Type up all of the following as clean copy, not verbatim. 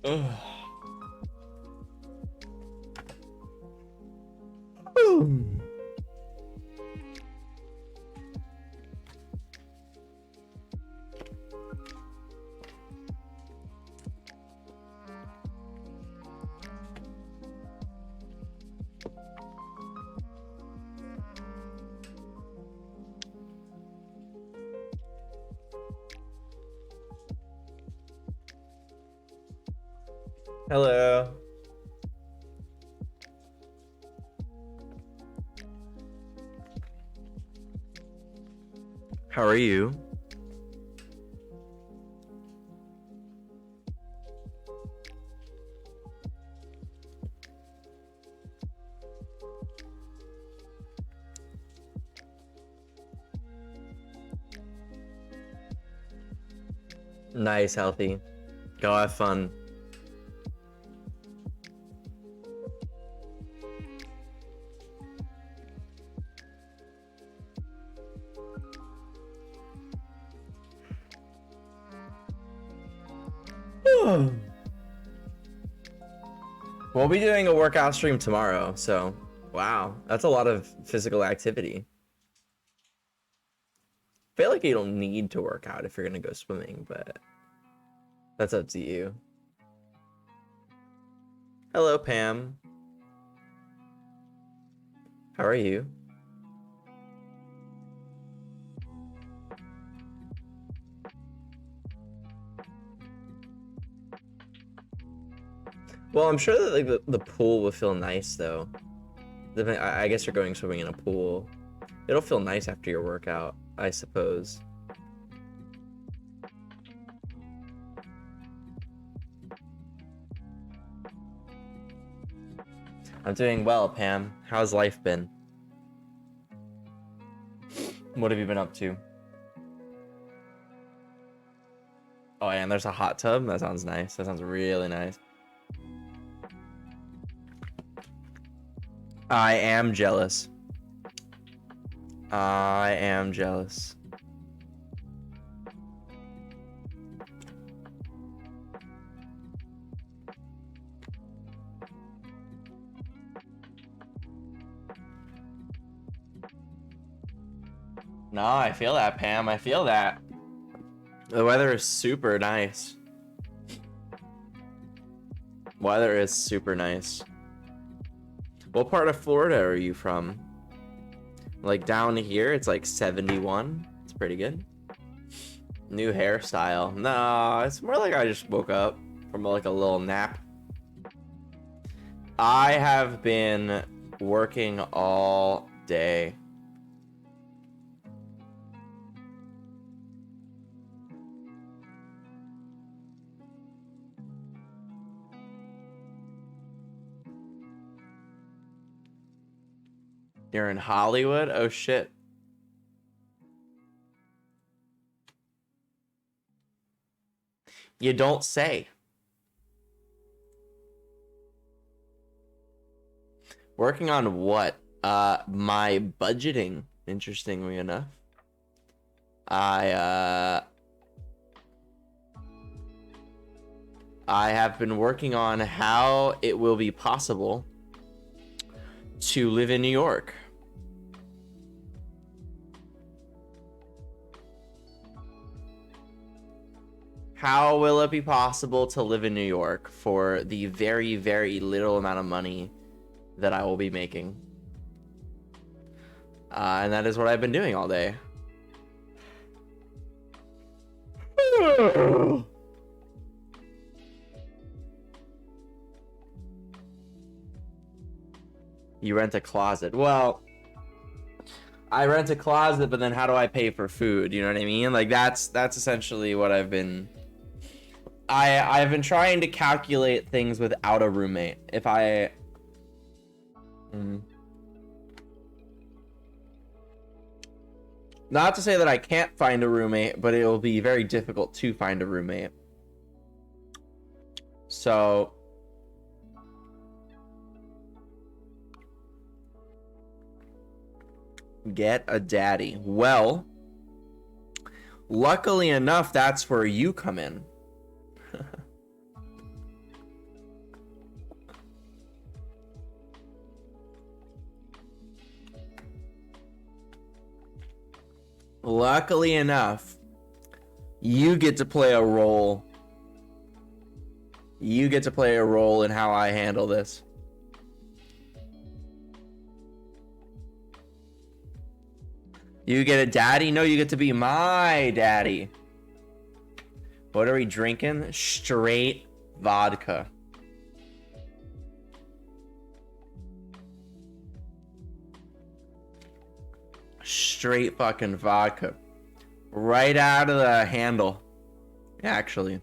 Ugh. Hello. How are you? Nice, healthy. Go have fun. We'll be doing a workout stream tomorrow, so wow, that's a lot of physical activity. I feel like you don't need to work out if you're gonna go swimming, but that's up to you. Hello, Pam. How are you? Well, I'm sure that like the pool will feel nice though. I guess you're going swimming in a pool. It'll feel nice after your workout, I suppose. I'm doing well, Pam. How's life been? What have you been up to? Oh, yeah, and there's a hot tub. That sounds nice. That sounds really nice. I am jealous. I am jealous. No, I feel that, Pam. I feel that. The weather is super nice. Weather is super nice. What part of Florida are you from? Like down here, it's like 71. It's pretty good. New hairstyle. No, it's more like I just woke up from like a little nap. I have been working all day. You're in Hollywood? Oh shit. You don't say. Working on what? My budgeting, interestingly enough. I have been working on how it will be possible to live in New York. How will it be possible to live in New York for the very, very little amount of money that I will be making? And that is what I've been doing all day. You rent a closet. Well, I rent a closet, but then how do I pay for food? You know what I mean? Like that's essentially what I've been. I've been trying to calculate things without a roommate. If I. Not to say that I can't find a roommate, but it will be very difficult to find a roommate. So. Get a daddy. Well, luckily enough, that's where you come in. luckily enough, you get to play a role. You get to play a role in how I handle this. You get a daddy? No, you get to be my daddy. What are we drinking? Straight vodka. Straight fucking vodka. Right out of the handle. Actually.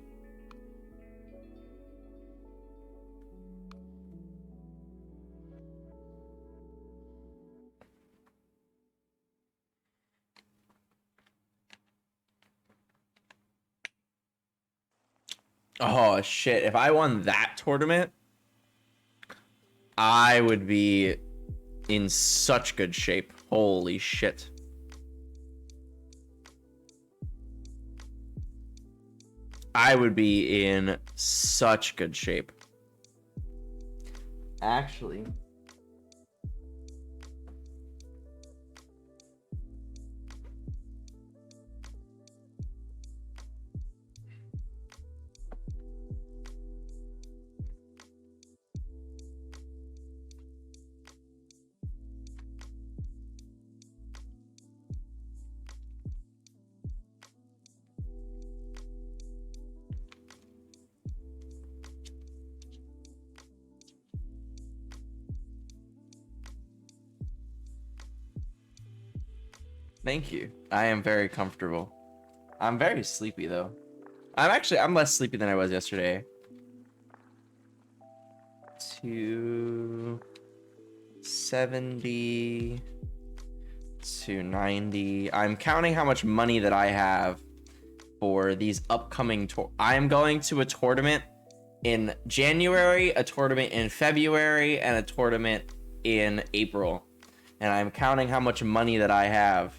Oh shit, if I won that tournament, I would be in such good shape. Holy shit. I would be in such good shape. Actually, thank you. I am very comfortable. I'm very sleepy though. I'm less sleepy than I was yesterday. 270 to 90. I'm counting how much money that I have for these upcoming tour. I am going to a tournament in January, a tournament in February, and a tournament in April. And I'm counting how much money that I have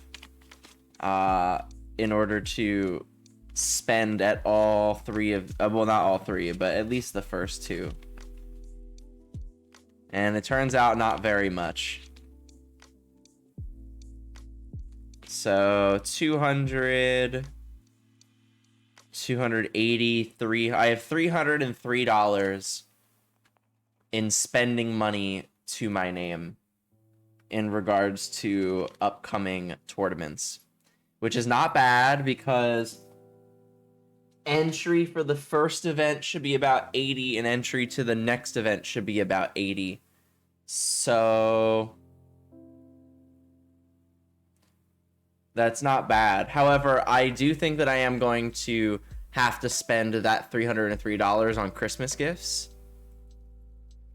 in order to spend at all three of, well, not all three, but at least the first two. And it turns out not very much. So 200, 283. I have $303 in spending money to my name in regards to upcoming tournaments, which is not bad because entry for the first event should be about 80 and entry to the next event should be about 80. So that's not bad. However, I do think that I am going to have to spend that $303 on Christmas gifts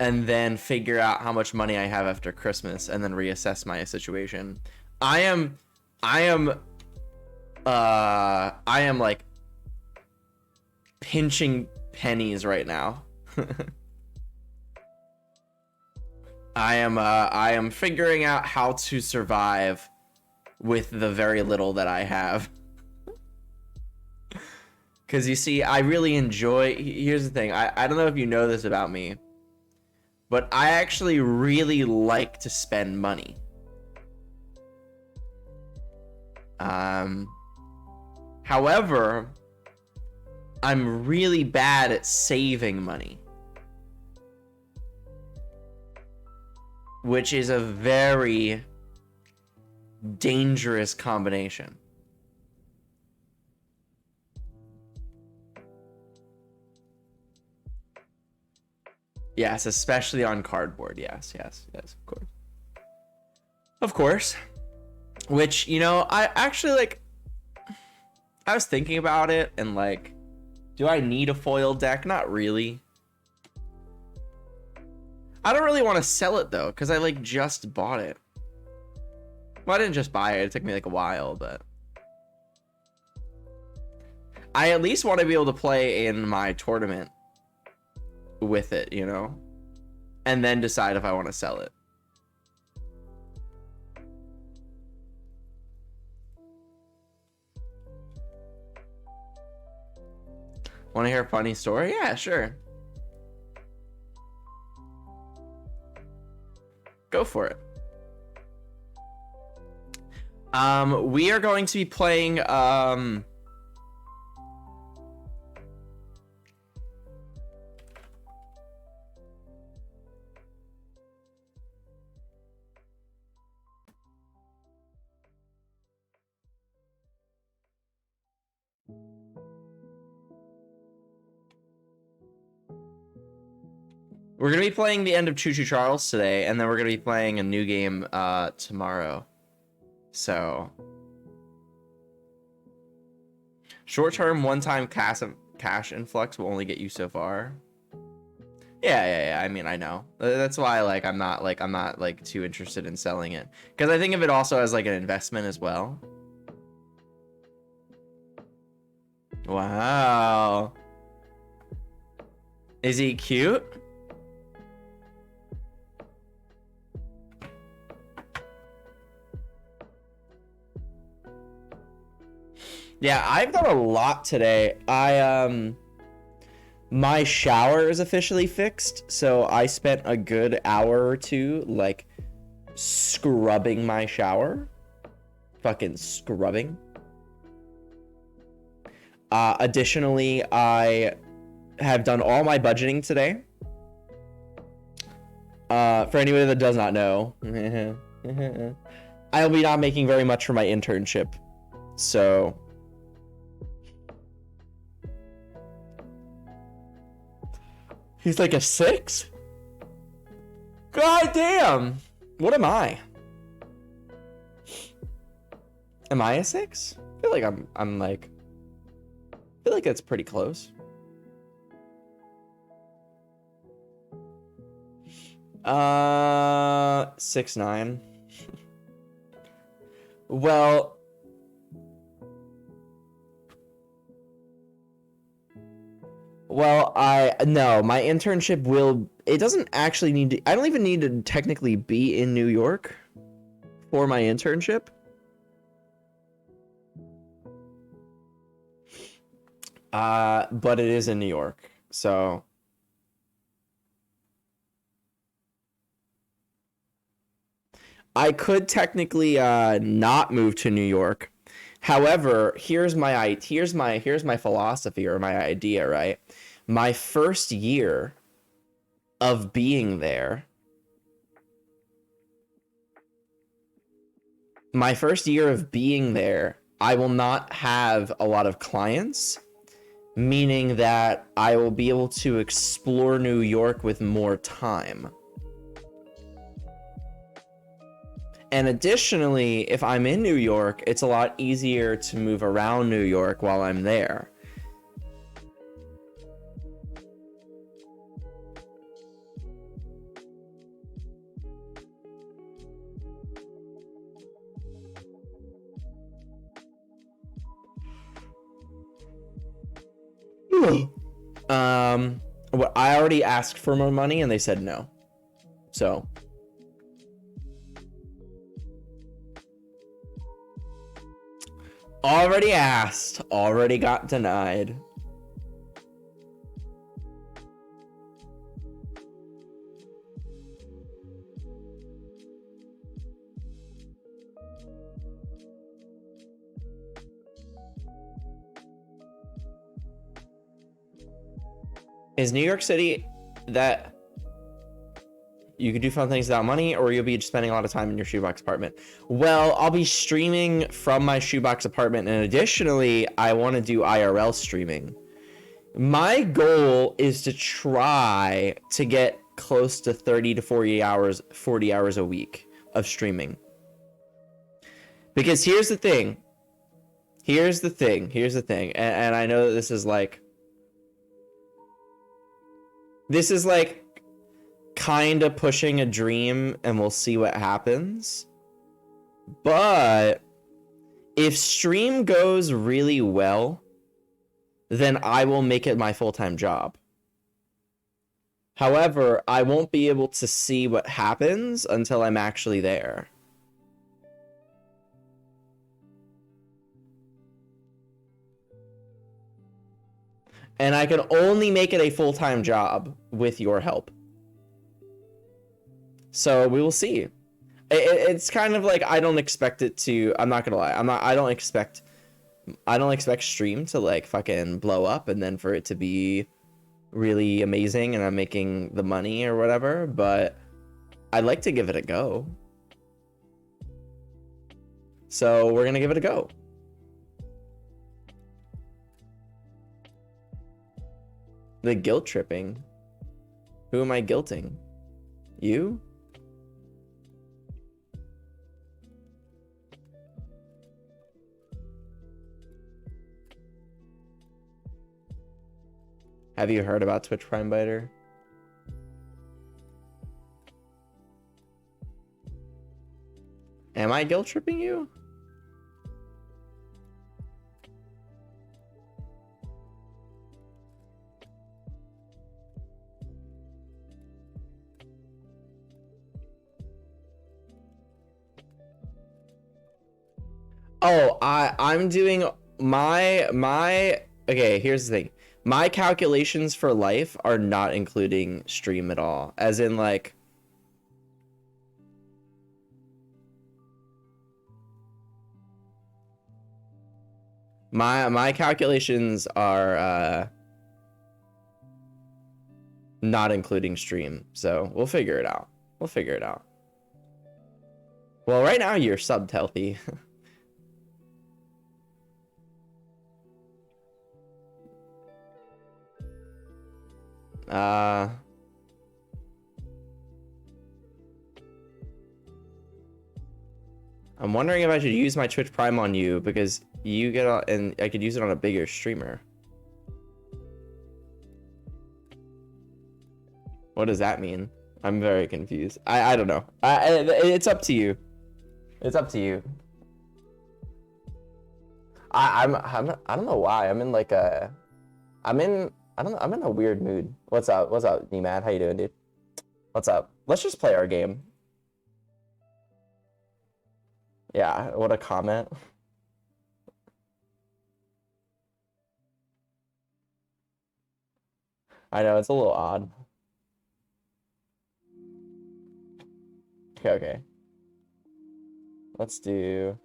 and then figure out how much money I have after Christmas and then reassess my situation. I am like pinching pennies right now. I am figuring out how to survive with the very little that I have. Because you see, I really enjoy, here's the thing, I don't know if you know this about me, but I actually really like to spend money. However, I'm really bad at saving money, which is a very dangerous combination. Yes, especially on cardboard. Yes, of course. Of course. Which, you know, I actually, like, I was thinking about it and, like, do I need a foil deck? Not really. I don't really want to sell it, though, because I, like, just bought it. Well, I didn't just buy it. It took me, like, a while, but I at least want to be able to play in my tournament with it, you know, and then decide if I want to sell it. Want to hear a funny story? Yeah, sure. Go for it. We are going to be playing we're gonna be playing the end of Choo Choo Charles today, and then we're gonna be playing a new game tomorrow. So short-term one-time cash influx will only get you so far. Yeah. I mean, I know. That's why I'm not too interested in selling it, because I think of it also as like an investment as well. Wow. Is he cute? Yeah, I've done a lot today. My shower is officially fixed, so I spent a good hour or two like scrubbing my shower. Fucking scrubbing. Additionally, I have done all my budgeting today. For anybody that does not know, I'll be not making very much for my internship, so he's like a 6? God damn! What am I? Am I a 6? I feel like I'm like, I feel like that's pretty close. 6'9". Well, no, my internship it doesn't actually need to, I don't even need to technically be in New York for my internship. But it is in New York, so I could technically not move to New York. However, here's my philosophy or my idea, right? My first year of being there, I will not have a lot of clients, meaning that I will be able to explore New York with more time. And additionally, if I'm in New York, it's a lot easier to move around New York while I'm there. What I already asked for more money and they said no. So already asked, already got denied. Is New York City that you could do fun things without money, or you'll be spending a lot of time in your shoebox apartment? Well, I'll be streaming from my shoebox apartment, and additionally, I want to do IRL streaming. My goal is to try to get close to 30 to 40 hours a week of streaming. Because here's the thing, and I know that this is like kind of pushing a dream, and we'll see what happens. But if stream goes really well, then I will make it my full-time job. However, I won't be able to see what happens until I'm actually there. And I can only make it a full-time job with your help. So we will see. It's kind of like I don't expect it to. I'm not gonna lie. I don't expect. I don't expect stream to like fucking blow up and then for it to be really amazing and I'm making the money or whatever. But I'd like to give it a go. So we're gonna give it a go. The guilt tripping. Who am I guilting? You? Have you heard about Twitch Prime Biter? Am I guilt tripping you? Oh, I'm doing my okay, here's the thing. My calculations for life are not including stream at all. As in like my calculations are not including stream. So we'll figure it out. We'll figure it out. Well, right now you're subbed healthy. I'm wondering if I should use my Twitch Prime on you because you get on, and I could use it on a bigger streamer. What does that mean? I'm very confused. I don't know. It's up to you. It's up to you. I don't know why. I'm in like a I'm in a weird mood. What's up? What's up, Nemad? How you doing, dude? What's up? Let's just play our game. Yeah, what a comment. I know, it's a little odd. Okay, okay. Let's do...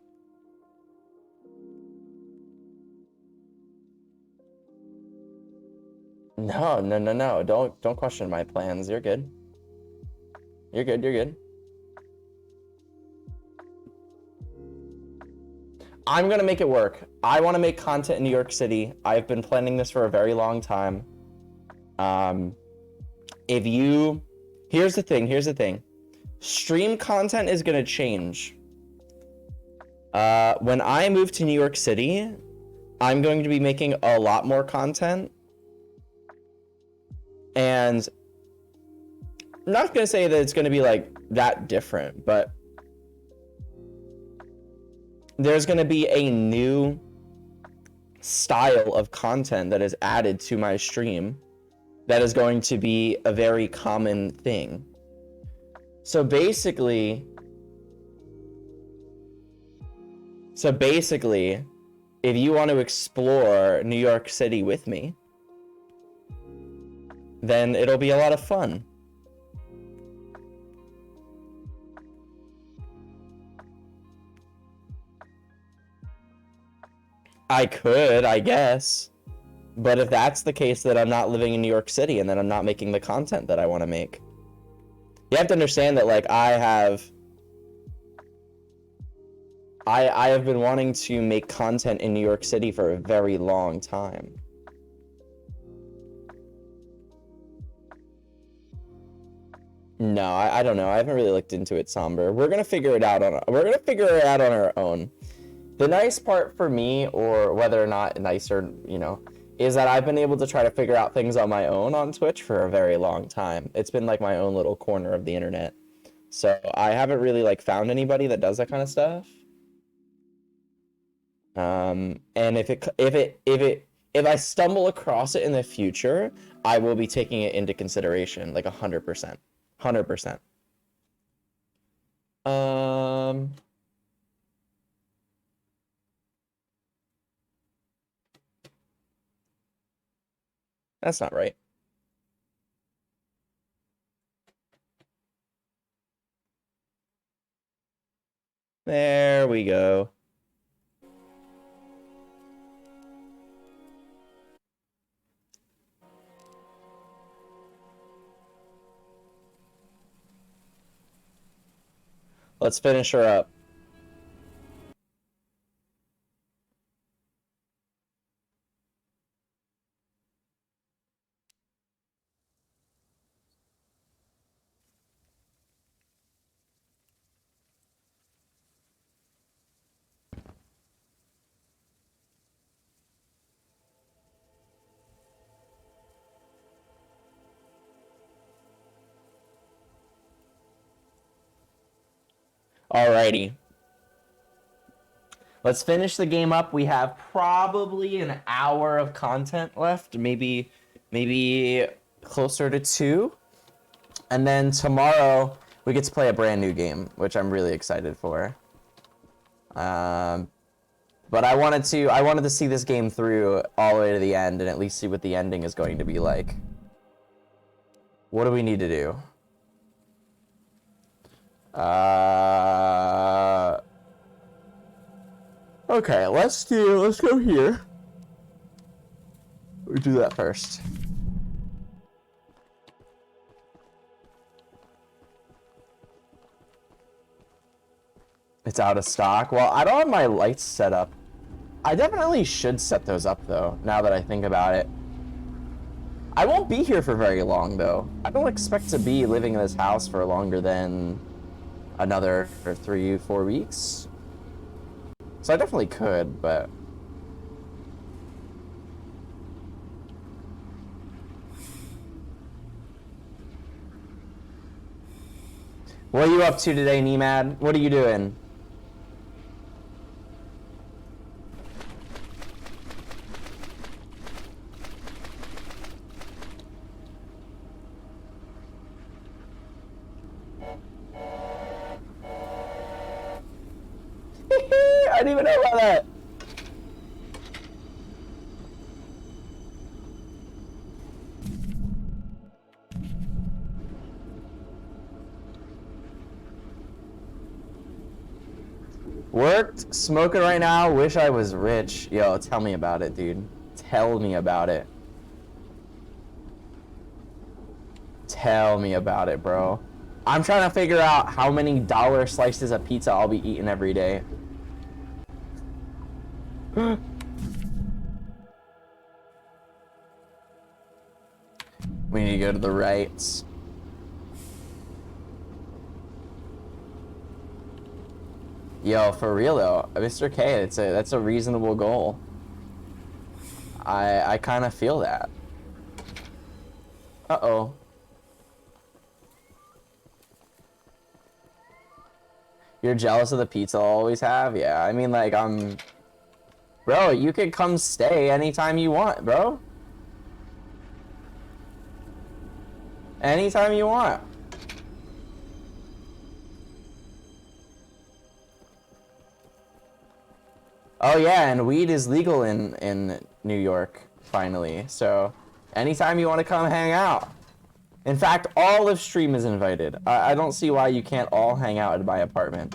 No. Don't question my plans. You're good. You're good, you're good. I'm gonna make it work. I want to make content in New York City. I've been planning this for a very long time. Here's the thing. Stream content is gonna change. When I move to New York City, I'm going to be making a lot more content. And I'm not gonna say that it's gonna be like that different, but there's gonna be a new style of content that is added to my stream that is going to be a very common thing. So basically, if you want to explore New York City with me, then it'll be a lot of fun. I could, I guess. But if that's the case, that I'm not living in New York City and then I'm not making the content that I want to make. You have to understand that, like, I have been wanting to make content in New York City for a very long time. No, I don't know. I haven't really looked into it, Somber. We're gonna figure it out on our own. The nice part for me, or whether or not nicer, is that I've been able to try to figure out things on my own on Twitch for a very long time. It's been like my own little corner of the internet. So I haven't really like found anybody that does that kind of stuff. And if I stumble across it in the future, I will be taking it into consideration, like 100%. 100%. That's not right. we go. Let's finish her up. Alrighty. Let's finish the game up. We have probably an hour of content left, maybe closer to 2. And then tomorrow we get to play a brand new game, which I'm really excited for. But I wanted to see this game through all the way to the end and at least see what the ending is going to be like. What do we need to do? Okay, let's go here. We do that first. It's out of stock. Well, I don't have my lights set up. I definitely should set those up though, now that I think about it. I won't be here for very long though. I don't expect to be living in this house for longer than another 3-4 weeks. So I definitely could, but... What are you up to today, Nemad? What are you doing? I didn't even know about that. Worked, smoking right now, wish I was rich. Yo, tell me about it, dude. Tell me about it. Tell me about it, bro. I'm trying to figure out how many dollar slices of pizza I'll be eating every day. We need to go to the right. Yo, for real though, Mr. K, that's a reasonable goal. I kind of feel that. Uh-oh. You're jealous of the pizza I'll always have? Yeah, I mean, like, Bro, you could come stay anytime you want, bro. Anytime you want. Oh yeah, and weed is legal in New York, finally. So, anytime you want to come hang out. In fact, all of Stream is invited. I don't see why you can't all hang out at my apartment.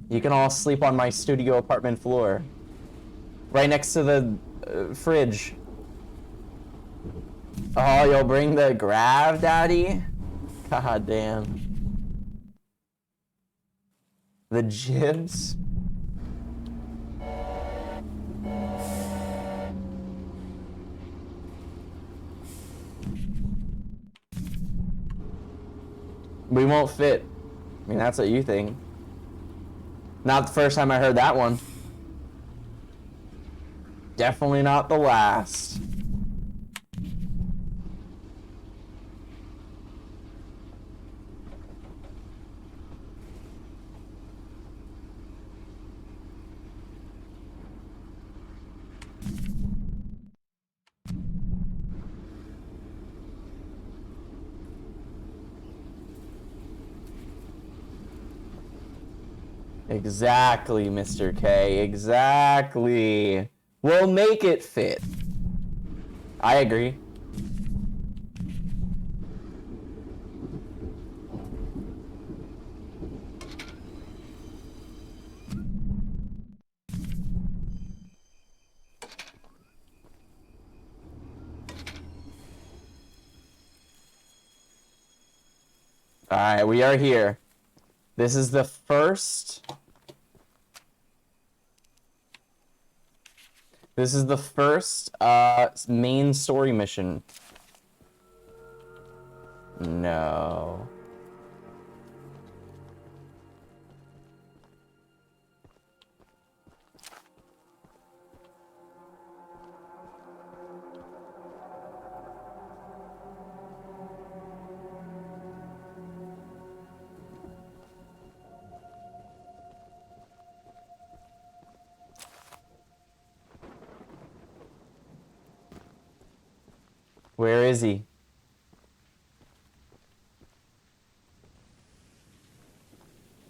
You can all sleep on my studio apartment floor. Right next to the fridge. Oh, you'll bring the Grav, Daddy? God damn. The jibs? We won't fit. I mean, that's what you think. Not the first time I heard that one. Definitely not the last. Exactly, Mr. K. Exactly. We'll make it fit. I agree. Alright, we are here. This is the first... This is the first main story mission. No. Where is he?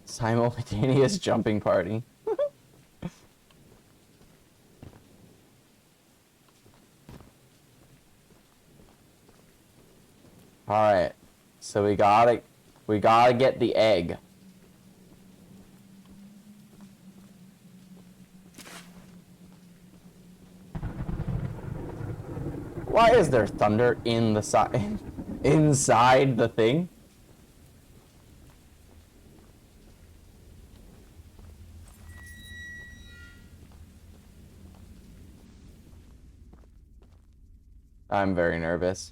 Simultaneous jumping party. Alright. So we gotta get the egg. Why is there thunder in the side inside the thing? I'm very nervous.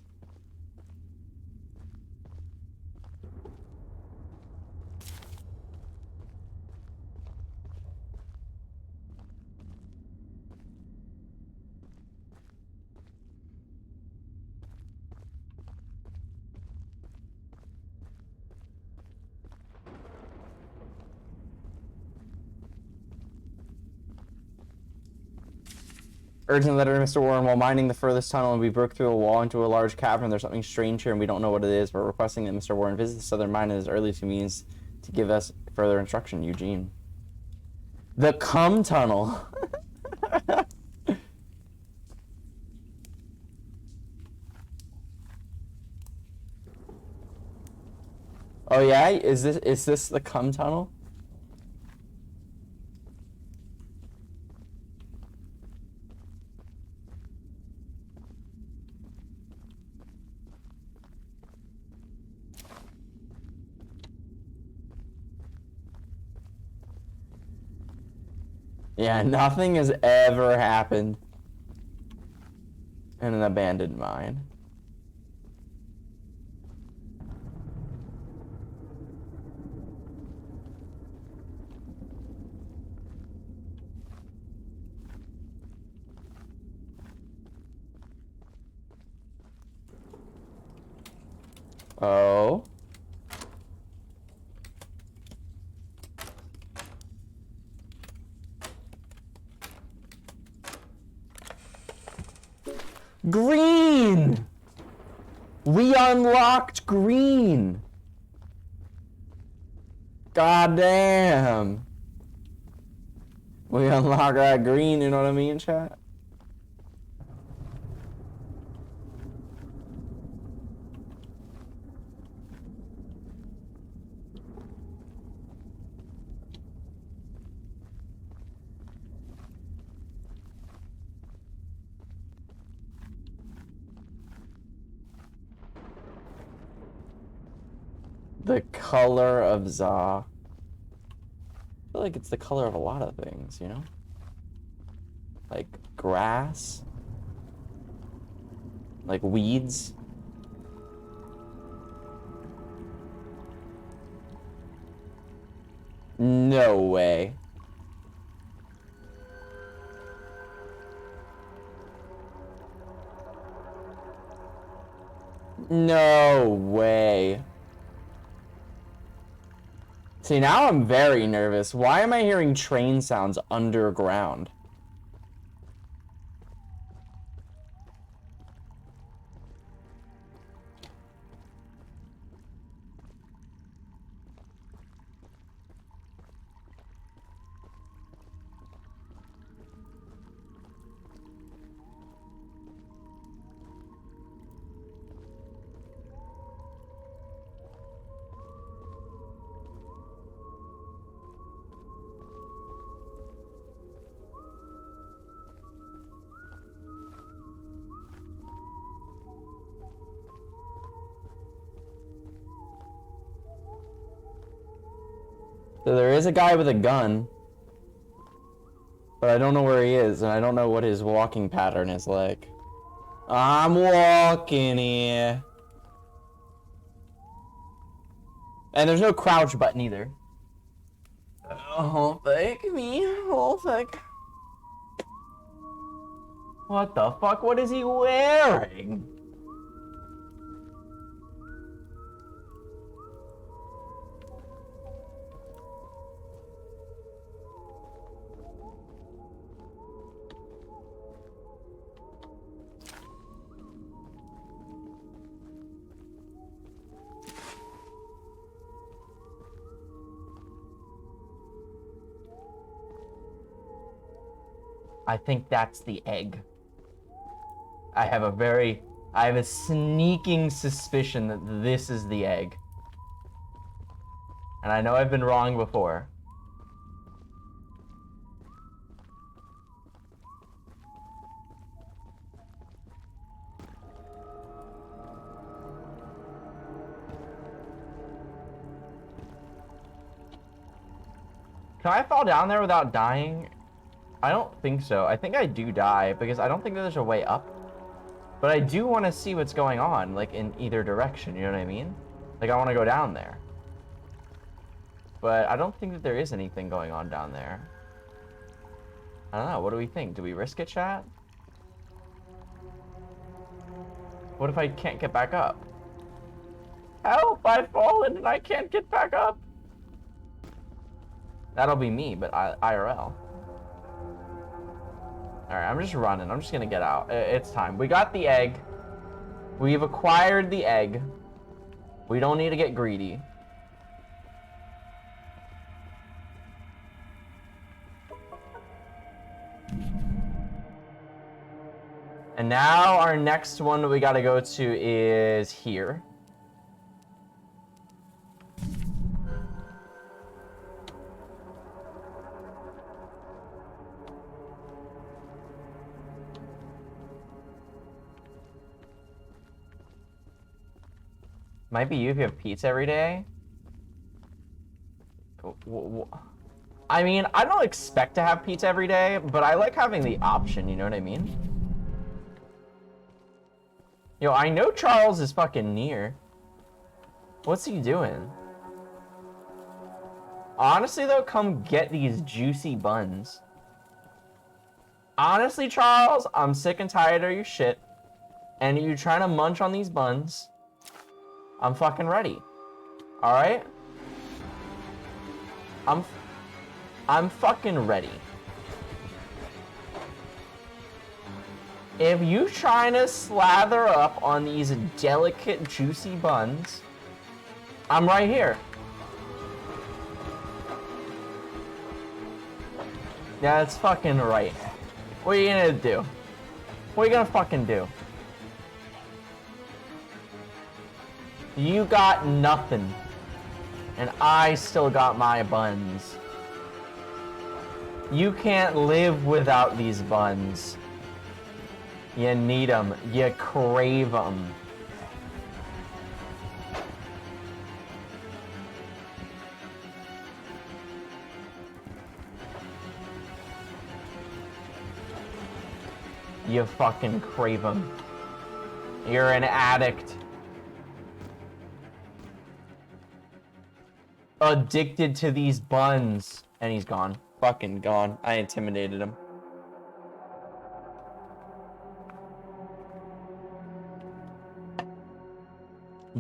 Urgent letter to Mr. Warren. While mining the furthest tunnel, we broke through a wall into a large cavern. There's something strange here, and we don't know what it is. We're requesting that Mr. Warren visit the southern mine at his earliest convenience to give us further instruction. Eugene. The cum tunnel. Oh yeah, is this the cum tunnel? Yeah, nothing has ever happened in an abandoned mine. Oh. Green! We unlocked green! God damn! We unlocked that green, you know what I mean, chat? The color of Za. I feel like it's the color of a lot of things, you know? Like grass. Like weeds. No way. No way. See, now I'm very nervous. Why am I hearing train sounds underground? So there is a guy with a gun. But I don't know where he is, and I don't know what his walking pattern is like. I'm walking here. And there's no crouch button either. Oh, thank me. Oh, thank. What the fuck? What is he wearing? I think that's the egg. I have a sneaking suspicion that this is the egg. And I know I've been wrong before. Can I fall down there without dying? I don't think so. I think I do die because I don't think that there's a way up. But I do want to see what's going on, like, in either direction, you know what I mean? Like, I want to go down there. But I don't think that there is anything going on down there. I don't know, what do we think? Do we risk it, chat? What if I can't get back up? Help, I've fallen and I can't get back up. That'll be me, but IRL. Alright, I'm just running. I'm just gonna get out. It's time. We got the egg. We've acquired the egg. We don't need to get greedy. And now our next one that we gotta go to is here. Might be you if you have pizza every day. I mean, I don't expect to have pizza every day, but I like having the option, you know what I mean? Yo, I know Charles is fucking near. What's he doing? Honestly, though, come get these juicy buns. Honestly, Charles, I'm sick and tired of your shit. And you trying to munch on these buns. I'm fucking ready. Alright? I'm fucking ready. If you trying to slather up on these delicate, juicy buns, I'm right here. Yeah, that's fucking right. What are you gonna do? What are you gonna fucking do? You got nothing. And I still got my buns. You can't live without these buns. You need them. You crave them. You fucking crave them. You're an addict. Addicted to these buns. And he's gone. Fucking gone. I intimidated him.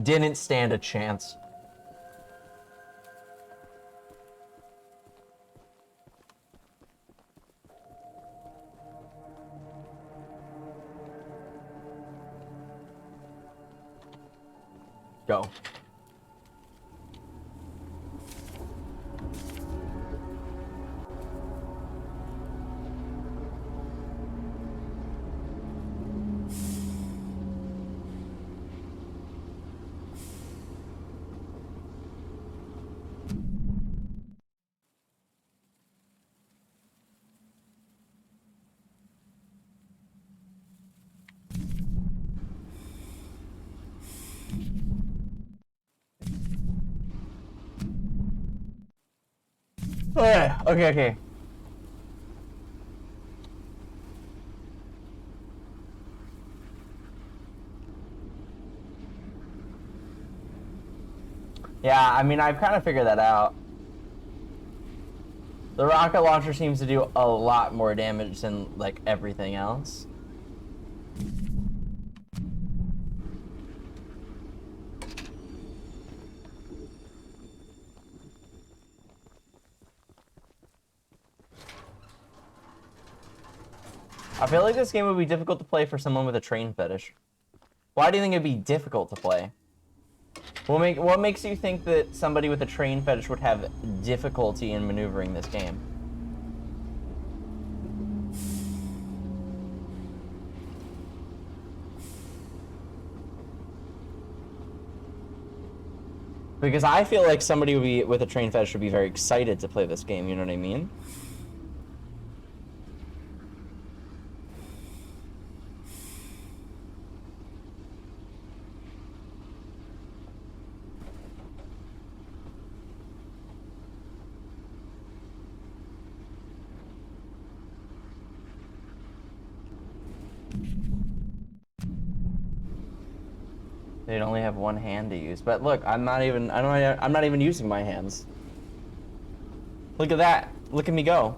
Didn't stand a chance. Go. Okay. Yeah, I mean, I've kind of figured that out. The rocket launcher seems to do a lot more damage than, like, everything else. I feel like this game would be difficult to play for someone with a train fetish. Why do you think it'd be difficult to play? What makes you think that somebody with a train fetish would have difficulty in maneuvering this game? Because I feel like somebody with a train fetish would be very excited to play this game, you know what I mean? They'd only have one hand to use. But look, I'm not even using my hands. Look at that. Look at me go.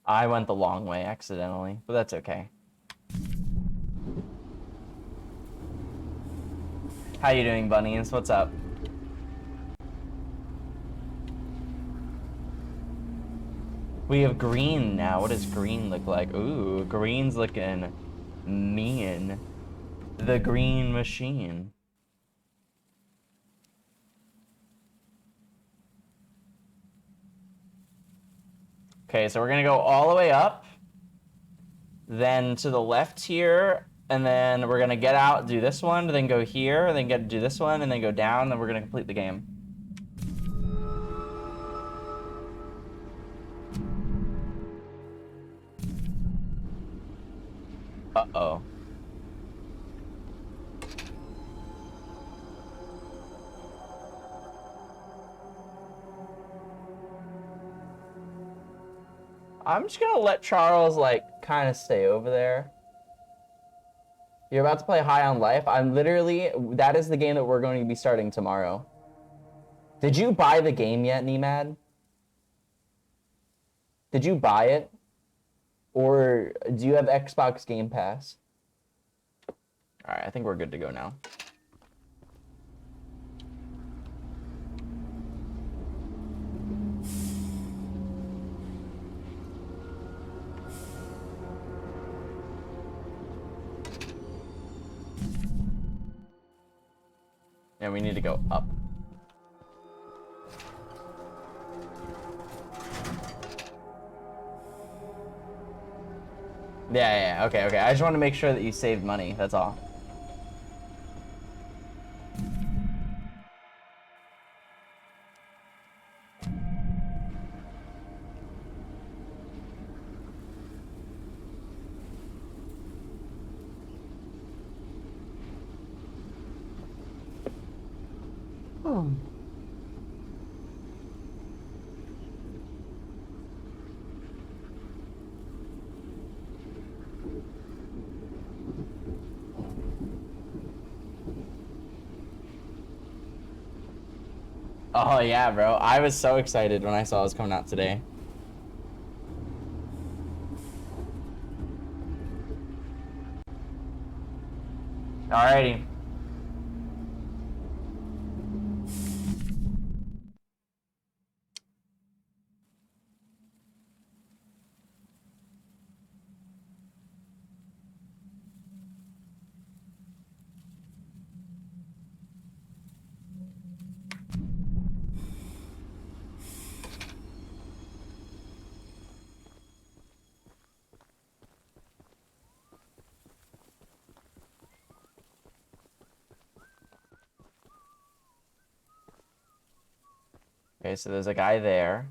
I went the long way accidentally, but that's okay. How you doing, bunnies? What's up? We have green now. What does green look like? Ooh, green's looking mean. The green machine. Okay, so we're gonna go all the way up, then to the left here, and then we're gonna get out, do this one, then go here, then do this one, and then go down, then we're gonna complete the game. Uh-oh. I'm just gonna let Charles, like, kind of stay over there. You're about to play High on Life? That is the game that we're going to be starting tomorrow. Did you buy the game yet, Nemad? Did you buy it? Or do you have Xbox Game Pass? Alright, I think we're good to go now. And we need to go up. Yeah, okay. I just want to make sure that you saved money, that's all. Oh yeah, bro. I was so excited when I saw it was coming out today. Alrighty. Okay, so there's a guy there.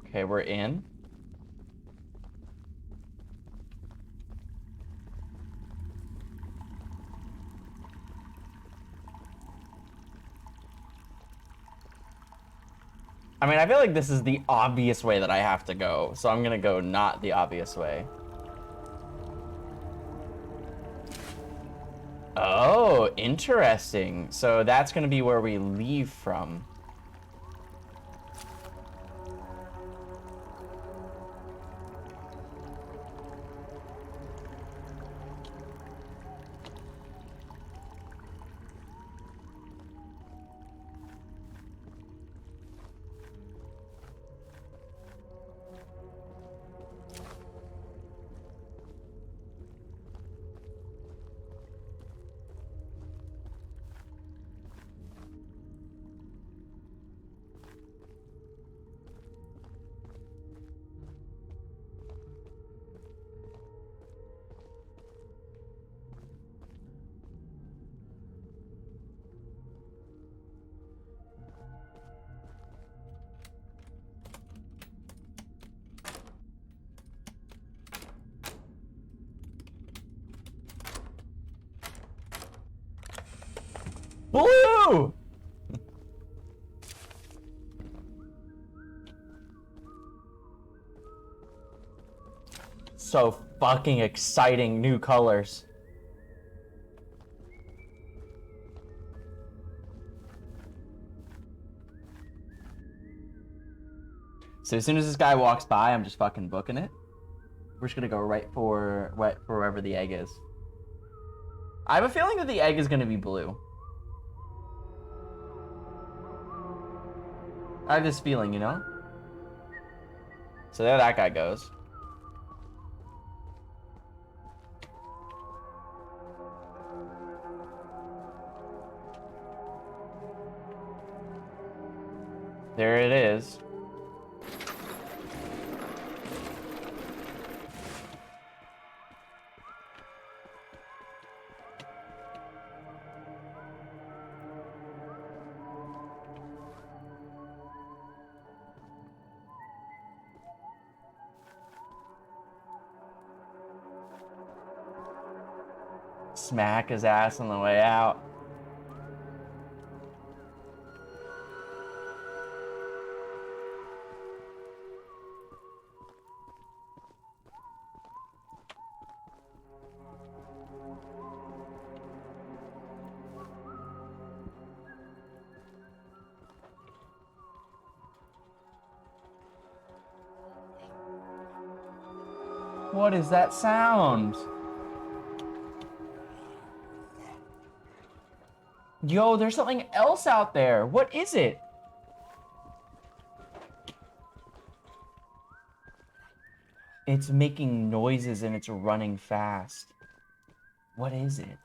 Okay, we're in. I mean, I feel like this is the obvious way that I have to go, so I'm gonna go not the obvious way. Oh, interesting. So that's gonna be where we leave from. Blue! So fucking exciting new colors. So as soon as this guy walks by, I'm just fucking booking it. We're just gonna go right for wherever the egg is. I have a feeling that the egg is gonna be blue. I have this feeling, you know? So there that guy goes. There it is. Smack his ass on the way out. What is that sound? Yo, there's something else out there. What is it? It's making noises and it's running fast. What is it?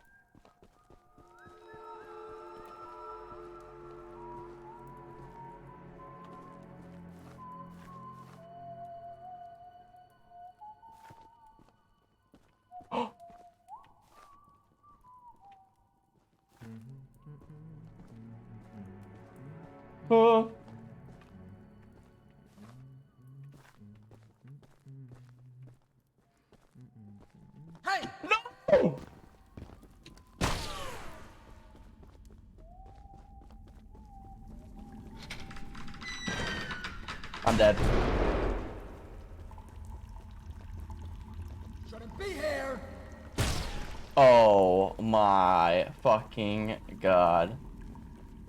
Oh. Hey! No! I'm dead. Shouldn't be here! Oh my fucking god.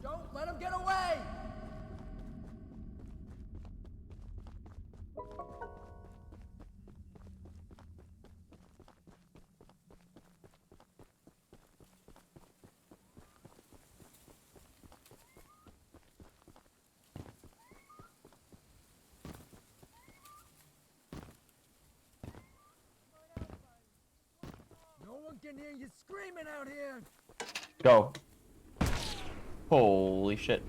Don't let him get away! No one can hear you screaming out here! Go. Holy shit.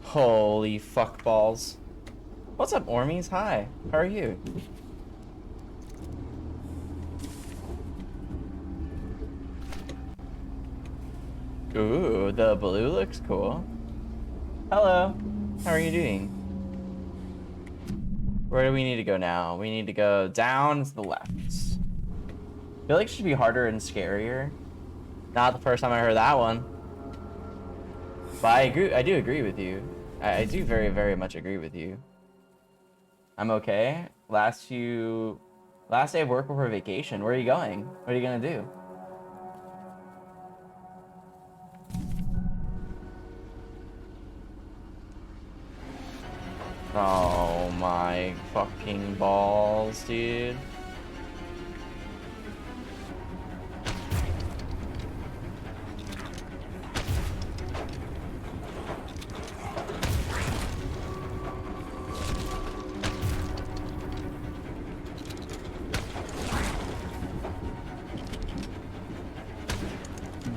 Holy fuck balls. What's up, Ormies? Hi. How are you? Ooh, the blue looks cool. Hello. How are you doing? Where do we need to go now? We need to go down to the left. I feel like it should be harder and scarier. Not the first time I heard that one. But I agree. I do agree with you. I do very, very much agree with you. I'm okay. Last day of work before vacation. Where are you going? What are you gonna do? Oh my fucking balls, dude.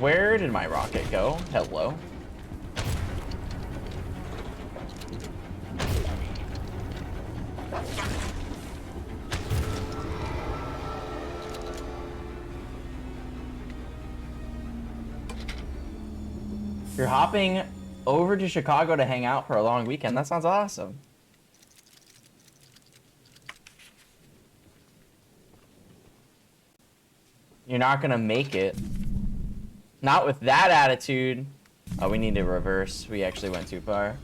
Where did my rocket go? Hello. You're hopping over to Chicago to hang out for a long weekend. That sounds awesome. You're not gonna make it. Not with that attitude. Oh, we need to reverse. We actually went too far.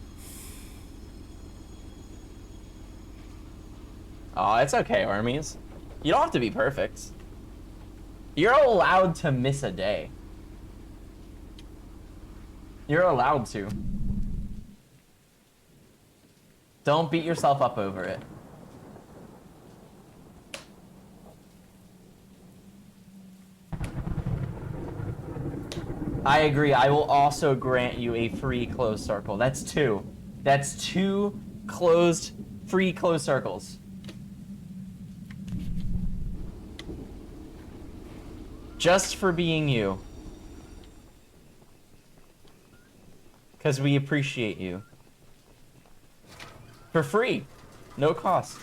Oh, it's okay, Armies. You don't have to be perfect. You're allowed to miss a day. You're allowed to. Don't beat yourself up over it. I agree. I will also grant you a free closed circle. That's two. That's two free closed circles. Just for being you. Because we appreciate you. For free. No cost.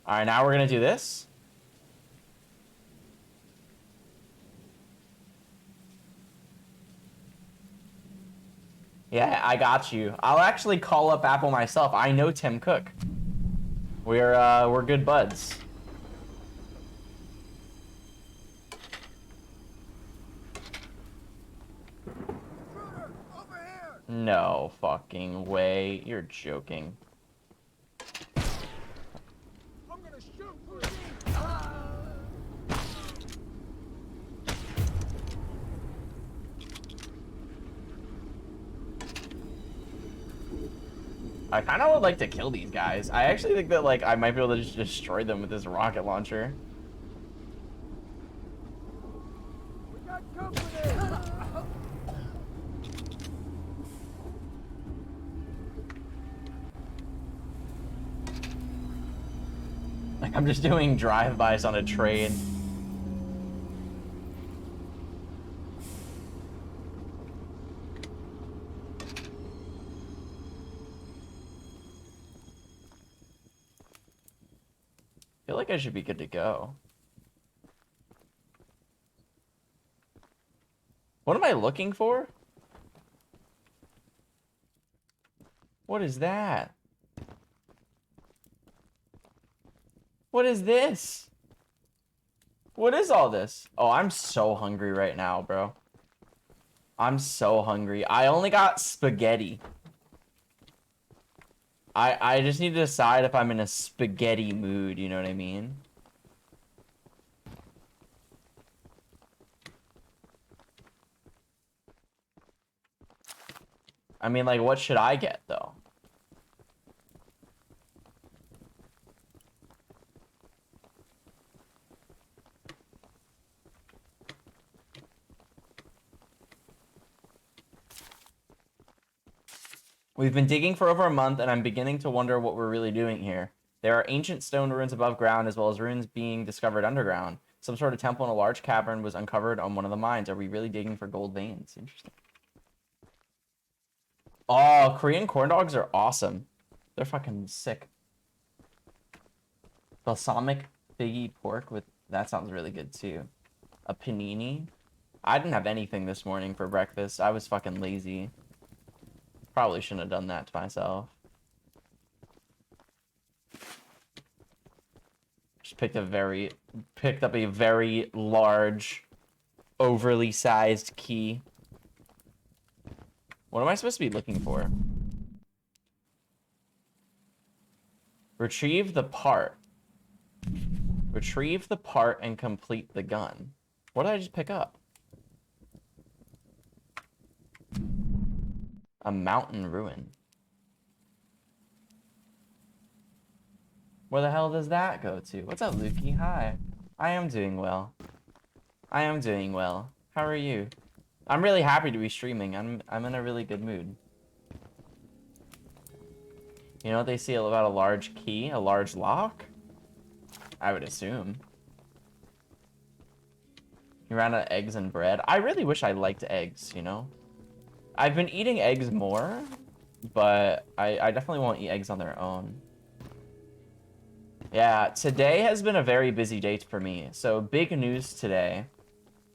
Alright, now we're gonna do this. Yeah, I got you. I'll actually call up Apple myself. I know Tim Cook. We're good buds. Intruder, over here! No fucking way. You're joking. I'm gonna shoot for you! I kind of would like to kill these guys. I actually think that like I might be able to just destroy them with this rocket launcher. We got company! Like I'm just doing drive-bys on a train. I feel like I should be good to go. What am I looking for? What is that? What is this? What is all this? Oh, I'm so hungry right now, bro. I'm so hungry. I only got spaghetti. I just need to decide if I'm in a spaghetti mood, you know what I mean? I mean, like, what should I get, though? We've been digging for over a month, and I'm beginning to wonder what we're really doing here. There are ancient stone ruins above ground, as well as ruins being discovered underground. Some sort of temple in a large cavern was uncovered on one of the mines. Are we really digging for gold veins? Interesting. Oh, Korean corn dogs are awesome. They're fucking sick. Balsamic figgy pork with that sounds really good too. A panini. I didn't have anything this morning for breakfast. I was fucking lazy. Probably shouldn't have done that to myself. Just picked up a very large, overly sized key. What am I supposed to be looking for? Retrieve the part. Retrieve the part and complete the gun. What did I just pick up? A mountain ruin. Where the hell does that go to? What's up, Lukey? Hi. I am doing well. I am doing well. How are you? I'm really happy to be streaming. I'm in a really good mood. You know what they say about a large key? A large lock? I would assume. You ran out of eggs and bread. I really wish I liked eggs, you know? I've been eating eggs more, but I definitely won't eat eggs on their own. Yeah, today has been a very busy day for me. So big news today.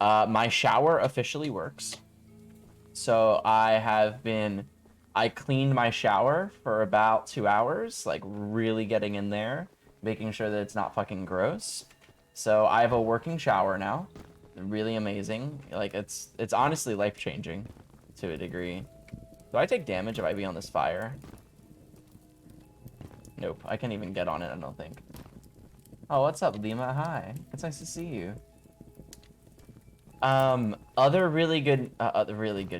My shower officially works. So I cleaned my shower for about 2 hours, like really getting in there, making sure that it's not fucking gross. So I have a working shower now. Really amazing. Like it's honestly life-changing to a degree. Do I take damage if I be on this fire? Nope, I can't even get on it, I don't think. Oh, what's up, Lima? Hi. It's nice to see you. Other really good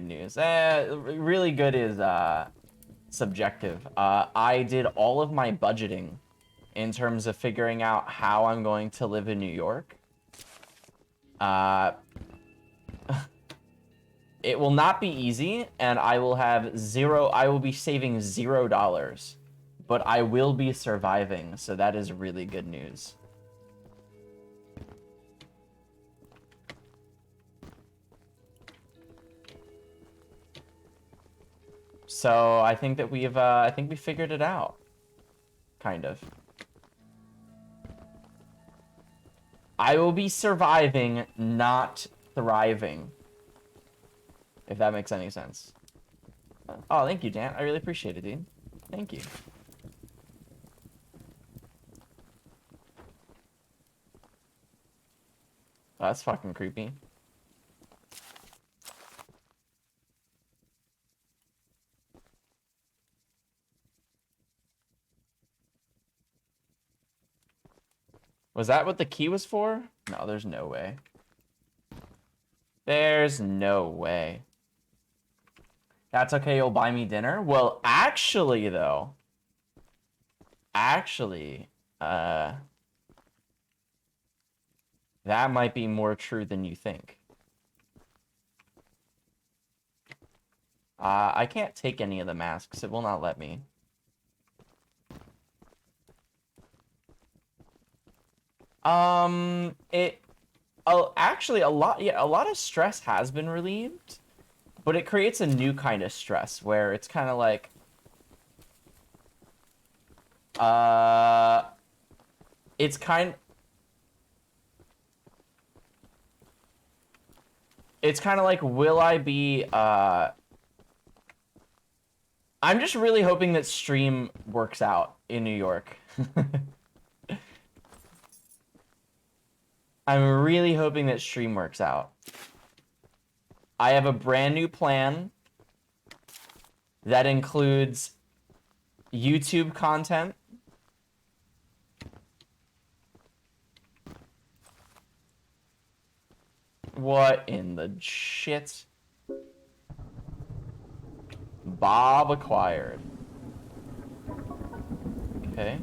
news. Really good is subjective. I did all of my budgeting in terms of figuring out how I'm going to live in New York. It will not be easy, and I will be saving $0, but I will be surviving, so that is really good news. So I think that I think we figured it out. Kind of. I will be surviving, not thriving. If that makes any sense. Oh, thank you, Dan. I really appreciate it, dude. Thank you. Oh, that's fucking creepy. Was that what the key was for? No, there's no way. There's no way. That's okay, you'll buy me dinner? Well, actually, though. Actually, that might be more true than you think. I can't take any of the masks. It will not let me. Actually, a lot of stress has been relieved, but it creates a new kind of stress where it's kind of like, it's kind of like, will I be, I'm just really hoping that stream works out in New York. I'm really hoping that stream works out. I have a brand new plan that includes YouTube content. What in the shit? Bob acquired. Okay.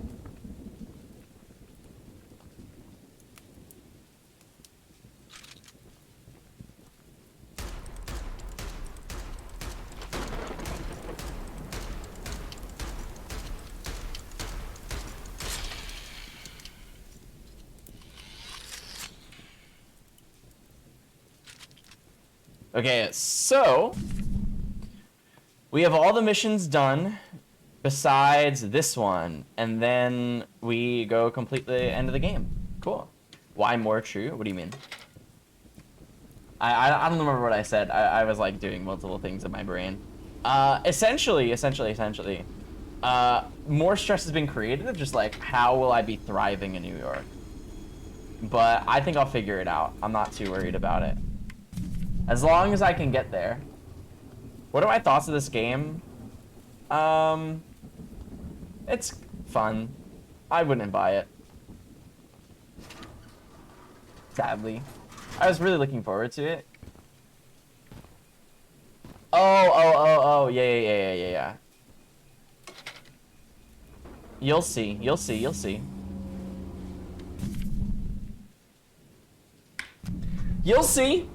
Okay, so We have all the missions done besides this one, and then we go complete the end of the game. Cool. Why more true? What do you mean? I don't remember what I said. I was like doing multiple things in my brain. Essentially, more stress has been created of just like, how will I be thriving in New York? But I think I'll figure it out. I'm not too worried about it. As long as I can get there. What are my thoughts of this game? It's fun. I wouldn't buy it. Sadly. I was really looking forward to it. Oh, yeah. You'll see. You'll see. You'll see. You'll see.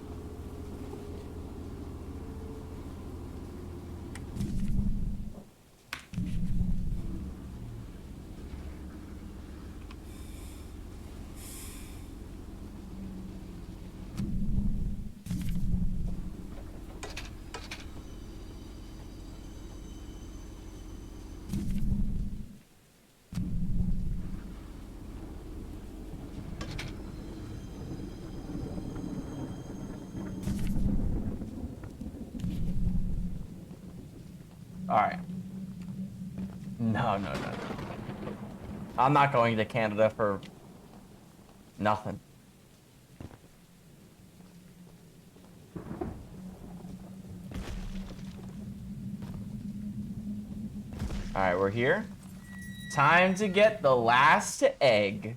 Alright. No. I'm not going to Canada for nothing. Alright, we're here. Time to get the last egg.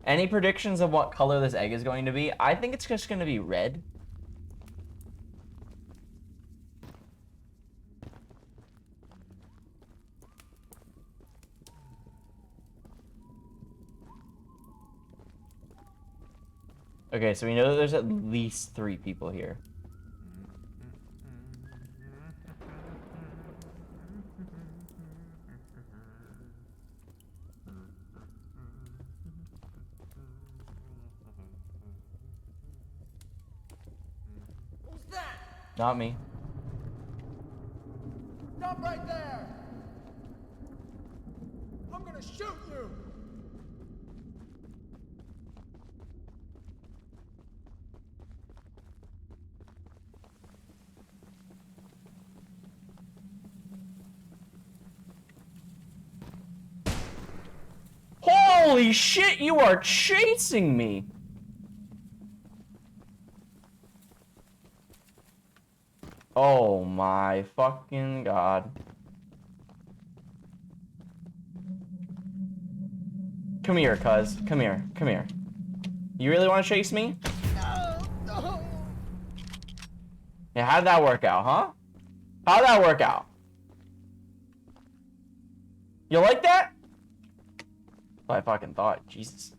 Any predictions of what color this egg is going to be? I think it's just going to be red. Okay, so we know that there's at least 3 people here. Who's that? Not me. Stop right there! I'm gonna shoot you! Holy shit, you are chasing me! Oh my fucking god. Come here, cuz. Come here. Come here. You really want to chase me? No! Yeah, how'd that work out, huh? How'd that work out? You like that? I fucking thought. Jesus.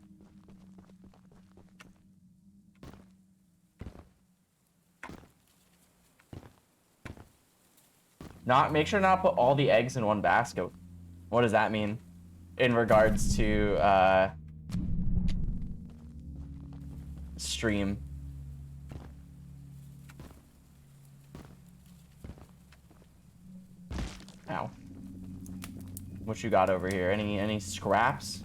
Make sure not put all the eggs in one basket. What does that mean? In regards to, stream. Ow. What you got over here? Any scraps?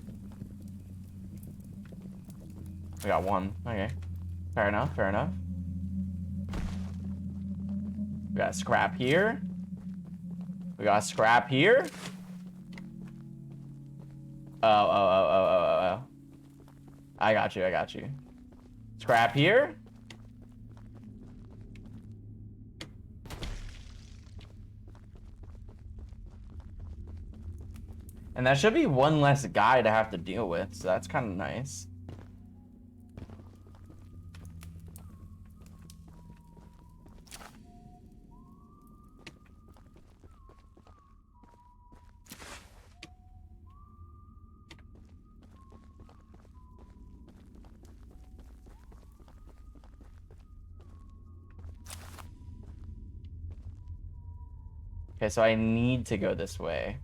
We got 1. Okay. Fair enough, fair enough. We got a scrap here. We got a scrap here. Oh. I got you. Scrap here. And that should be 1 less guy to have to deal with, so that's kind of nice. Okay, so I need to go this way.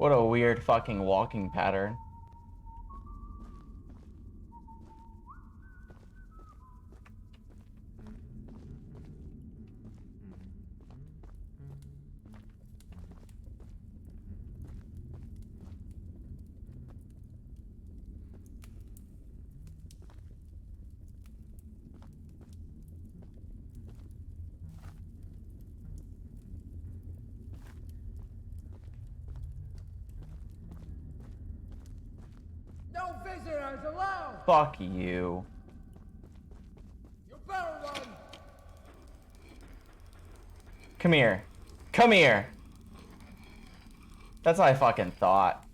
What a weird fucking walking pattern. No visitors allowed! Fuck you. You better run! Come here. Come here. That's what I fucking thought.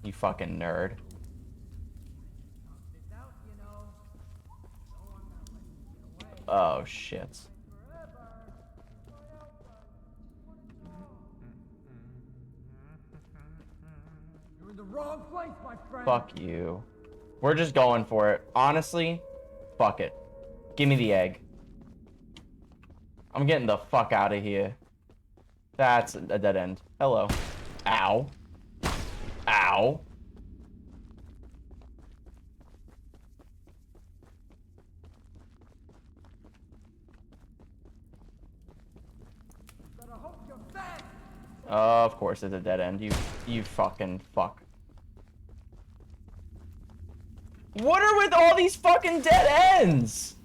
You fucking nerd. This out, you know. No, I'm not letting you get away. Oh, shit. You're in the wrong place, my friend. Fuck you. We're just going for it. Honestly, fuck it. Give me the egg. I'm getting the fuck out of here. That's a dead end. Hello. Ow. Ow. Better hope you're fast. Of course it's a dead end. You fucking fuck. What are with all these fucking dead ends?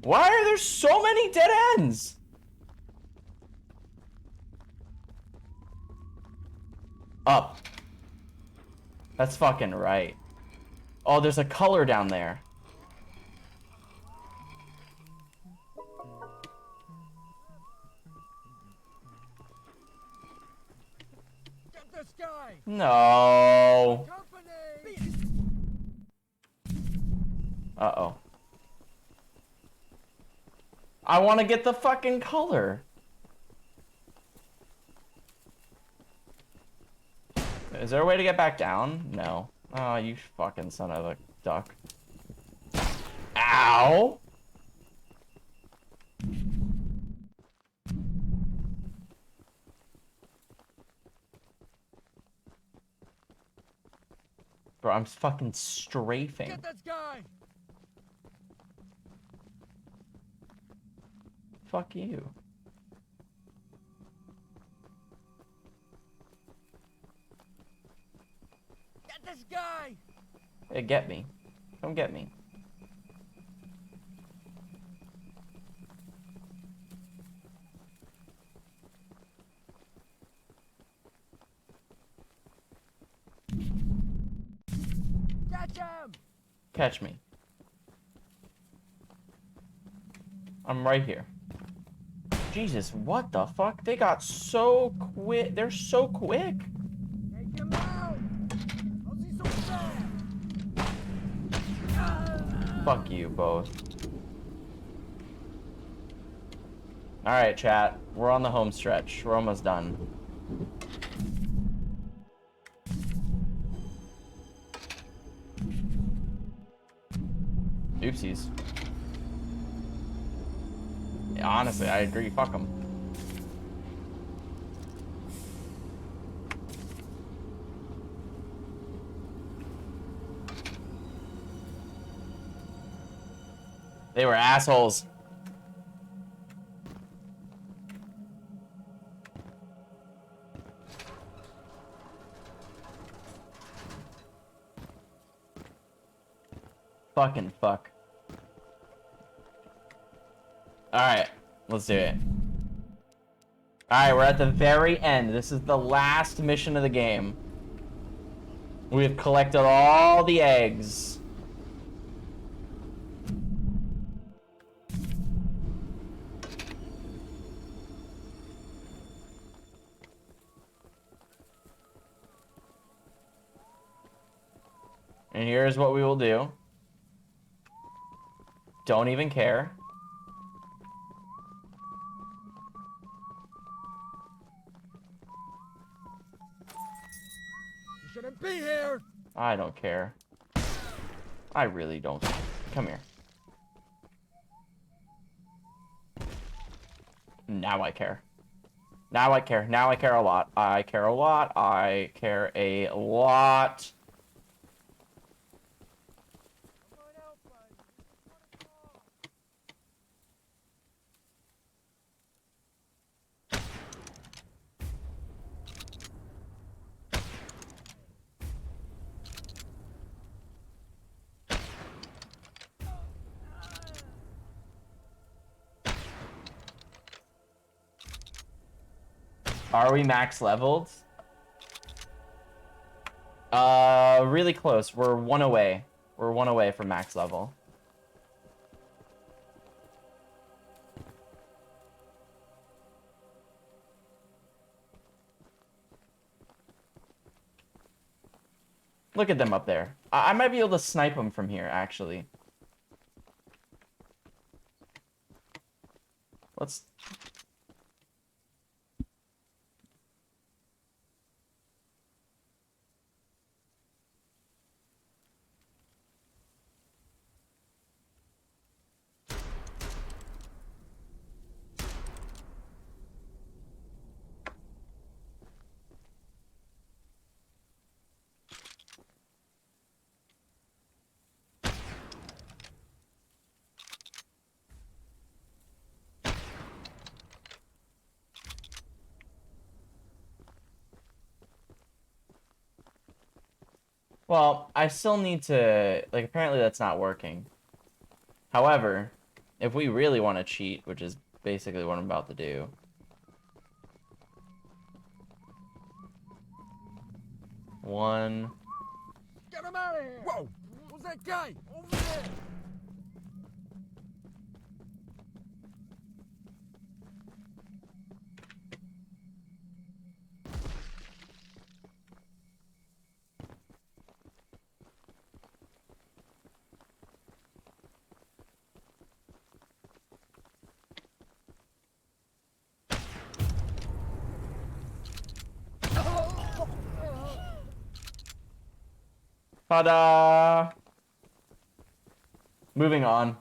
Why are there so many dead ends? Up. That's fucking right. Oh, there's a color down there. Get this guy. No. Company. Uh-oh. I want to get the fucking color. Is there a way to get back down? No. Oh, you fucking son of a duck. Ow! Bro, I'm fucking strafing. Get this guy. Fuck you. Get this guy. Hey, get me. Come get me. Catch him. Catch me. I'm right here. Jesus, what the fuck? They got so quick. They're so quick. Take him out. How's he so fast? Fuck you both. Alright, chat. We're on the home stretch. We're almost done. Oopsies. Yeah, honestly, I agree. Fuck them. They were assholes. Fucking fuck. Alright, let's do it. Alright, we're at the very end. This is the last mission of the game. We have collected all the eggs. And here's what we will do. Don't even care. You shouldn't be here. I don't care. I really don't. Come here. Now I care. Now I care. Now I care a lot. I care a lot. I care a lot. Come on out, buddy. This is what it's all. Are we max leveled? Really close. We're one away. We're one away from max level. Look at them up there. I might be able to snipe them from here, actually. Let's... Well, I still need to... Like, apparently that's not working. However, if we really want to cheat, which is basically what I'm about to do... One... Get him out of here! Whoa! Who's that guy? Over there! Ta-da! Moving on.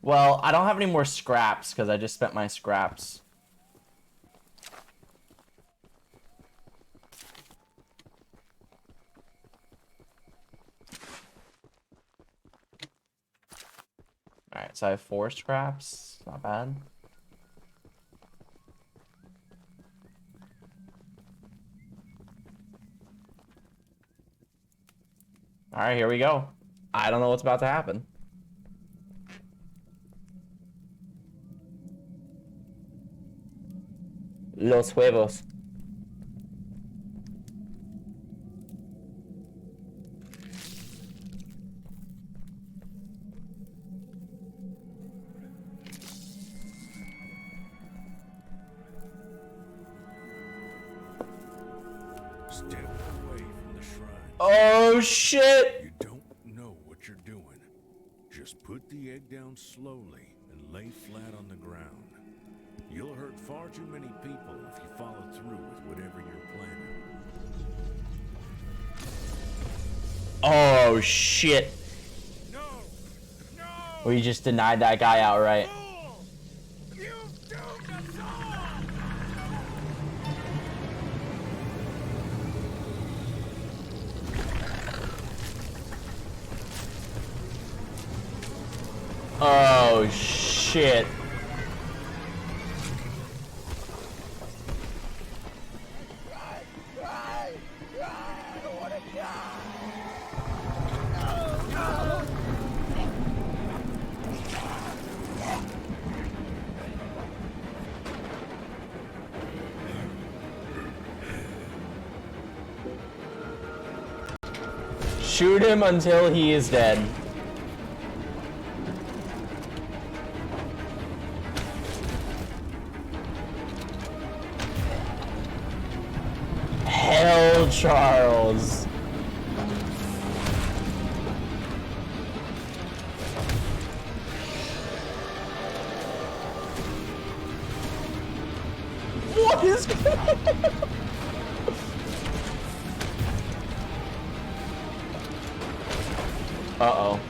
Well, I don't have any more scraps because I just spent my scraps. Alright, so I have 4 scraps. Not bad. Alright, here we go. I don't know what's about to happen. Los huevos. Step away from the shrine. Oh shit! You don't know what you're doing. Just put the egg down slowly and lay flat on the ground. You'll hurt far too many people if you follow through with whatever you're planning. Oh shit. No! No! We just denied that guy outright. Fool! You've doomed us all! Oh shit. Shoot him until he is dead. Hell, Charles. What He's... Uh-oh.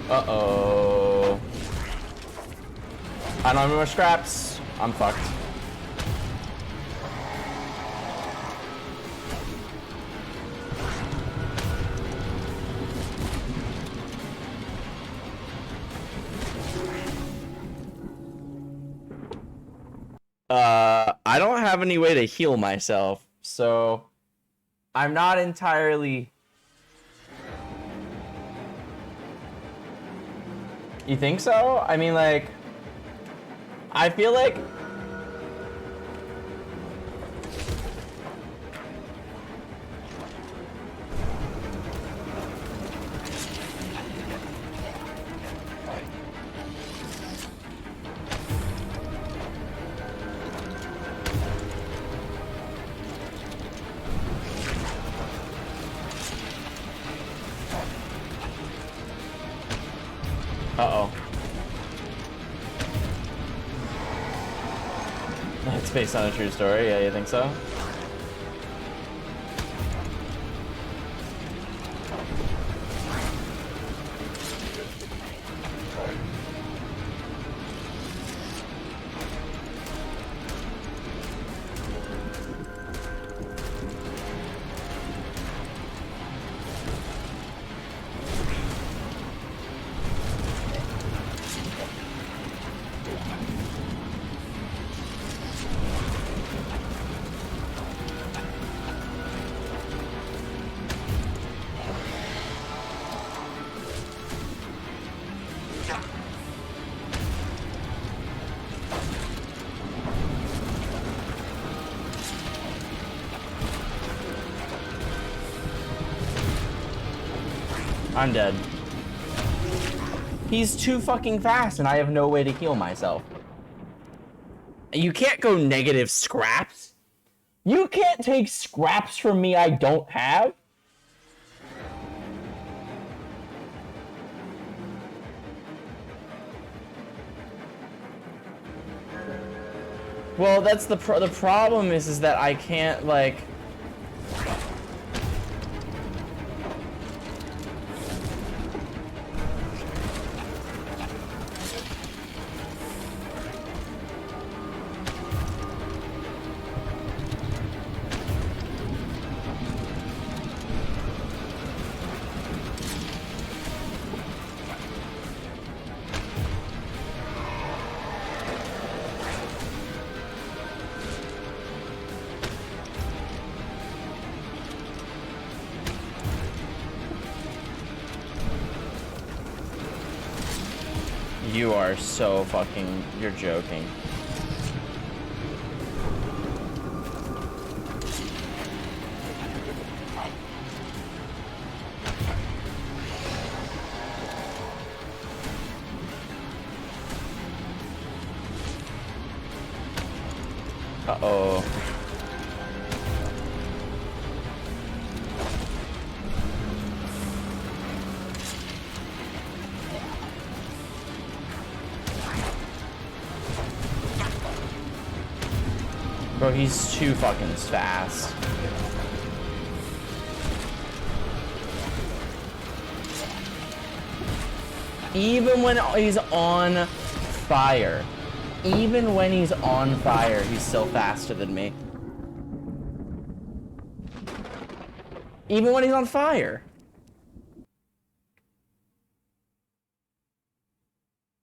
Uh-oh. I don't have any more scraps. I'm fucked. I don't have any way to heal myself, so I'm not entirely... You think so? I mean, like, I feel like... Uh-oh. It's based on a true story? Yeah, you think so? I'm dead. He's too fucking fast and I have no way to heal myself. You can't go negative scraps. You can't take scraps from me I don't have. Well, that's the problem is that I can't, like... You are so fucking... You're joking. Uh-oh. Bro, he's too fucking fast. Even when he's on fire. Even when he's on fire, he's still faster than me. Even when he's on fire.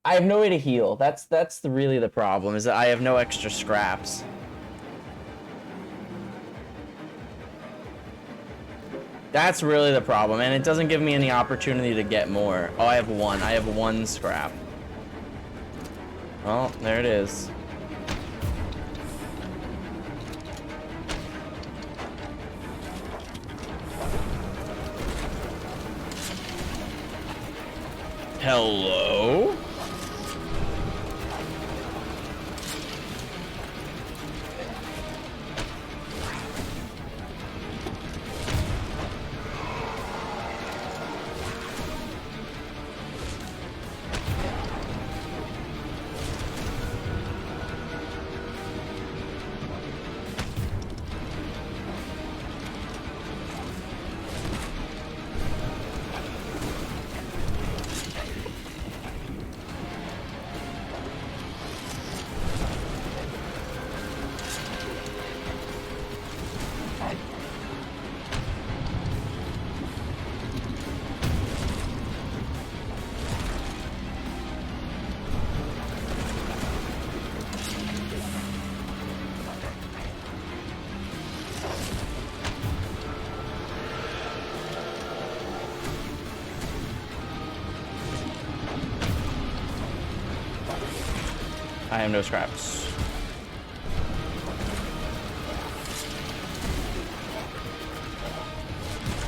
I have no way to heal. That's really the problem, is that I have no extra scraps. That's really the problem, and it doesn't give me any opportunity to get more. Oh, I have one. I have one scrap. Well, there it is. Hello? I have no scraps.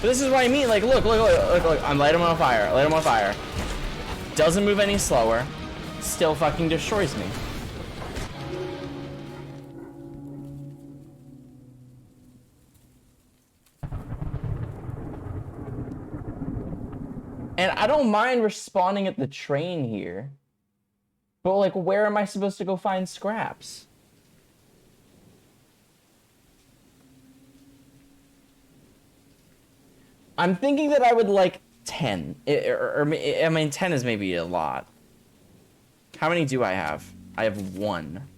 But this is what I mean. Like, look. I'm lighting him on fire. Light him on fire. Doesn't move any slower. Still fucking destroys me. And I don't mind respawning at the train here. But, like, where am I supposed to go find scraps? I'm thinking that I would like 10. I mean, 10 is maybe a lot. How many do I have? I have 1.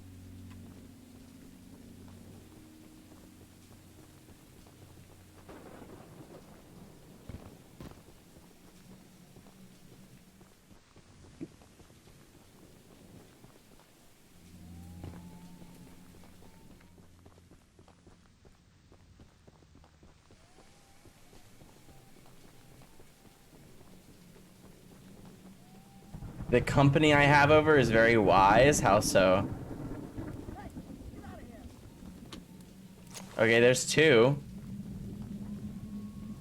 The company I have over is very wise. How so? Okay, there's 2.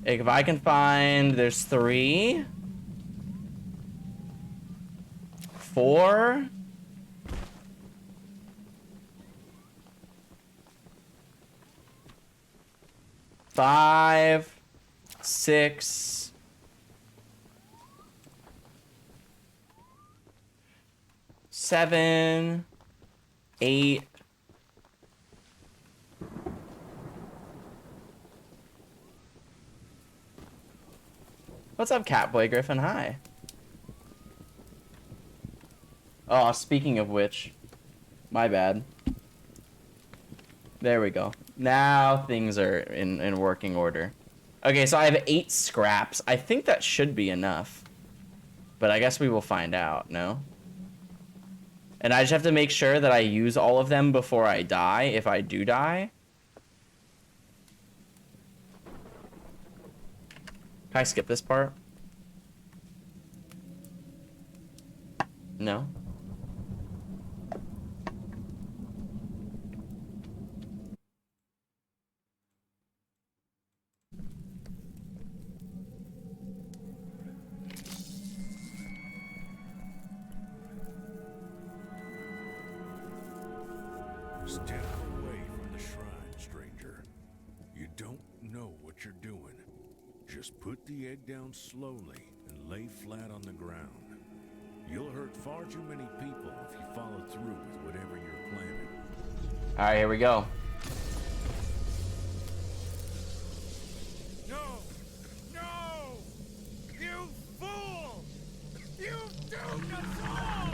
If I can find, there's 3. 4. 5. 6. 7, 8. What's up, Catboy Griffin? Hi. Oh, speaking of which, my bad. There we go. Now things are in working order. Okay, so I have 8 scraps. I think that should be enough. But I guess we will find out, no? And I just have to make sure that I use all of them before I die, if I do die. Can I skip this part? No? Step away from the shrine, stranger. You don't know what you're doing. Just put the egg down slowly and lay flat on the ground. You'll hurt far too many people if you follow through with whatever you're planning. Alright, here we go. No! No! You fool! You doomed us all!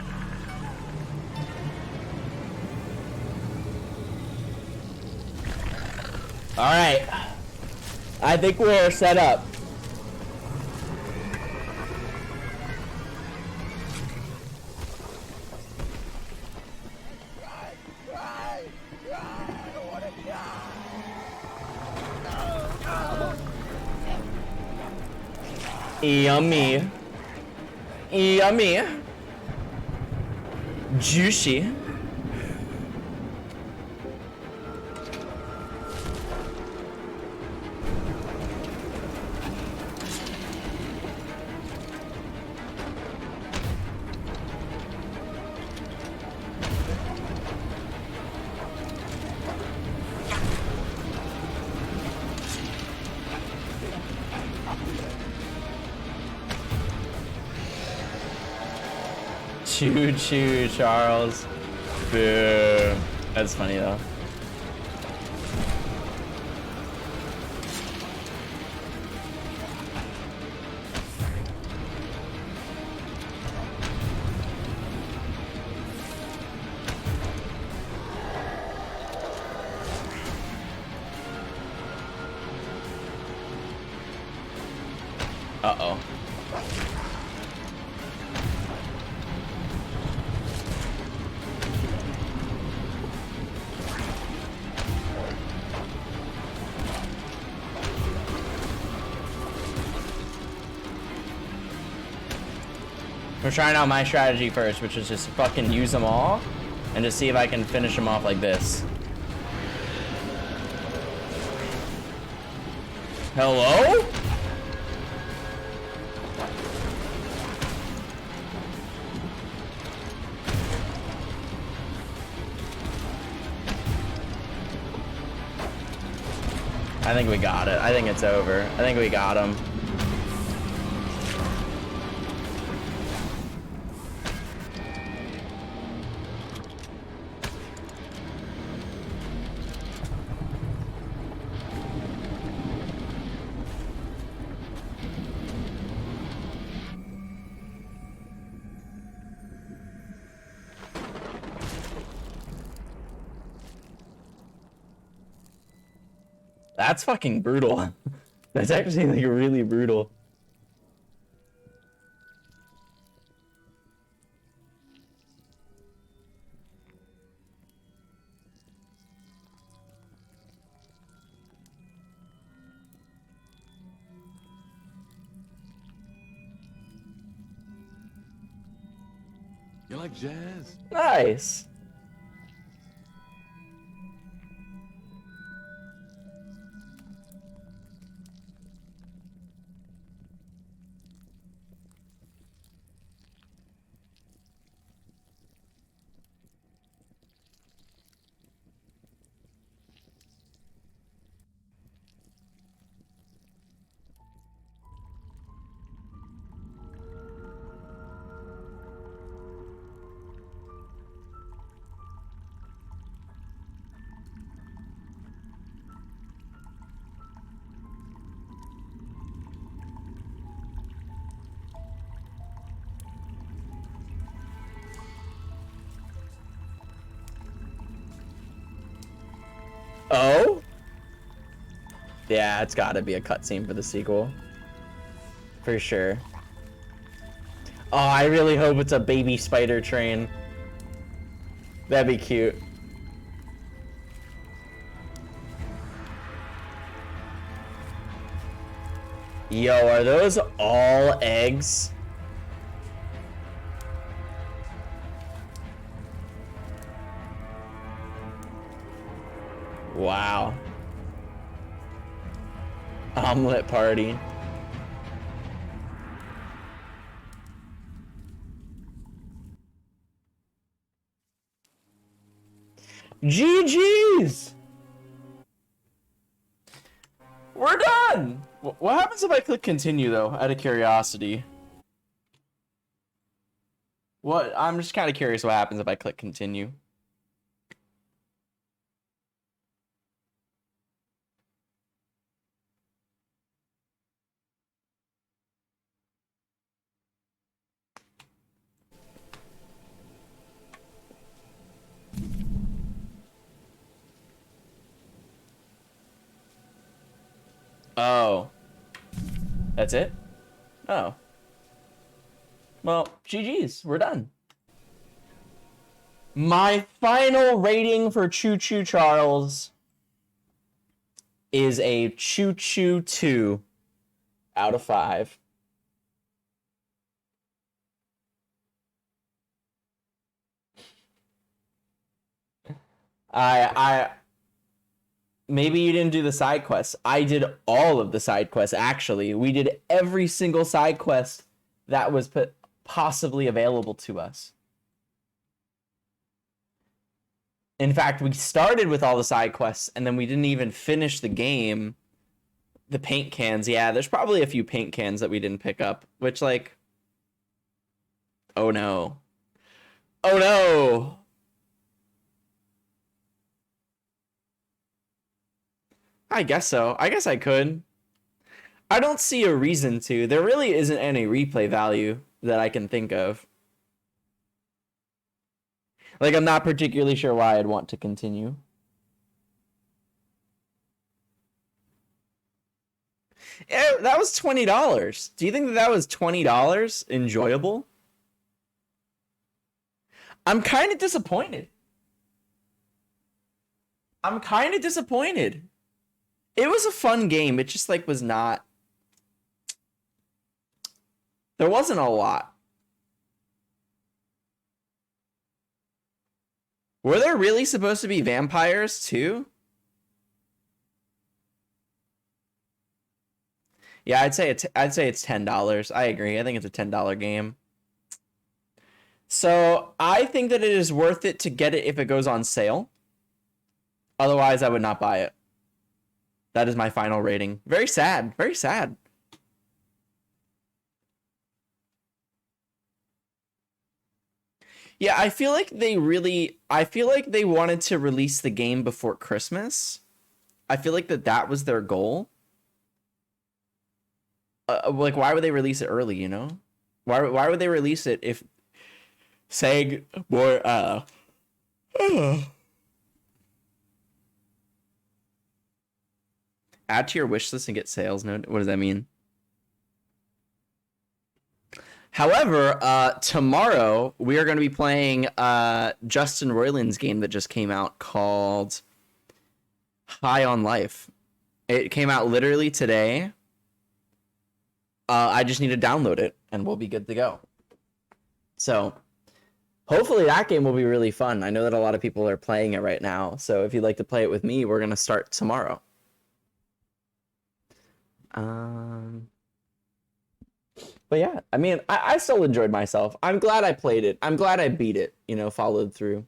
Alright. I think we're set up. Yummy. Yummy. Juicy. Choo choo, Charles. Boo. That's funny though. Uh-oh. We're trying out my strategy first, which is just fucking use them all. and just see if I can finish him off like this. Hello? I think we got it. I think it's over. I think we got him. That's fucking brutal. That's actually like really brutal. You like jazz? Nice. Oh? Yeah, it's gotta be a cutscene for the sequel. For sure. Oh, I really hope it's a baby spider train. That'd be cute. Yo, are those all eggs? Wow. Omelet party. GG's! We're done! What happens if I click continue, though, out of curiosity? What? I'm just kind of curious what happens if I click continue. Oh. That's it? Oh. Well, GG's. We're done. My final rating for Choo Choo Charles is a Choo Choo 2 out of 5. Maybe you didn't do the side quests. I did all of the side quests, actually. We did every single side quest that was possibly available to us. In fact, we started with all the side quests, and then we didn't even finish the game. The paint cans, yeah, there's probably a few paint cans that we didn't pick up, which, like... Oh, no. Oh, no! I guess so. I guess I could. I don't see a reason to. There really isn't any replay value that I can think of. Like, I'm not particularly sure why I'd want to continue. Yeah, that was $20. Do you think that was $20 enjoyable? I'm kind of disappointed. It was a fun game. It just, like, was not... There wasn't a lot. Were there really supposed to be vampires too? Yeah, I'd say it's $10. I agree. I think it's a $10 game. So I think that it is worth it to get it if it goes on sale. Otherwise, I would not buy it. That is my final rating. Very sad. Very sad. Yeah, I feel like they wanted to release the game before Christmas. I feel like that was their goal. Like, why would they release it early, you know? Why would they release it if saying more add to your wish list and get sales note? What does that mean? However, tomorrow we are going to be playing Justin Roiland's game that just came out called High on Life. It came out literally today. I just need to download it and we'll be good to go. So hopefully that game will be really fun. I know that a lot of people are playing it right now. So if you'd like to play it with me, we're going to start tomorrow. But yeah, I mean, I still enjoyed myself. I'm glad I played it. I'm glad I beat it, you know, followed through.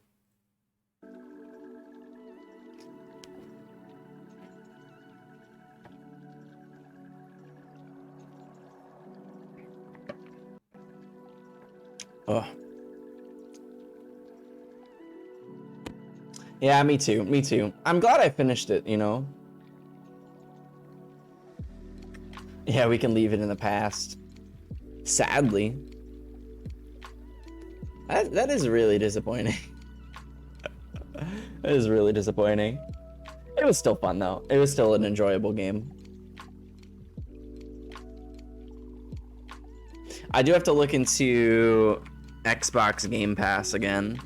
Oh. Yeah, me too. Me too. I'm glad I finished it, you know. Yeah, we can leave it in the past. Sadly. That is really disappointing. That is really disappointing. It was still fun though. It was still an enjoyable game. I do have to look into Xbox Game Pass again.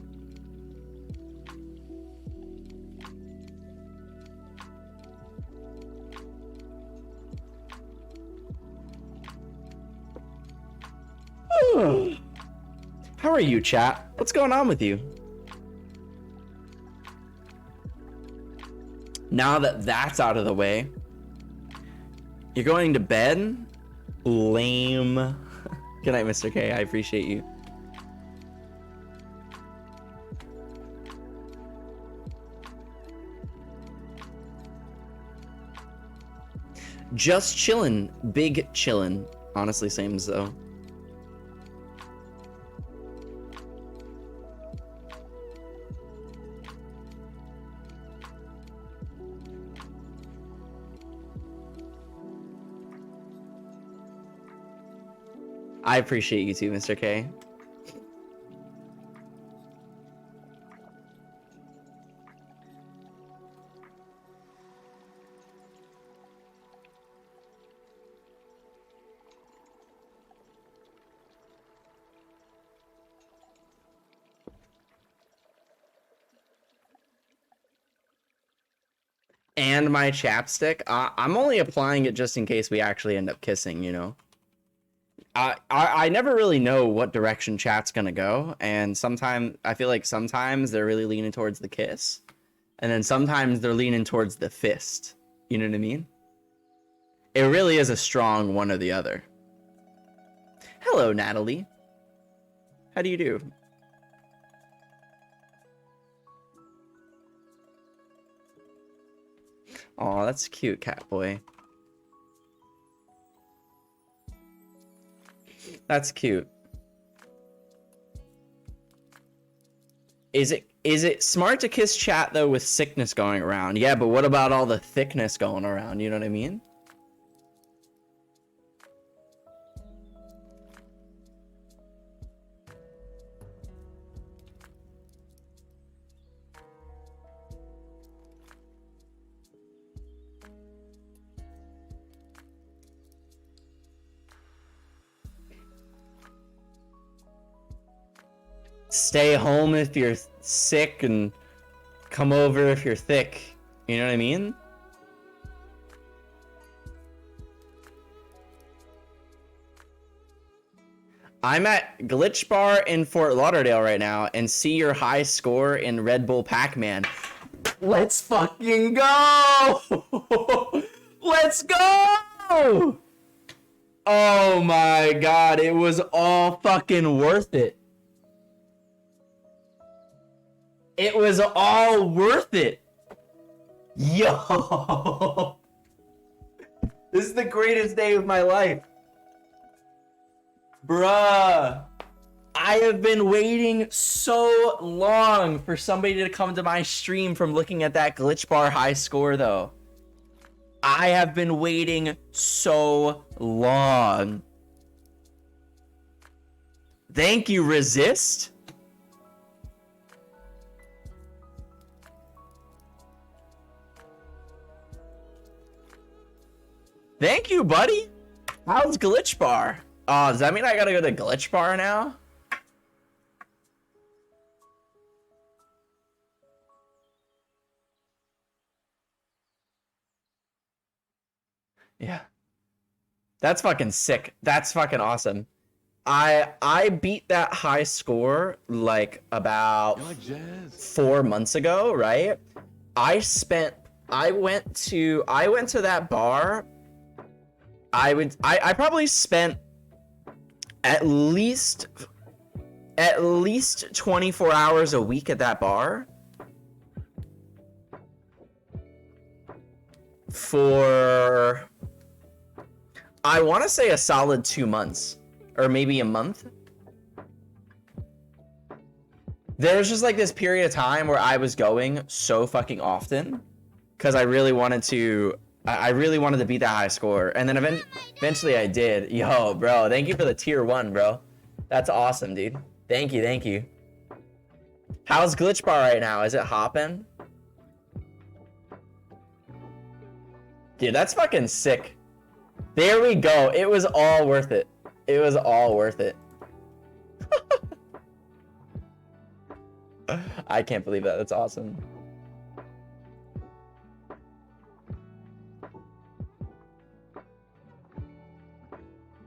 How are you, chat? What's going on with you? Now that that's out of the way, you're going to bed? Lame. Good night, Mr. K. I appreciate you. Just chillin'. Big chillin'. Honestly, same as though. I appreciate you too, Mr. K. And my chapstick. I'm only applying it just in case we actually end up kissing, you know? I never really know what direction chat's gonna go, and sometimes I feel like sometimes they're really leaning towards the kiss, and then sometimes they're leaning towards the fist. You know what I mean? It really is a strong one or the other. Hello, Natalie. How do you do? Aw, that's cute, Catboy. That's cute. Is it smart to kiss chat though with sickness going around? Yeah, but what about all the thickness going around? You know what I mean? Stay home if you're sick and come over if you're thick. You know what I mean? I'm at Glitch Bar in Fort Lauderdale right now and see your high score in Red Bull Pac-Man. Let's fucking go! Let's go! Oh my god, it was all fucking worth it. It was all worth it. Yo! This is the greatest day of my life. Bruh. I have been waiting so long for somebody to come to my stream from looking at that Glitch Bar high score, though. I have been waiting so long. Thank you, Resist. Thank you, buddy. How's Glitch Bar? Oh, does that mean I gotta go to Glitch Bar now? Yeah. That's fucking sick. That's fucking awesome. I beat that high score like about You like jazz? 4 months ago, right? I went to that bar. I probably spent at least 24 hours a week at that bar for, I want to say, a solid 2 months or maybe a month. There's just like this period of time where I was going so fucking often because I really wanted to beat that high score, and then eventually I did. Yo, bro, thank you for the tier 1, bro. That's awesome, dude. Thank you. How's Glitch Bar right now? Is it hopping? Dude, that's fucking sick. There we go. It was all worth it. It was all worth it. I can't believe that. That's awesome.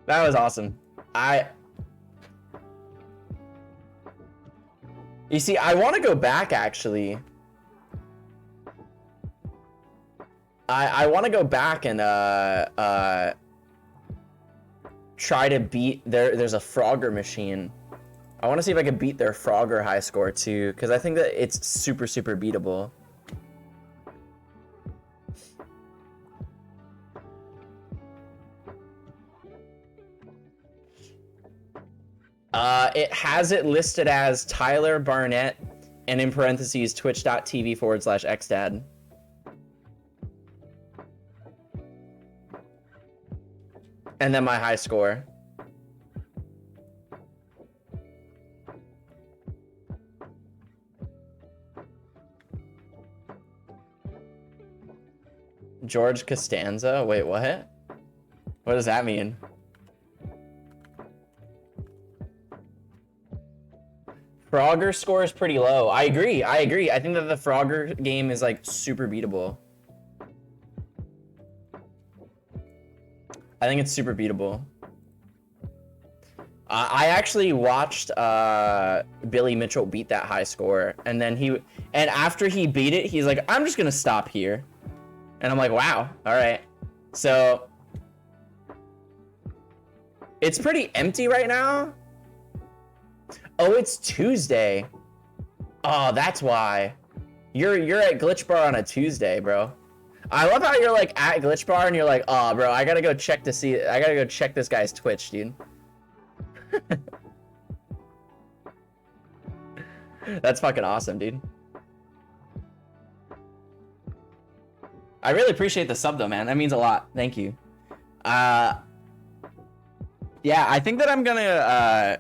That was awesome. You see, I want to go back, actually. I want to go back and try to beat there's a Frogger machine. I want to see if I can beat their Frogger high score too, because I think that it's super beatable. It has it listed as Tyler Barnett and in parentheses twitch.tv/xdad. And then my high score. George Costanza? Wait, what? What does that mean? Frogger score is pretty low. I agree. I think that the Frogger game is like super beatable. I think it's super beatable. I actually watched Billy Mitchell beat that high score, and then after he beat it, he's like, I'm just gonna stop here. And I'm like, wow, all right. So it's pretty empty right now. Oh, it's Tuesday. Oh, that's why. You're at Glitch Bar on a Tuesday, bro. I love how you're like at Glitch Bar and you're like, oh, bro, I gotta go check this guy's Twitch, dude. That's fucking awesome, dude. I really appreciate the sub though, man. That means a lot. Thank you. Yeah, I think that I'm gonna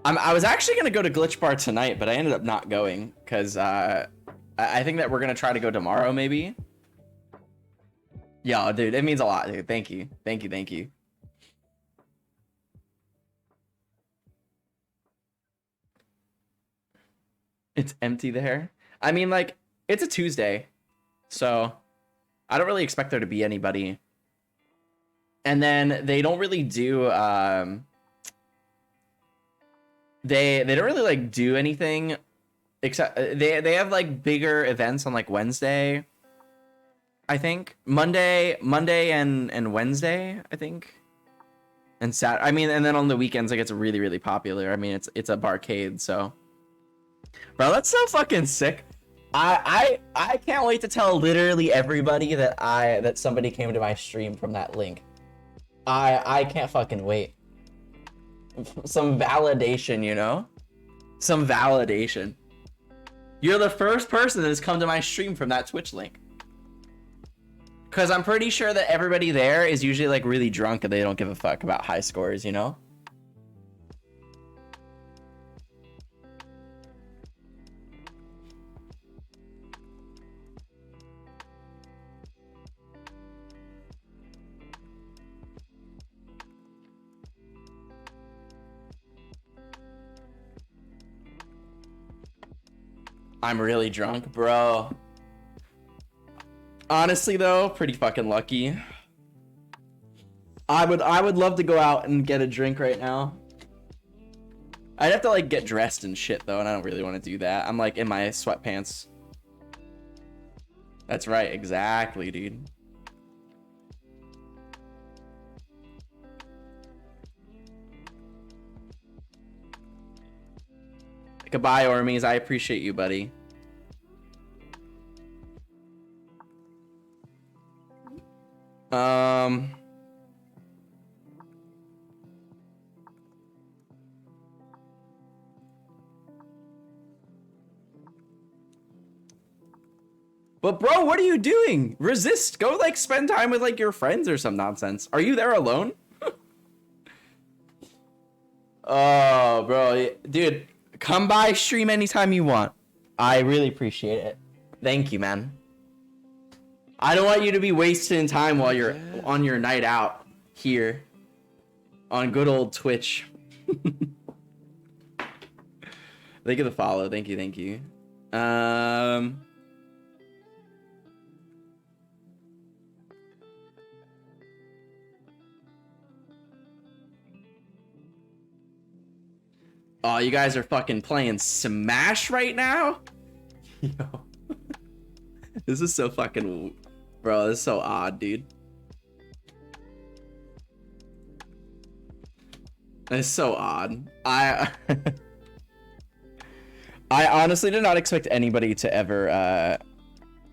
I was actually gonna go to Glitch Bar tonight, but I ended up not going because I think that we're gonna try to go tomorrow, maybe. Yo, dude, it means a lot, dude. Thank you. It's empty there. I mean, like, it's a Tuesday, so I don't really expect there to be anybody And then they don't really do they don't really like do anything except they have like bigger events on like Wednesday, I think. Monday and Wednesday, I think. And I mean, and then on the weekends like it's really, really popular. I mean, it's a barcade, so. Bro, that's so fucking sick. I can't wait to tell literally everybody that somebody came to my stream from that link. I can't fucking wait. Some validation, you know? Some validation. You're the first person that has come to my stream from that Twitch link. Because I'm pretty sure that everybody there is usually like really drunk and they don't give a fuck about high scores, you know? I'm really drunk, bro. Honestly though, pretty fucking lucky. I would love to go out and get a drink right now. I'd have to like get dressed and shit though, and I don't really want to do that. I'm like in my sweatpants. That's right, exactly, dude. Goodbye, Ormies. I appreciate you, buddy. But bro, what are you doing? Resist. Go like spend time with like your friends or some nonsense. Are you there alone? Oh, bro. Dude, come by stream anytime you want. I really appreciate it. Thank you, man. I don't want you to be wasting time while you're on your night out here on good old Twitch. Thank you for the follow. Thank you, thank you. Oh, you guys are fucking playing Smash right now? Yo. This is so fucking... Bro, this is so odd, dude. It's so odd. I honestly did not expect anybody to ever... I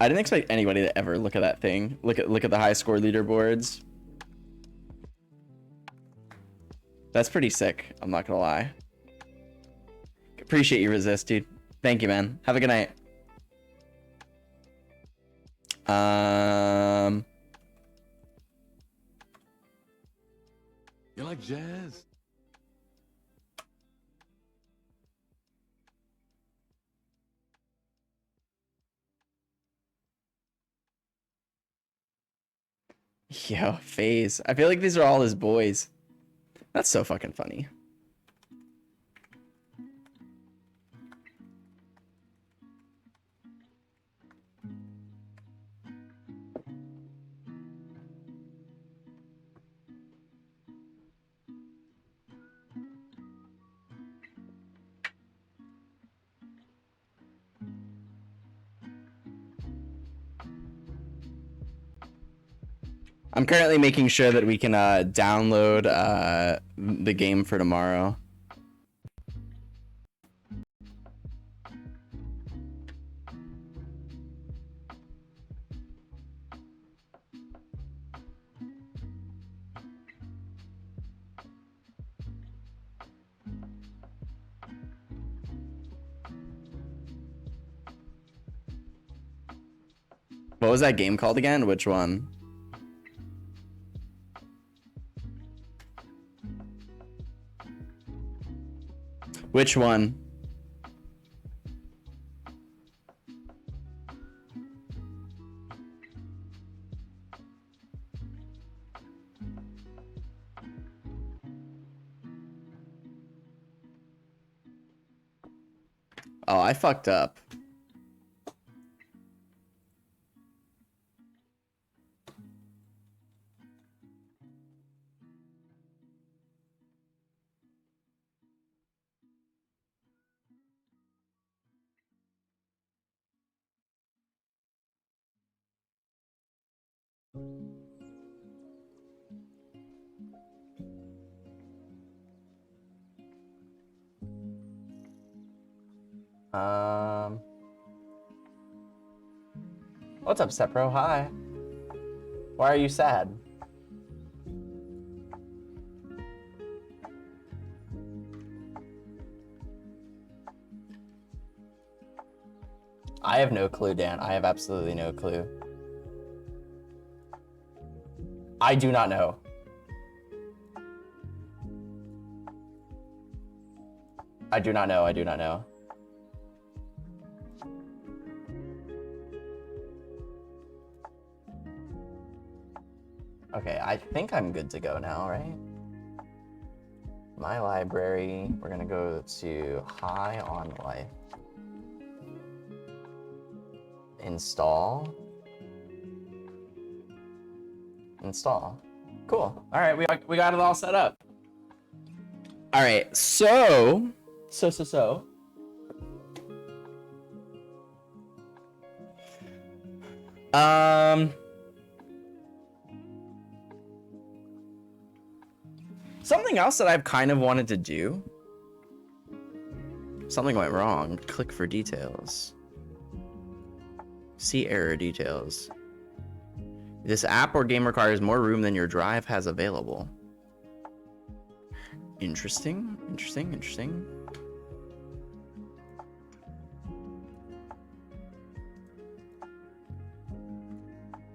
didn't expect anybody to ever look at that thing. Look at the high score leaderboards. That's pretty sick, I'm not gonna lie. Appreciate you, Resist, dude. Thank you, man. Have a good night. You like jazz? Yo, FaZe. I feel like these are all his boys. That's so fucking funny. I'm currently making sure that we can download the game for tomorrow. What was that game called again? Which one? Which one? Oh, I fucked up. What's up, Sepro? Hi. Why are you sad? I have no clue, Dan. I have absolutely no clue. I do not know. I do not know. I do not know. Okay, I think I'm good to go now, right? My library, we're gonna go to High on Life. Install. Install. Cool. All right, we got it all set up. All right, so. Something else that I've kind of wanted to do. Something went wrong. Click for details. See error details. This app or game requires more room than your drive has available. Interesting.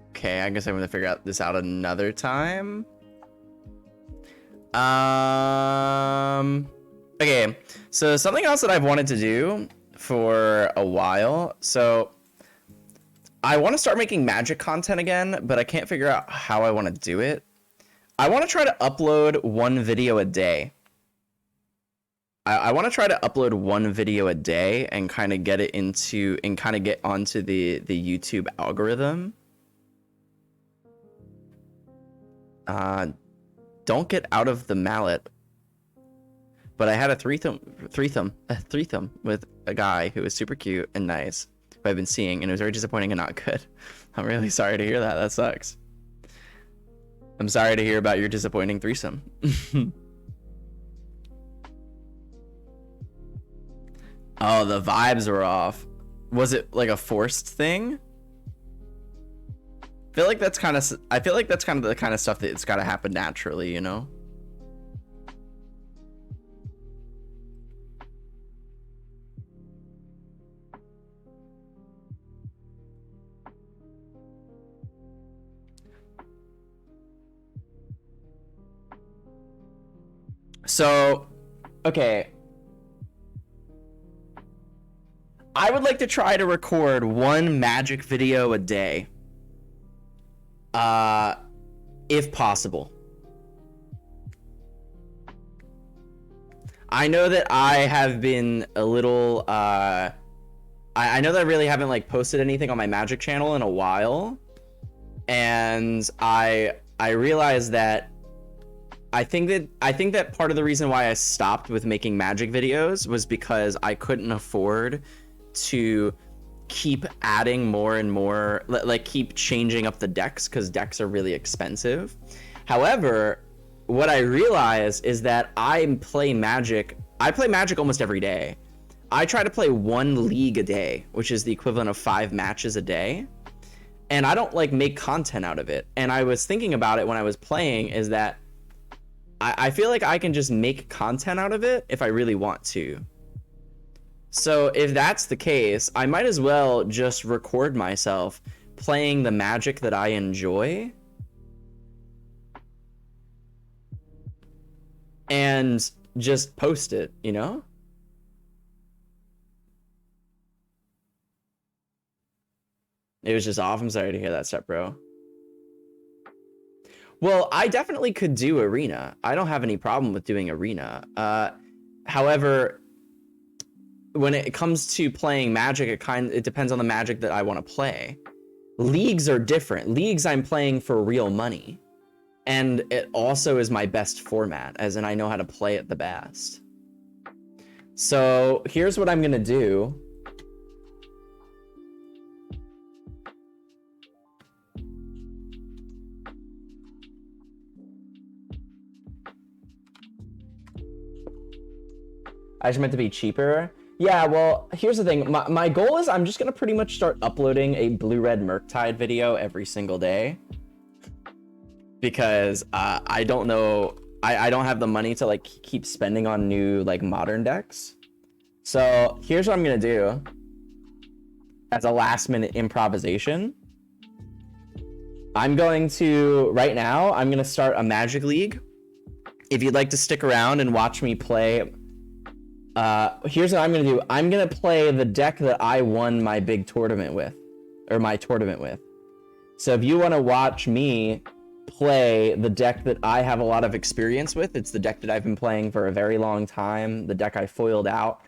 Okay, I guess I'm gonna figure out this out another time. Okay, so something else that I've wanted to do for a while. So I want to start making magic content again, but I can't figure out how I want to do it. I want to try to upload one video a day. I want to try to upload one video a day and kind of get it into and kind of get onto the YouTube algorithm. Don't get out of the mallet. But I had a threesome with a guy who was super cute and nice, who I've been seeing, and it was very disappointing and not good. I'm really sorry to hear that. That sucks. I'm sorry to hear about your disappointing threesome. Oh, the vibes were off. Was it like a forced thing? I feel like that's kind of the kind of stuff that's got to happen naturally, you know? So, okay. I would like to try to record one magic video a day. If possible. I know that I have been a little, I know that I really haven't like posted anything on my magic channel in a while. And I realized that I think that part of the reason why I stopped with making magic videos was because I couldn't afford to keep adding more and more, like keep changing up the decks, because decks are really expensive. However, what I realized is that I play magic almost every day. I try to play one league a day, which is the equivalent of 5 matches a day. And I don't like make content out of it. And I was thinking about it when I was playing, is that I feel like I can just make content out of it if I really want to. So if that's the case, I might as well just record myself playing the magic that I enjoy and just post it, you know? It was just off. I'm sorry to hear that stuff, bro. Well, I definitely could do arena. I don't have any problem with doing arena. However, when it comes to playing magic, it depends on the magic that I want to play. Leagues are different. Leagues I'm playing for real money. And it also is my best format, as in I know how to play it the best. So here's what I'm gonna do. I just meant to be cheaper. Yeah, well, here's the thing. My goal is I'm just gonna pretty much start uploading a blue-red Murktide video every single day. Because I don't know, I don't have the money to like keep spending on new like modern decks. So here's what I'm gonna do as a last minute improvisation. I'm going to, right now, I'm gonna start a Magic League. If you'd like to stick around and watch me play, here's what I'm gonna do. I'm gonna play the deck that I won my big tournament with, or my tournament with. So if you wanna watch me play the deck that I have a lot of experience with, it's the deck that I've been playing for a very long time, the deck I foiled out,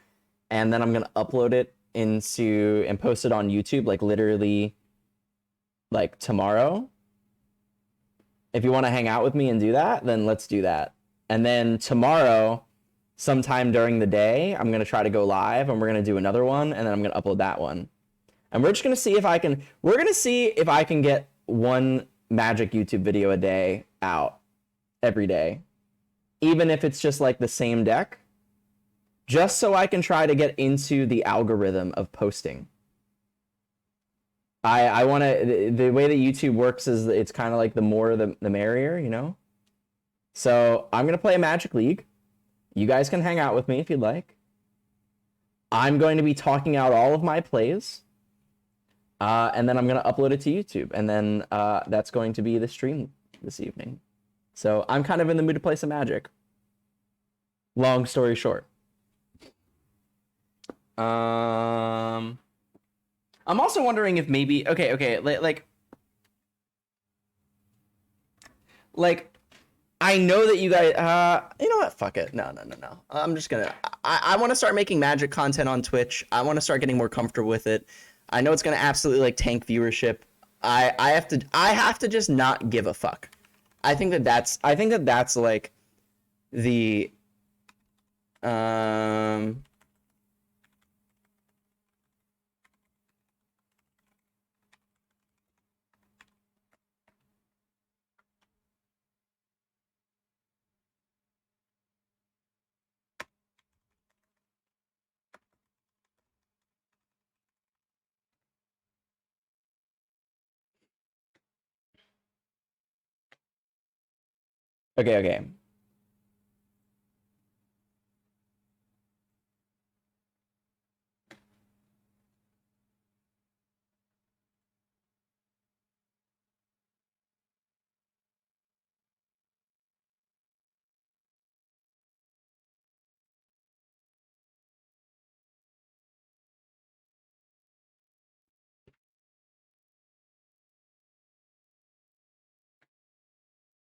and then I'm gonna upload it into and post it on YouTube like literally like tomorrow. If you want to hang out with me and do that, then let's do that. And then tomorrow, sometime during the day, I'm gonna try to go live and we're gonna do another one, and then I'm gonna upload that one. And we're just gonna see if I can, we're gonna see if I can get one Magic YouTube video a day out every day, even if it's just like the same deck, just so I can try to get into the algorithm of posting. I want to, the way that YouTube works is it's kind of like the more the merrier, you know? So I'm going to play a Magic League. You guys can hang out with me if you'd like. I'm going to be talking out all of my plays. And then I'm going to upload it to YouTube. And then that's going to be the stream this evening. So I'm kind of in the mood to play some Magic. Long story short. I'm also wondering if maybe, okay, like, I know that you guys, you know what, fuck it, no. I'm just gonna, I want to start making Magic content on Twitch. I want to start getting more comfortable with it. I know it's gonna absolutely like tank viewership. I have to just not give a fuck. I think that that's like the, okay.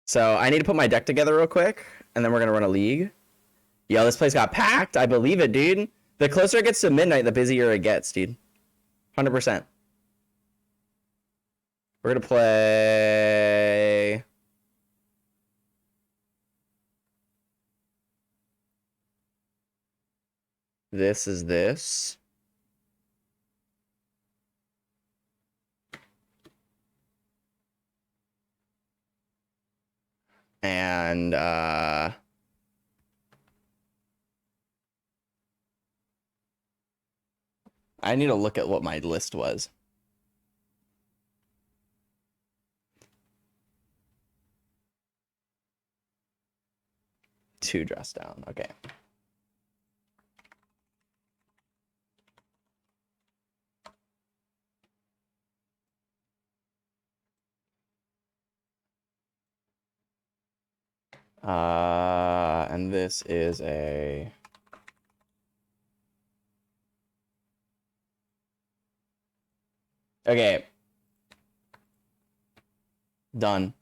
So I need to put my deck together real quick, and then we're gonna run a league. Yo, this place got packed. I believe it, dude. The closer it gets to midnight, the busier it gets, dude. 100%. We're gonna play. This is this. And I need to look at what my list was. Two dress down. Okay. And this is a. Okay. Done.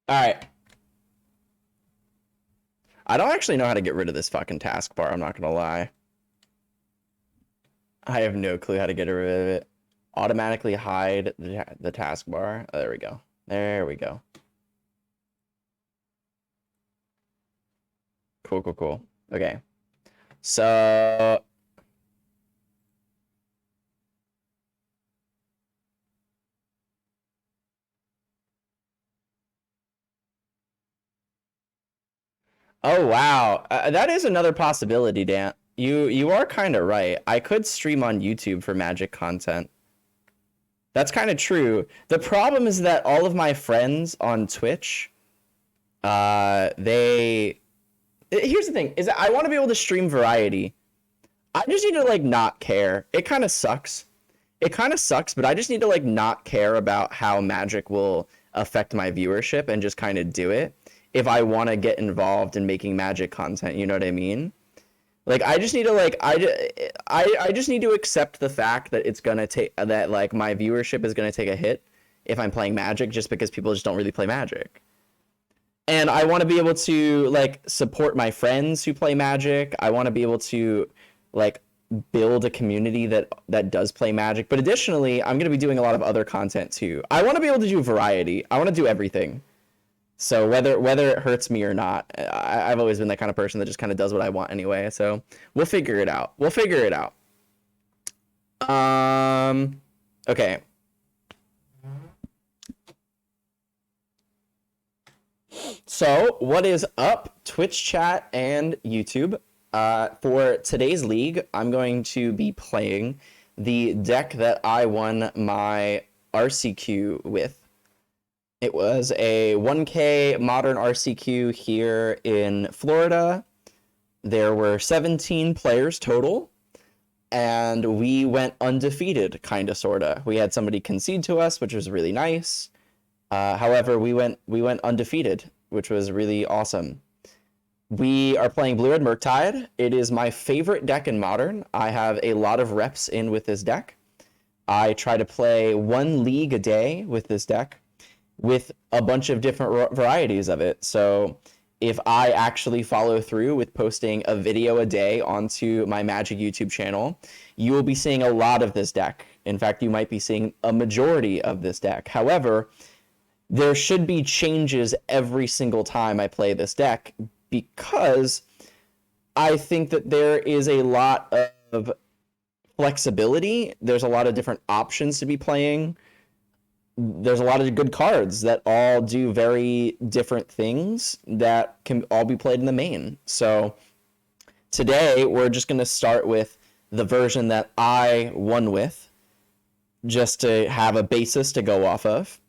All right. I don't actually know how to get rid of this fucking taskbar, I'm not gonna lie. I have no clue how to get rid of it. Automatically hide the taskbar. Oh, there we go. There we go. Cool. Okay. So oh wow, that is another possibility, Dan. You are kind of right. I could stream on YouTube for Magic content. That's kind of true. The problem is that all of my friends on Twitch, they here's the thing, is that I want to be able to stream variety. I just need to like not care. It kind of sucks. But I just need to like not care about how Magic will affect my viewership and just kind of do it if I want to get involved in making Magic content, you know what I mean? Like I just need to like I just need to accept the fact that it's going to take that like my viewership is going to take a hit if I'm playing Magic just because people just don't really play Magic. And I want to be able to like support my friends who play Magic. I want to be able to like build a community that does play Magic. But additionally, I'm going to be doing a lot of other content too. I want to be able to do variety. I want to do everything. So whether it hurts me or not, I've always been that kind of person that just kind of does what I want anyway. So we'll figure it out. Okay. So what is up, Twitch chat and YouTube? For today's league, I'm going to be playing the deck that I won my RCQ with. It was a 1K modern RCQ here in Florida. There were 17 players total, and we went undefeated, kinda, sorta. We had somebody concede to us, which was really nice. However, we went undefeated, which was really awesome. We are playing Blue Red Murktide. It is my favorite deck in Modern. I have a lot of reps in with this deck. I try to play 1 league a day with this deck, with a bunch of different varieties of it. So if I actually follow through with posting a video a day onto my Magic YouTube channel, you will be seeing a lot of this deck. In fact, you might be seeing a majority of this deck. However, there should be changes every single time I play this deck because I think that there is a lot of flexibility. There's a lot of different options to be playing. There's a lot of good cards that all do very different things that can all be played in the main. So today we're just going to start with the version that I won with, just to have a basis to go off of.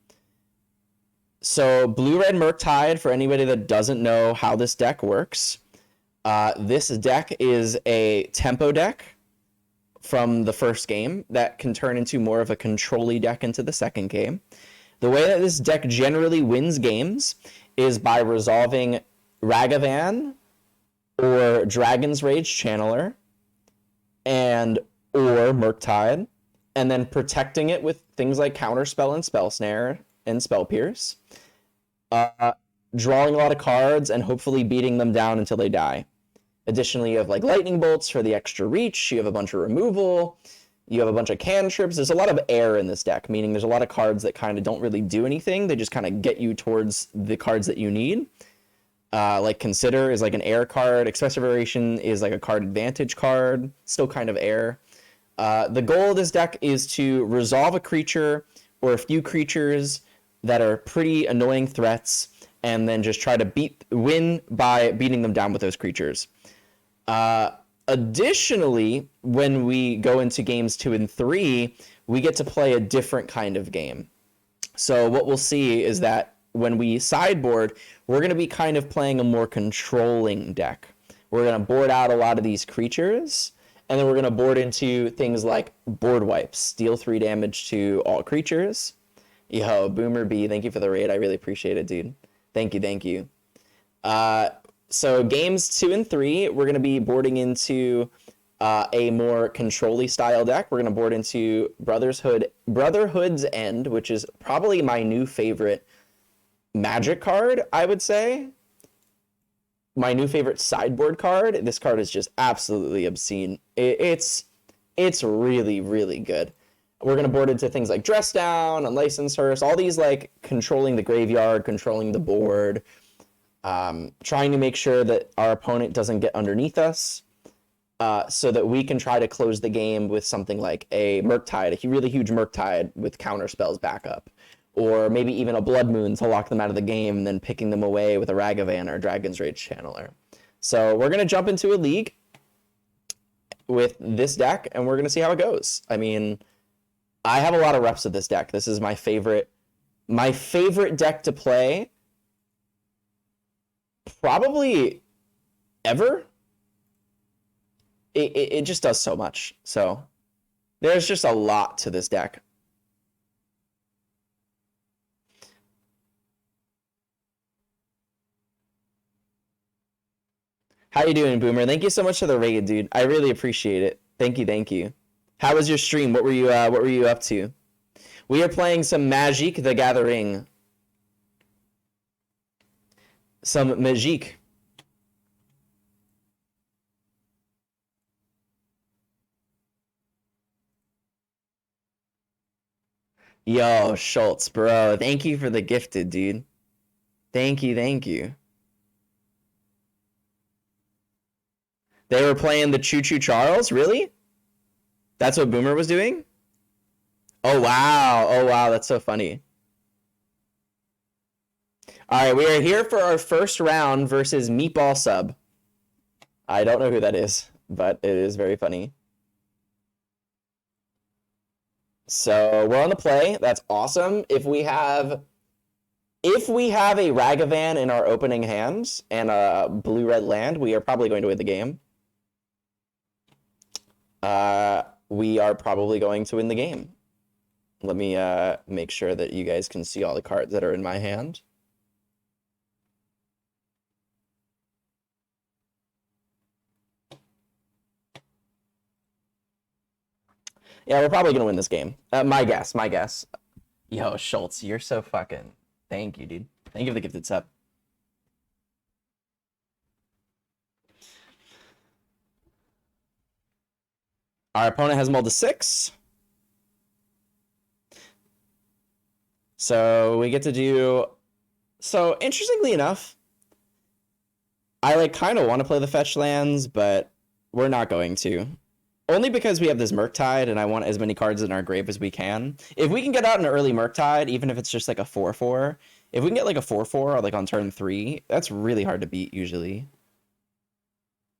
So Blue Red Murktide, for anybody that doesn't know how this deck works, this deck is a tempo deck from the first game that can turn into more of a control-y deck into the second game. The way that this deck generally wins games is by resolving Ragavan or Dragon's Rage Channeler and or Murktide, and then protecting it with things like Counterspell and Spell Snare and Spell Pierce, drawing a lot of cards and hopefully beating them down until they die. Additionally, you have like lightning bolts for the extra reach. You have a bunch of removal. You have a bunch of cantrips. There's a lot of air in this deck, meaning there's a lot of cards that kind of don't really do anything. They just kind of get you towards the cards that you need. Like Consider is like an air card. Expressive Variation is like a card advantage card. Still kind of air. The goal of this deck is to resolve a creature or a few creatures that are pretty annoying threats, and then just try to win by beating them down with those creatures. Additionally, when we go into games 2 and 3, we get to play a different kind of game. So what we'll see is that when we sideboard, we're going to be kind of playing a more controlling deck. We're going to board out a lot of these creatures, and then we're going to board into things like board wipes, deal 3 damage to all creatures. Yo, Boomer B, thank you for the raid. I really appreciate it, dude. Thank you. So games 2 and 3, we're going to be boarding into a more control-y style deck. We're going to board into Brotherhood's End, which is probably my new favorite Magic card, I would say. My new favorite sideboard card. This card is just absolutely obscene. It's really, really good. We're going to board into things like Dress Down, Unlicensed Hearse, all these like controlling the graveyard, controlling the board, trying to make sure that our opponent doesn't get underneath us, so that we can try to close the game with something like a Murktide, a really huge Murktide with counter spells backup, or maybe even a Blood Moon to lock them out of the game and then picking them away with a Ragavan or Dragon's Rage Channeler. So we're going to jump into a league with this deck, and we're going to see how it goes. I mean, I have a lot of reps of this deck. This is my favorite deck to play probably ever. It just does so much. So there's just a lot to this deck. How you doing, Boomer? Thank you so much for the raid, dude. I really appreciate it. Thank you, thank you. How was your stream? What were you up to? We are playing some Magic the Gathering. Some Magic. Yo, Schultz, bro. Thank you for the gifted, dude. Thank you, thank you. They were playing the Choo Choo Charles? Really? That's what Boomer was doing? Oh, wow. Oh, wow. That's so funny. All right, we are here for our first round versus Meatball Sub. I don't know who that is, but it is very funny. So we're on the play. That's awesome. If we have a Ragavan in our opening hands and a blue-red land, we are probably going to win the game. We are probably going to win the game. Let me make sure that you guys can see all the cards that are in my hand. Yeah, we're probably going to win this game. My guess. Yo, Schultz, you're so fucking... Thank you, dude. Thank you for the gifted sub. Our opponent has mulled to 6. So we get to do... So, interestingly enough, I kind of want to play the fetch lands, but we're not going to. Only because we have this Murktide, and I want as many cards in our grave as we can. If we can get out an early Murktide, even if it's just like a 4/4, if we can get like a 4/4 or on turn 3, that's really hard to beat usually.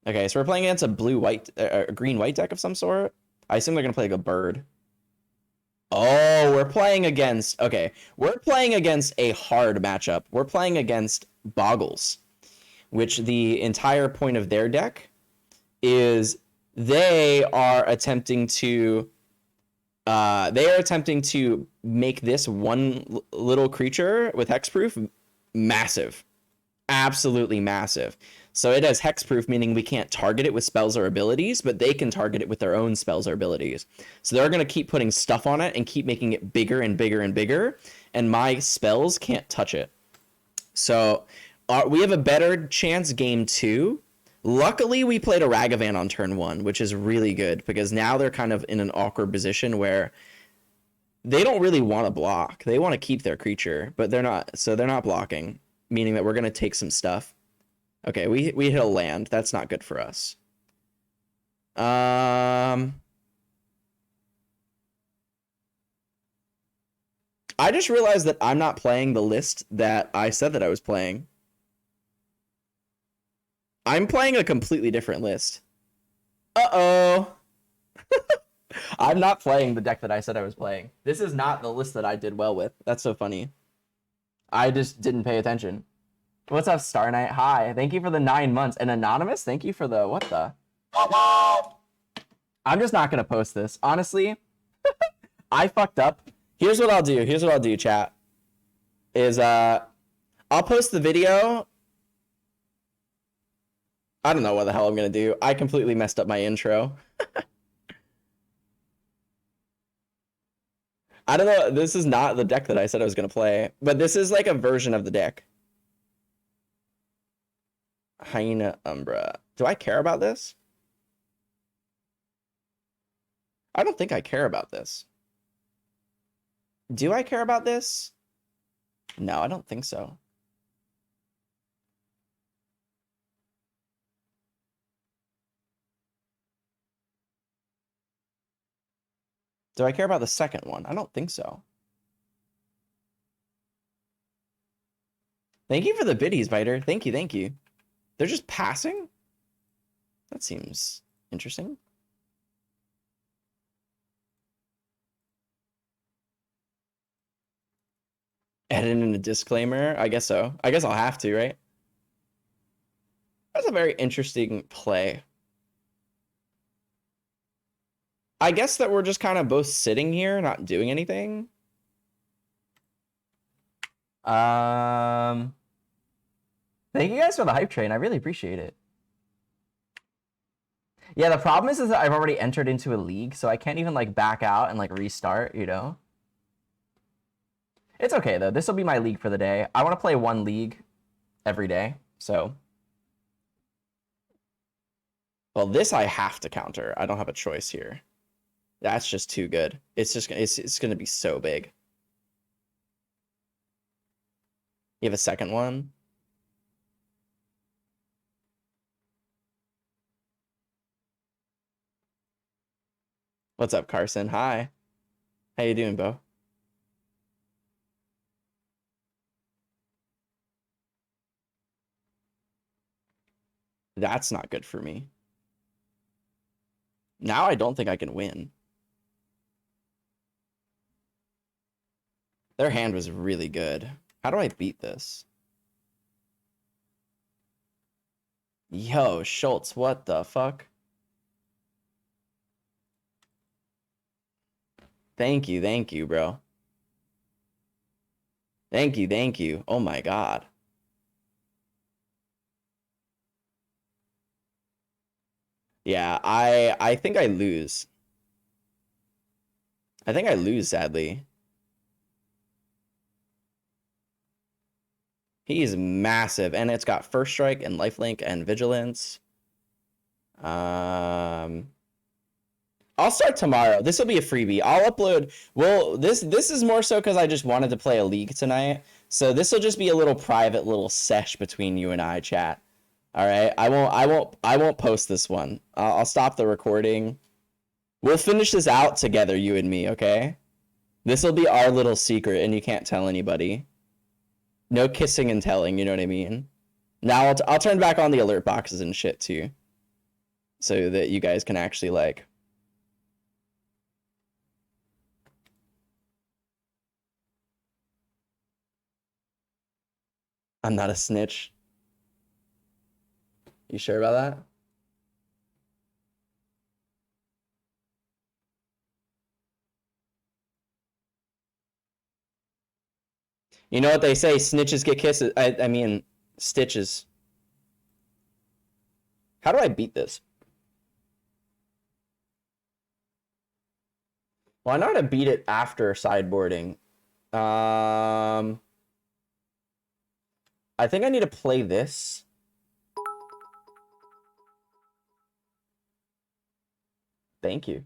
Okay, so we're playing against a blue-white, a green-white deck of some sort. I assume they're going to play a bird. Oh, we're playing against... Okay, we're playing against a hard matchup. We're playing against Boggles, which the entire point of their deck is they are attempting to make this one little creature with hexproof massive. Absolutely massive. So it has hexproof, meaning we can't target it with spells or abilities, but they can target it with their own spells or abilities. So they're going to keep putting stuff on it and keep making it bigger and bigger and bigger, and my spells can't touch it. So we have a better chance game 2. Luckily, we played a Ragavan on turn 1, which is really good, because now they're kind of in an awkward position where they don't really want to block. They want to keep their creature, but they're not. So they're not blocking, meaning that we're going to take some stuff. Okay, we hit a land. That's not good for us. I just realized that I'm not playing the list that I said that I was playing. I'm playing a completely different list. Uh-oh. I'm not playing the deck that I said I was playing. This is not the list that I did well with. That's so funny. I just didn't pay attention. What's up, Star Knight? Hi. Thank you for the 9 months. And Anonymous, thank you for the... What the? I'm just not going to post this. Honestly, I fucked up. Here's what I'll do, chat. Is, I'll post the video... I don't know what the hell I'm going to do. I completely messed up my intro. I don't know. This is not the deck that I said I was going to play, but this is like a version of the deck. Hyena Umbra. Do I care about this? I don't think I care about this. Do I care about this? No, I don't think so. Do I care about the second one? I don't think so. Thank you for the biddies, Biter. Thank you, thank you. They're just passing? That seems interesting. Edit in a disclaimer? I guess so. I guess I'll have to, right? That's a very interesting play. I guess that we're just kind of both sitting here, not doing anything. Thank you guys for the hype train. I really appreciate it. Yeah, the problem is that I've already entered into a league, so I can't even like back out and like restart, you know? It's okay though. This will be my league for the day. I want to play one league every day, so. Well, this I have to counter. I don't have a choice here. That's just too good. It's just it's going to be so big. You have a second one? What's up, Carson? Hi. How you doing, Bo? That's not good for me. Now I don't think I can win. Their hand was really good. How do I beat this? Yo, Schultz, what the fuck? Thank you, bro. Thank you. Oh my god. Yeah, I think I lose. I think I lose, sadly. He's massive, and it's got First Strike and Lifelink and Vigilance. I'll start tomorrow. This will be a freebie. I'll upload. Well, this is more so because I just wanted to play a league tonight. So this will just be a little private little sesh between you and I, chat. All right. I won't post this one. I'll stop the recording. We'll finish this out together, you and me. Okay. This will be our little secret, and you can't tell anybody. No kissing and telling. You know what I mean? Now I'll turn back on the alert boxes and shit too, so that you guys can actually like. I'm not a snitch. You sure about that? You know what they say, snitches get kisses. I mean, stitches. How do I beat this? Well, I know how to beat it after sideboarding. I think I need to play this. Thank you.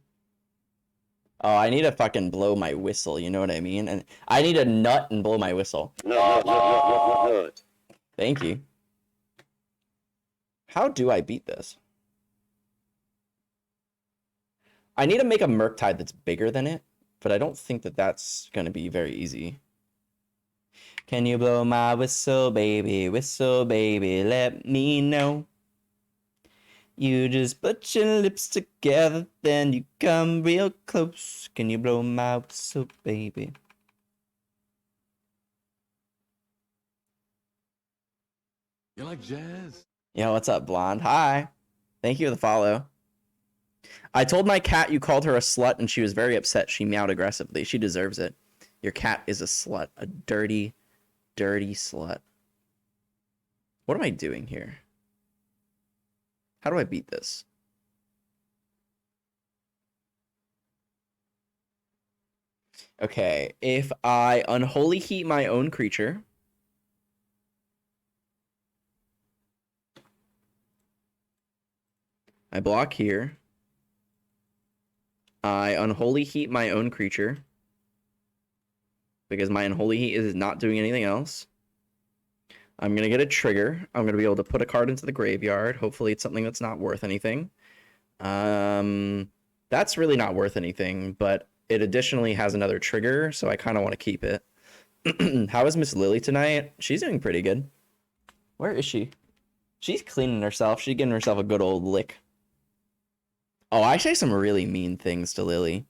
Oh, I need to fucking blow my whistle, you know what I mean? And I need a nut and blow my whistle. Thank you. How do I beat this? I need to make a Murktide that's bigger than it, but I don't think that that's going to be very easy. Can you blow my whistle, baby, let me know. You just put your lips together, then you come real close. Can you blow my whistle, baby? You like jazz? Yo, what's up, blonde? Hi. Thank you for the follow. I told my cat you called her a slut, and she was very upset. She meowed aggressively. She deserves it. Your cat is a slut. A dirty, dirty slut. What am I doing here? How do I beat this? Okay, if I unholy heat my own creature, I block here. I unholy heat my own creature because my unholy heat is not doing anything else. I'm going to get a trigger. I'm going to be able to put a card into the graveyard. Hopefully it's something that's not worth anything. That's really not worth anything, but it additionally has another trigger, so I kind of want to keep it. How is Miss Lily tonight? She's doing pretty good. Where is she? She's cleaning herself. She's getting herself a good old lick. Oh, I say some really mean things to Lily.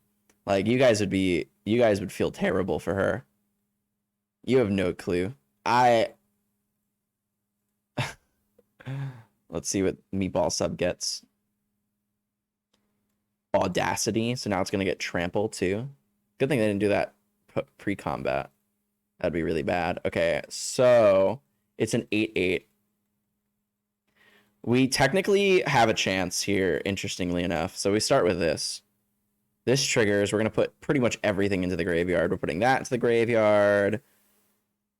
Like, you guys would feel terrible for her. You have no clue. Let's see what Meatball Sub gets. Audacity, so now it's going to get trampled too. Good thing they didn't do that pre-combat. That'd be really bad. Okay, so it's an 8/8. We technically have a chance here, interestingly enough. So we start with this. This triggers. We're going to put pretty much everything into the graveyard. We're putting that into the graveyard.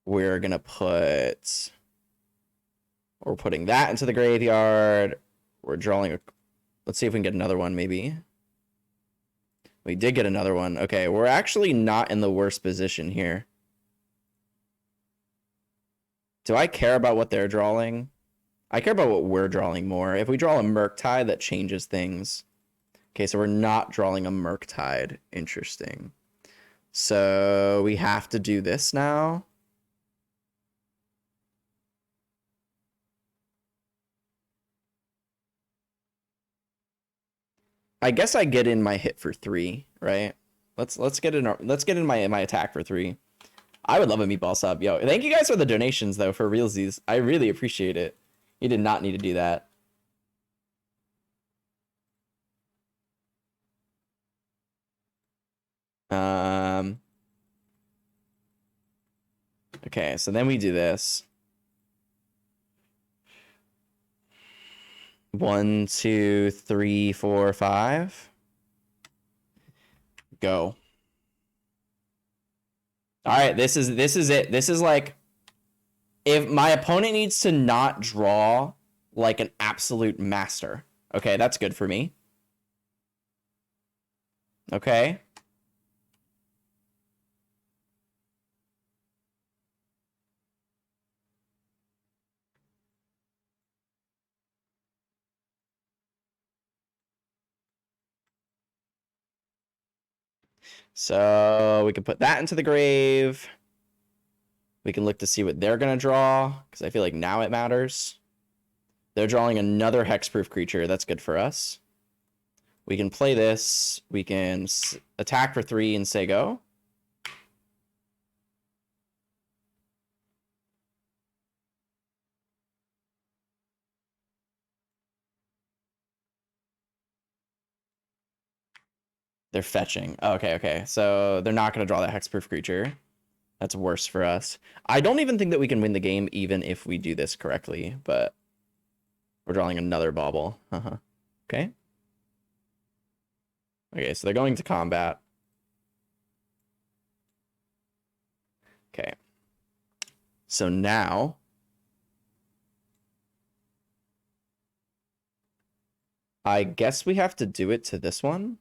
We're putting that into the graveyard. We're drawing a... Let's see if we can get another one, maybe. We did get another one. Okay, we're actually not in the worst position here. Do I care about what they're drawing? I care about what we're drawing more. If we draw a Murktide, that changes things. Okay, so we're not drawing a Murktide. Interesting. So we have to do this now. I guess I get in my hit for 3, right? Let's get in my attack for 3. I would love a Meatball Sub. Yo, thank you guys for the donations though, for realsies. I really appreciate it. You did not need to do that. Okay, so then we do this. 1, 2, 3, 4, 5. Go. All right, this is it. This is like, if my opponent needs to not draw like an absolute master. Okay, that's good for me. Okay. So we can put that into the grave. We can look to see what they're going to draw, because I feel like now it matters. They're drawing another hexproof creature. That's good for us. We can play this. We can attack for 3 and say go. They're fetching. Okay. So they're not going to draw that hexproof creature. That's worse for us. I don't even think that we can win the game even if we do this correctly, but we're drawing another bauble. Okay. Okay, so they're going to combat. Okay. So now I guess we have to do it to this one.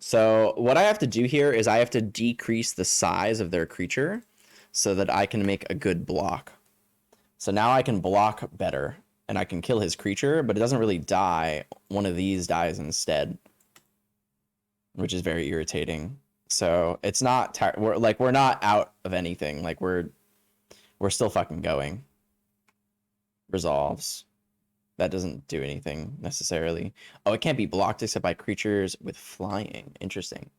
So what I have to do here is I have to decrease the size of their creature so that I can make a good block. So now I can block better and I can kill his creature, but it doesn't really die. One of these dies instead, which is very irritating. So it's not, we're not out of anything. Like we're still fucking going. Resolves. That doesn't do anything necessarily. Oh, it can't be blocked except by creatures with flying. Interesting.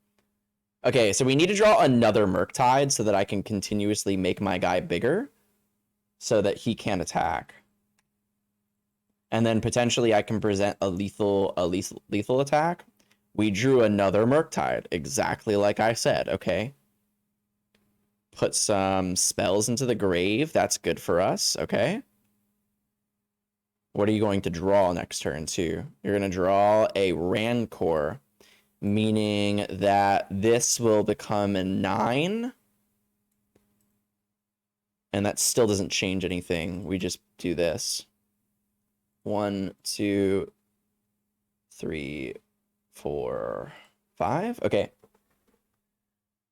Okay, so we need to draw another Murktide so that I can continuously make my guy bigger so that he can't attack. And then potentially I can present a lethal attack. We drew another Murktide, exactly like I said, okay? Put some spells into the grave. That's good for us, okay? What are you going to draw next turn too? You're going to draw a Rancor, meaning that this will become a 9. And that still doesn't change anything. We just do this. 1, 2, 3, 4, 5. Okay.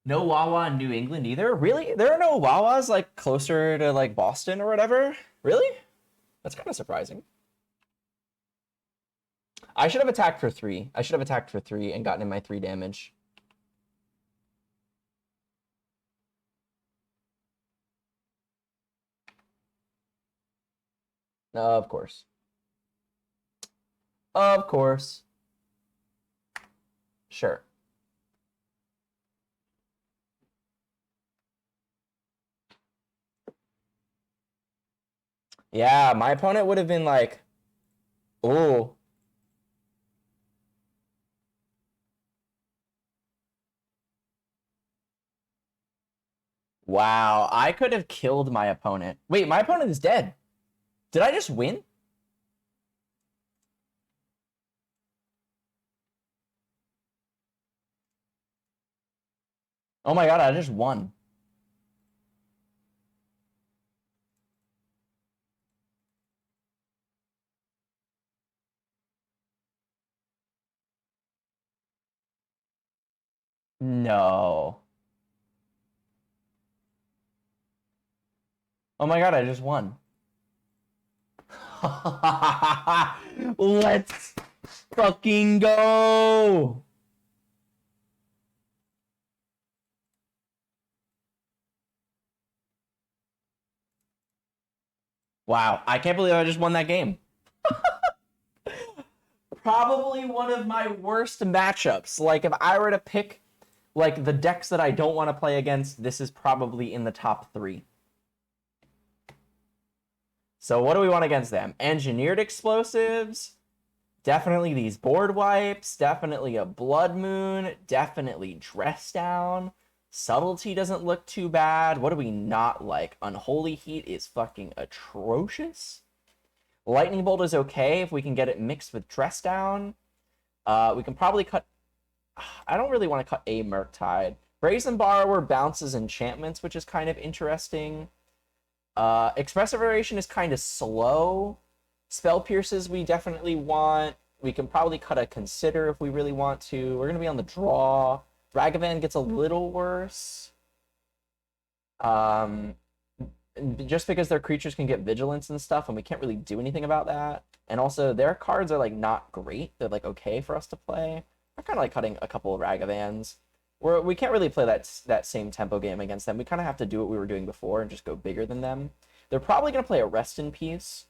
No Wawa in New England either? Really? There are no Wawas like closer to like Boston or whatever? Really? That's kind of surprising. I should have attacked for 3. I should have attacked for 3 and gotten in my 3 damage. Of course. Of course. Sure. Yeah, my opponent would have been like, oh. Wow, I could have killed my opponent. Wait, my opponent is dead. Did I just win? Oh my god, I just won. No. Oh my god, I just won. Let's fucking go. Wow, I can't believe I just won that game. Probably one of my worst matchups. Like, if I were to pick, like, the decks that I don't want to play against, this is probably in the top 3. So what do we want against them? Engineered explosives. Definitely these board wipes. Definitely a Blood Moon. Definitely Dress Down. Subtlety doesn't look too bad. What do we not like? Unholy Heat is fucking atrocious. Lightning Bolt is okay if we can get it mixed with Dress Down. We can probably cut... I don't really want to cut a Murktide. Brazen Borrower bounces enchantments, which is kind of interesting. Expressive Iteration is kind of slow. Spell Pierces we definitely want. We can probably cut a Consider if we really want to. We're going to be on the draw. Ragavan gets a little worse. Just because their creatures can get Vigilance and stuff, and we can't really do anything about that. And also, their cards are, like, not great. They're, like, okay for us to play. I'm kind of like cutting a couple of Ragavans. We can't really play that same tempo game against them. We kind of have to do what we were doing before and just go bigger than them. They're probably going to play a Rest in Peace.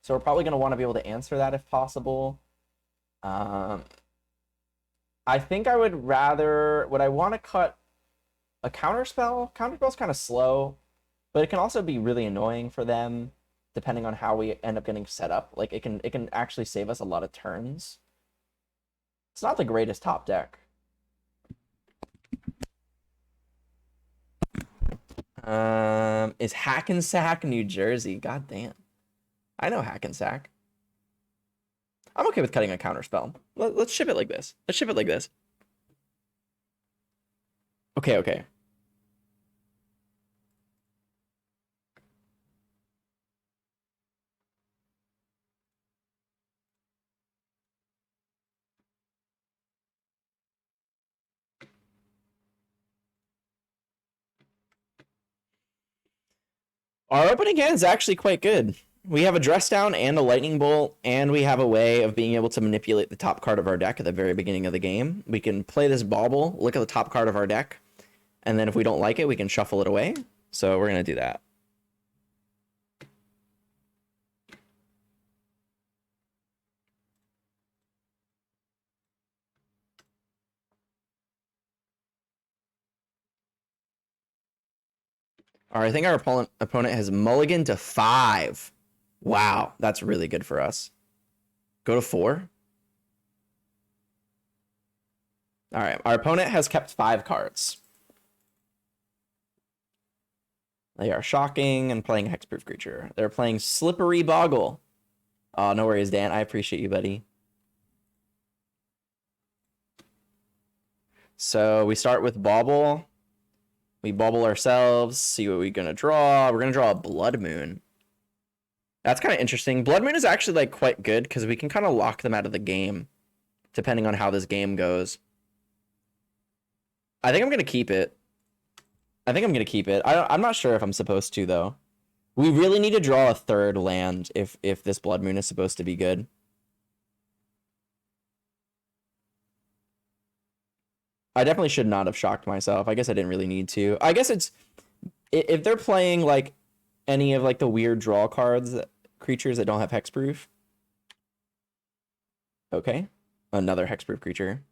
So we're probably going to want to be able to answer that if possible. I think I would rather... Would I want to cut a Counterspell? Counterspell's kind of slow, but it can also be really annoying for them, depending on how we end up getting set up. Like, it can actually save us a lot of turns. It's not the greatest top deck. Is Hackensack New Jersey? God damn. I know Hackensack. I'm okay with cutting a Counterspell. Let's ship it like this. Let's ship it like this. Okay. Our opening hand is actually quite good. We have a Dress Down and a Lightning Bolt, and we have a way of being able to manipulate the top card of our deck at the very beginning of the game. We can play this Bauble, look at the top card of our deck, and then if we don't like it, we can shuffle it away. So we're going to do that. All right, I think our opponent has mulligan to 5. Wow, that's really good for us. Go to 4. All right, our opponent has kept 5 cards. They are shocking and playing Hexproof Creature. They're playing Slippery Boggle. Oh, no worries, Dan. I appreciate you, buddy. So we start with bauble. We bauble ourselves, see what we're gonna draw. We're gonna draw a blood moon. That's kind of interesting. Blood moon is actually like quite good because we can kind of lock them out of the game, depending on how this game goes. I think I'm gonna keep it. I'm not sure if I'm supposed to though. We really need to draw a third land if this blood moon is supposed to be good. I definitely should not have shocked myself. I guess I didn't really need to. I guess it's if they're playing like any of like the weird draw cards, creatures that don't have hexproof. Okay, another hexproof creature.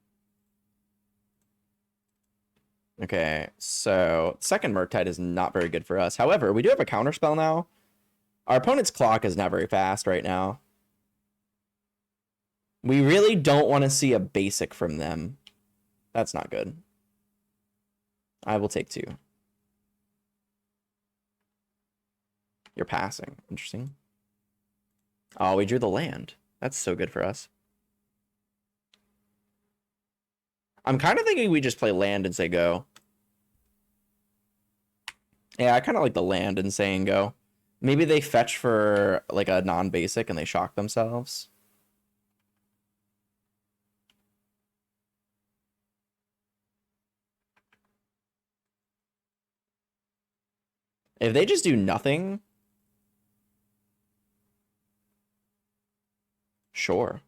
Okay, so second Murktide is not very good for us. However, we do have a counterspell now. Our opponent's clock is not very fast right now. We really don't want to see a basic from them. That's not good. I will take 2. You're passing. Interesting. Oh, we drew the land. That's so good for us. I'm kind of thinking we just play land and say go. Yeah, I kind of like the land and saying go. Maybe they fetch for like a non-basic and they shock themselves. If they just do nothing, sure.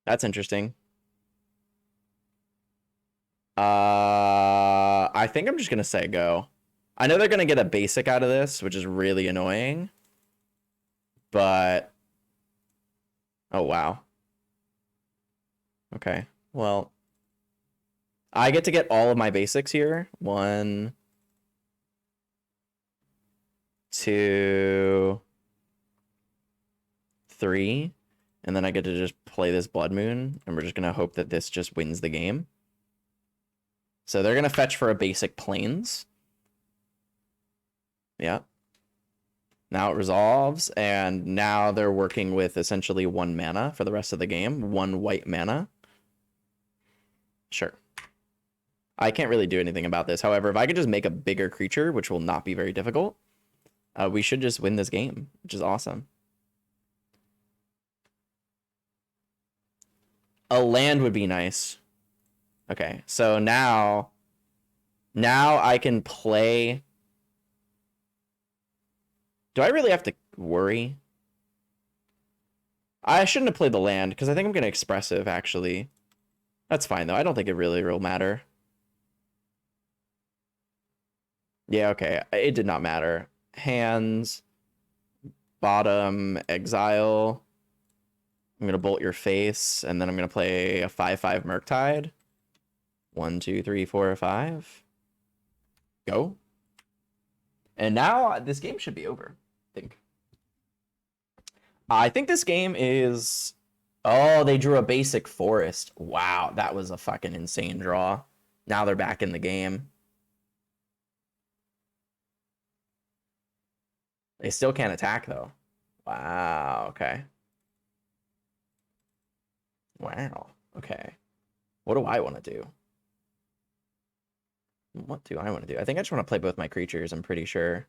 That's interesting. I think I'm just gonna say go. I know they're gonna get a basic out of this, which is really annoying. But oh wow. Okay. Well, I get to get all of my basics here. 1, 2, 3. And then I get to just play this Blood Moon, and we're just gonna hope that this just wins the game. So they're gonna fetch for a basic plains. Yeah. Now it resolves, and now they're working with essentially 1 mana for the rest of the game. 1 white mana. Sure. I can't really do anything about this. However, if I could just make a bigger creature, which will not be very difficult, we should just win this game, which is awesome. A land would be nice. Okay, so now I can play. Do I really have to worry? I shouldn't have played the land because I think I'm going to expressive actually. That's fine though. I don't think it really will matter. Yeah, okay. It did not matter. Hands, bottom, exile. I'm going to bolt your face, and then I'm going to play a 5/5 Murktide. 1, 2, 3, 4, 5. Go. And now this game should be over, I think. I think this game is... Oh, they drew a basic forest. Wow, that was a fucking insane draw. Now they're back in the game. They still can't attack, though. Wow, okay. Wow, okay. What do I want to do? What do I want to do? I think I just want to play both my creatures, I'm pretty sure.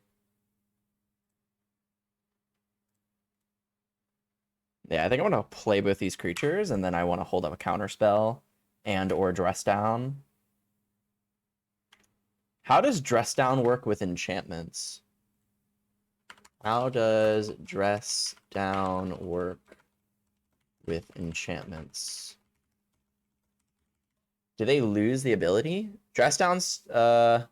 Yeah, I think I want to play both these creatures, and then I want to hold up a counterspell and or dress down. How does dress down work with enchantments? How does dress down work with enchantments? Do they lose the ability? Dress downs, how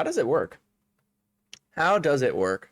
does it work? How does it work?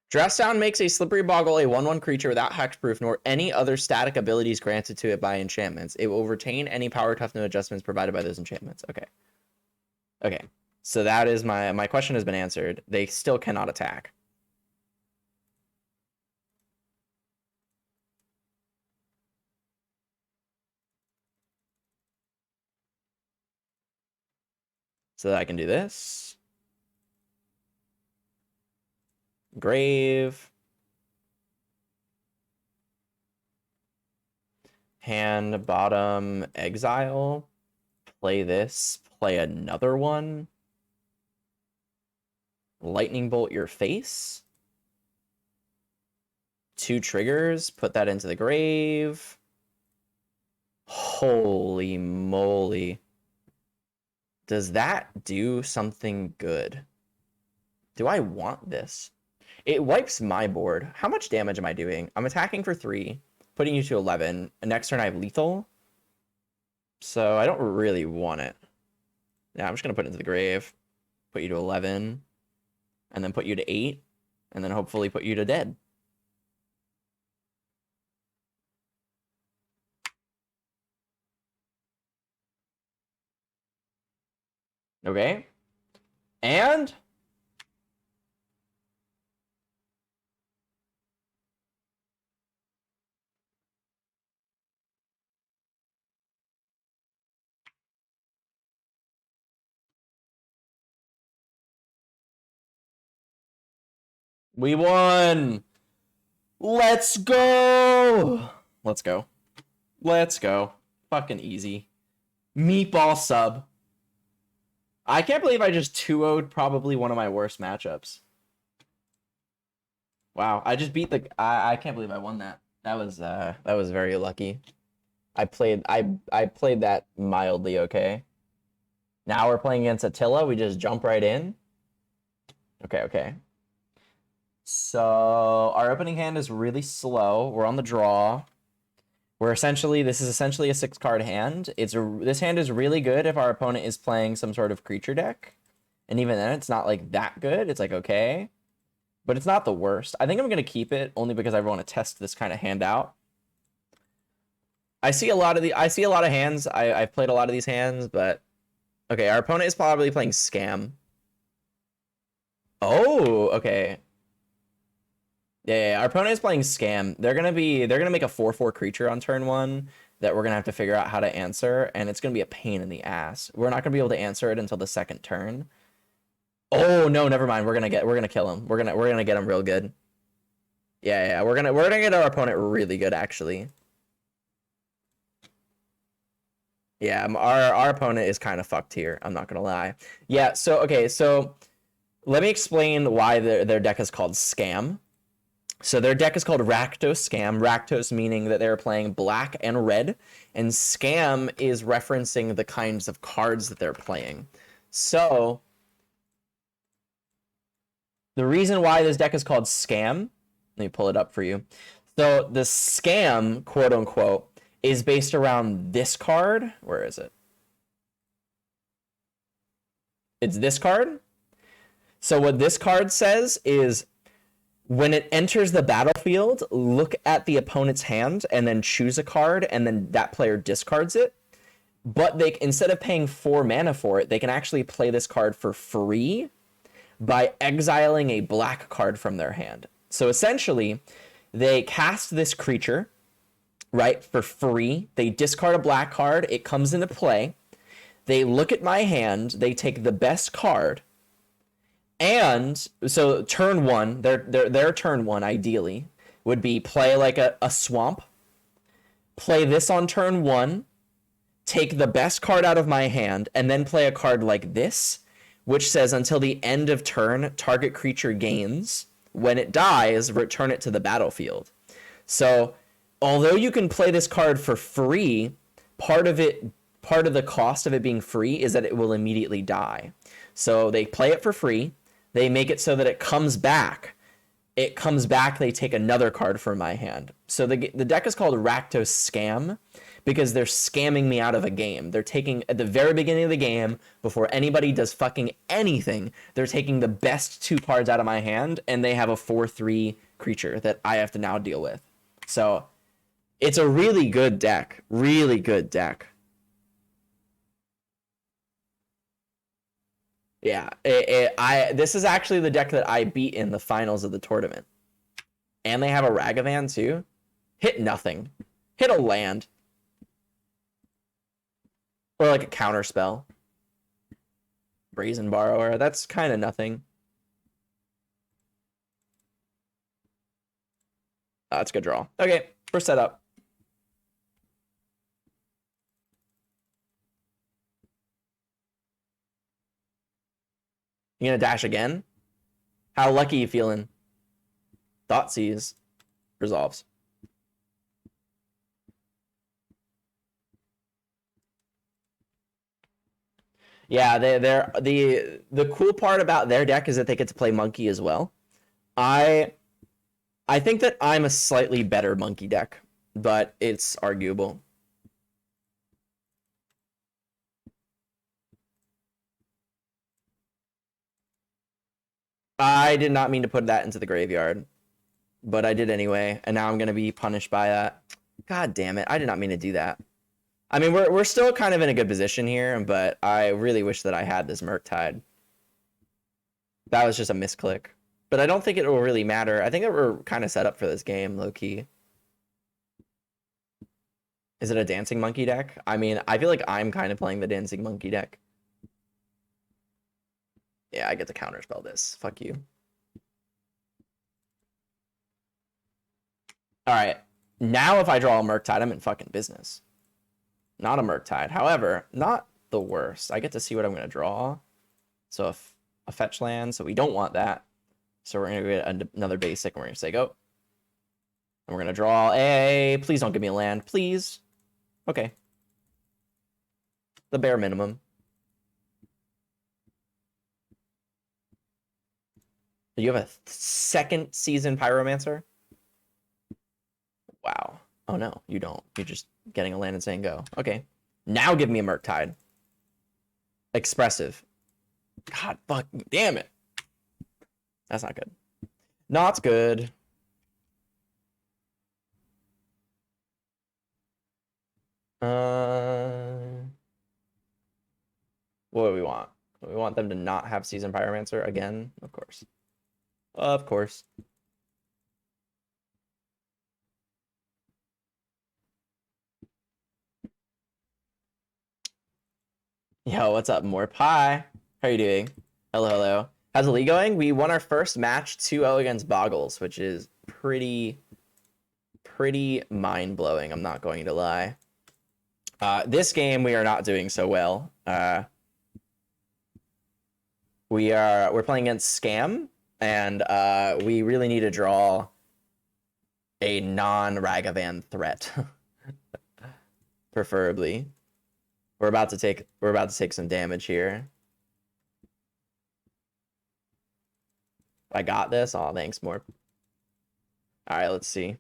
Dress Down makes a Slippery Boggle a 1/1 creature without hexproof nor any other static abilities granted to it by enchantments. It will retain any power toughness adjustments provided by those enchantments. Okay. Okay. So that is my question has been answered. They still cannot attack. So that I can do this. Grave. Hand, bottom, exile. Play this. Play another one. Lightning bolt your face. 2 triggers. Put that into the grave. Holy moly. Does that do something good? Do I want this? It wipes my board. How much damage am I doing? I'm attacking for 3, putting you to 11. Next turn I have lethal. So I don't really want it. Yeah, I'm just going to put it into the grave. Put you to 11. And then put you to 8. And then hopefully put you to dead. Okay. And we won. Let's go. Let's go. Let's go. Fucking easy. Meatball sub. I can't believe I just 2-0'd probably one of my worst matchups. Wow, I just beat the I can't believe I won that. That was very lucky. I played that mildly okay. Now we're playing against Attila. We just jump right in. Okay. So our opening hand is really slow. We're on the draw. This is essentially a 6-card hand. This hand is really good if our opponent is playing some sort of creature deck. And even then, it's not like that good. It's like okay. But it's not the worst. I think I'm going to keep it only because I want to test this kind of hand out. I see a lot of hands. I've played a lot of these hands, but okay, our opponent is probably playing Scam. Oh, okay. Yeah, our opponent is playing Scam. They're gonna make a 4/4 creature on turn 1 that we're gonna have to figure out how to answer, and it's gonna be a pain in the ass. We're not gonna be able to answer it until the second turn. Oh no, never mind. We're gonna kill him. We're gonna get him real good. Yeah. We're gonna get our opponent really good actually. Yeah, our opponent is kind of fucked here. I'm not gonna lie. Yeah. So okay. So let me explain why their deck is called Scam. So their deck is called Rakdos Scam. Rakdos meaning that they're playing black and red, and Scam is referencing the kinds of cards that they're playing. So the reason why this deck is called Scam, let me pull it up for you. So the Scam, quote unquote, is based around this card. Where is it? It's this card. So what this card says is, when it enters the battlefield, look at the opponent's hand and then choose a card, and then that player discards it. But instead of paying 4 mana for it, they can actually play this card for free by exiling a black card from their hand. So essentially, they cast this creature, right, for free. They discard a black card. It comes into play. They look at my hand. They take the best card. And so turn 1, their turn 1 ideally would be play like a swamp, play this on turn 1, take the best card out of my hand, and then play a card like this, which says until the end of turn, target creature gains. When it dies, return it to the battlefield. So although you can play this card for free, part of the cost of it being free is that it will immediately die. So they play it for free. They make it so that it comes back. It comes back, they take another card from my hand. So the deck is called Rakdos Scam because they're scamming me out of a game. They're taking, at the very beginning of the game, before anybody does fucking anything, they're taking the best 2 cards out of my hand, and they have a 4/3 creature that I have to now deal with. So it's a really good deck. Really good deck. Yeah, this is actually the deck that I beat in the finals of the tournament. And they have a Ragavan too. Hit nothing. Hit a land. Or like a counter spell. Brazen Borrower. That's kind of nothing. Oh, that's a good draw. Okay, first setup. You gonna dash again? How lucky you feeling? Thoughtseize resolves. Yeah, they're the cool part about their deck is that they get to play monkey as well. I think that I'm a slightly better monkey deck, but it's arguable. I did not mean to put that into the graveyard, but I did anyway, and now I'm going to be punished by that. God damn it, I did not mean to do that. I mean, we're still kind of in a good position here, but I really wish that I had this Murktide. That was just a misclick. But I don't think it will really matter. I think that we're kind of set up for this game, low-key. Is it a Dancing Monkey deck? I mean, I feel like I'm kind of playing the Dancing Monkey deck. Yeah, I get to counterspell this. Fuck you. Alright. Now if I draw a Murktide, I'm in fucking business. Not a Murktide. However, not the worst. I get to see what I'm going to draw. So a fetch land. So we don't want that. So we're going to get another basic. And we're going to say go. And we're going to draw a... Please don't give me a land. Please. Okay. The bare minimum. You have a second season Pyromancer? Wow. Oh no, you don't. You're just getting a land and saying go. Okay. Now give me a Murktide. Expressive. God fucking damn it. That's not good. Not good. What do we want? We want them to not have Season Pyromancer again? Of course. Of course. Yo, what's up, more pie? How are you doing? Hello, hello. How's the league going? We won our first match 2-0 against Boggles, which is pretty mind-blowing, I'm not going to lie. This game, we are not doing so well. We're playing against Scam, and we really need to draw a non-Ragavan threat. Preferably. We're about to take some damage here. I got this. Oh, thanks, more. All right, let's see.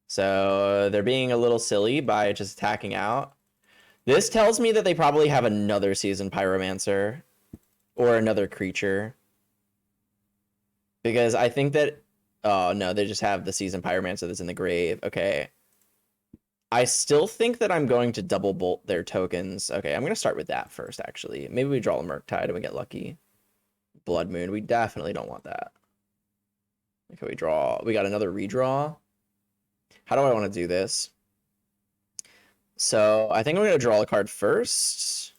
So they're being a little silly by just attacking out. This tells me that they probably have another Season Pyromancer or another creature. Because I think that... Oh, no, they just have the Season Pyromancer that's in the grave. Okay. I still think that I'm going to double bolt their tokens. Okay, I'm going to start with that first, actually. Maybe we draw a Murktide and we get lucky. Blood Moon. We definitely don't want that. Okay, we draw. We got another redraw. How do I want to do this? So I think I'm going to draw a card first.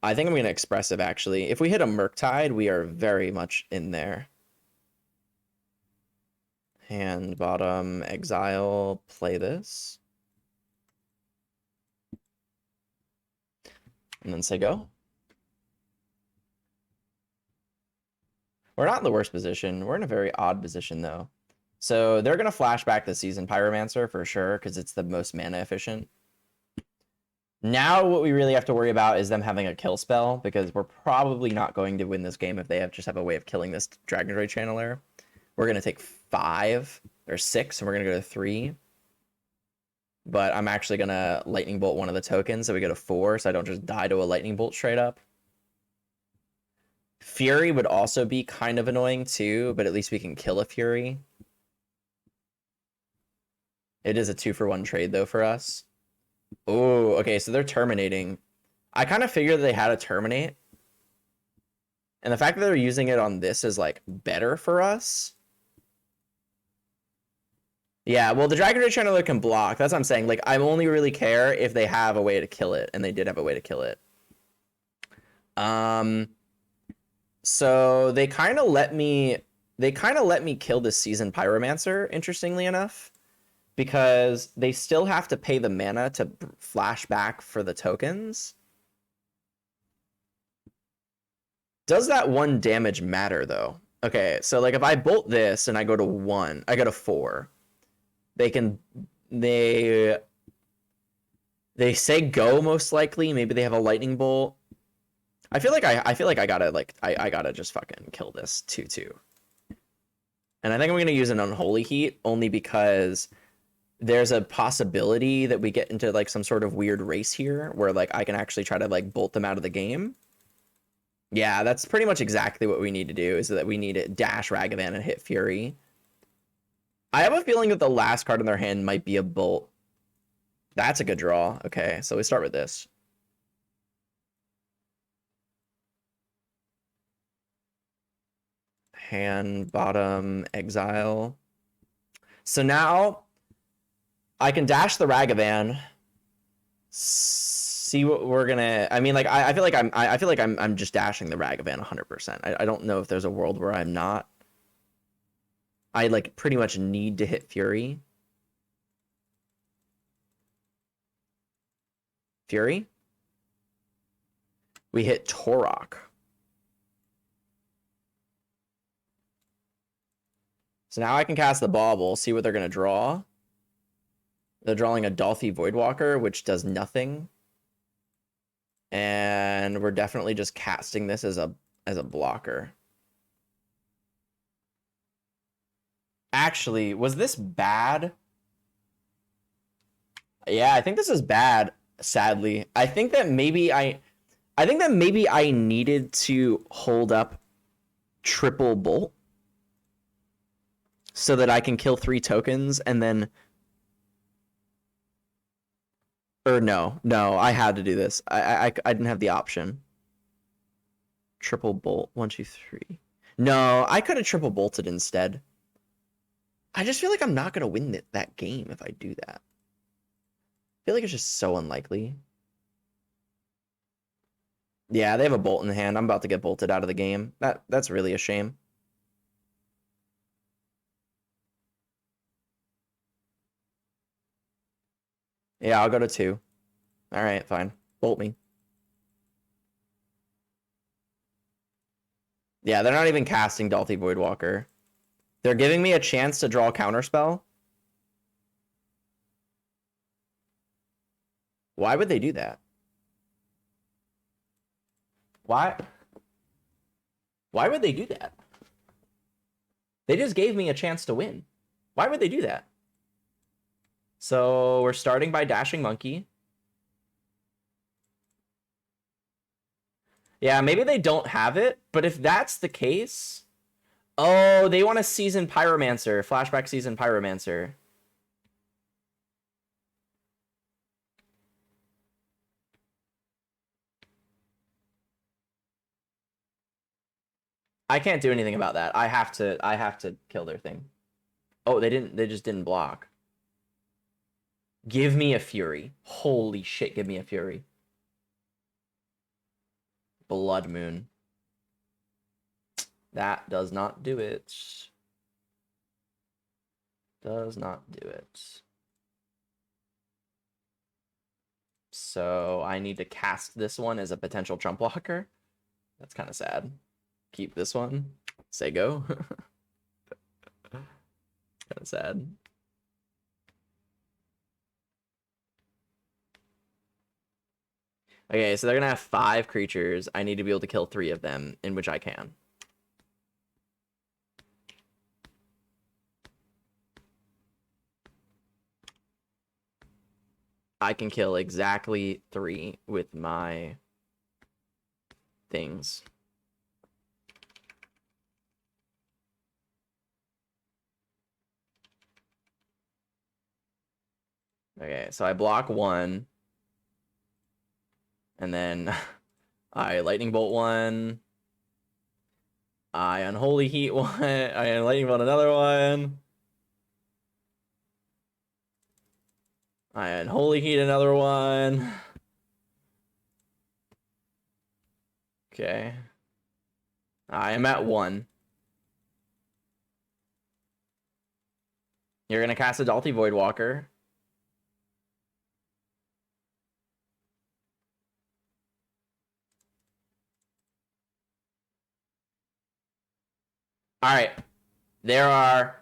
I think I'm going to Expressive, actually. If we hit a Murktide, we are very much in there. Hand, bottom, exile, play this. And then say go. We're not in the worst position. We're in a very odd position, though. So they're going to flash back the Season Pyromancer for sure, because it's the most mana efficient. Now what we really have to worry about is them having a kill spell, because we're probably not going to win this game if they just have a way of killing this Dragon's Rage Channeler. we're gonna take 5 or 6, and we're gonna go to 3. But I'm actually gonna lightning bolt one of the tokens, so we go to 4, so I don't just die to a lightning bolt straight up. Fury would also be kind of annoying too, but at least we can kill a Fury. It is a 2-for-1 trade though for us. Oh, okay, so they're terminating. I kind of figured they had to terminate. And the fact that they're using it on this is like better for us. Yeah, well, the Dragon Rage Channeler can block. That's what I'm saying. Like, I only really care if they have a way to kill it, and they did have a way to kill it. So they kind of let me kill this Seasoned Pyromancer, interestingly enough, because they still have to pay the mana to flash back for the tokens. Does that 1 damage matter though? Okay, so like if I bolt this and I go to 1, I go to 4. They say go most likely. Maybe they have a lightning bolt. I feel like I gotta just fucking kill this 2/2. And I think I'm gonna use an Unholy Heat only because there's a possibility that we get into like some sort of weird race here where like I can actually try to like bolt them out of the game. Yeah, that's pretty much exactly what we need to do, is that we need to dash Ragavan and hit Fury. I have a feeling that the last card in their hand might be a bolt. That's a good draw. Okay, so we start with this. Hand, bottom, exile. So now I can dash the Ragavan. See what we're gonna. I mean, like I feel like I'm just dashing the Ragavan 100%. I don't know if there's a world where I'm not. I like pretty much need to hit Fury. Fury. We hit Torok. So now I can cast the Bauble, see what they're gonna draw. They're drawing a Dolphy Voidwalker, which does nothing. And we're definitely just casting this as a blocker. Actually, was this bad? Yeah, I think this is bad, sadly. I think that maybe I needed to hold up triple bolt so that I can kill 3 tokens and then. Or no, I had to do this. I didn't have the option. Triple bolt, 1, 2, 3. No, I could have triple bolted instead. I just feel like I'm not gonna win that game if I do that. I feel like it's just so unlikely. Yeah, they have a bolt in hand. I'm about to get bolted out of the game. That's really a shame. Yeah, I'll go to 2. All right, fine. Bolt me. Yeah, they're not even casting Dolphy Voidwalker. They're giving me a chance to draw a counterspell. Why would they do that? Why would they do that? They just gave me a chance to win. Why would they do that? So we're starting by Dashing Monkey. Yeah, maybe they don't have it, but if that's the case... Oh, they want a Seasoned Pyromancer. Flashback Seasoned Pyromancer. I can't do anything about that. I have to kill their thing. Oh, they just didn't block. Give me a Fury. Holy shit, give me a Fury. Blood Moon. That does not do it. Does not do it. So I need to cast this one as a potential trump blocker. That's kind of sad. Keep this one. Say go. Kind of sad. Okay, so they're gonna have 5 creatures. I need to be able to kill 3 of them, in which I can. I can kill exactly 3 with my things. Okay, so I block 1. And then I lightning bolt 1. I unholy heat 1. I lightning bolt another one. I unholy heat another one. Okay. I am at 1. You're gonna cast a Dalty Voidwalker. Alright. There are...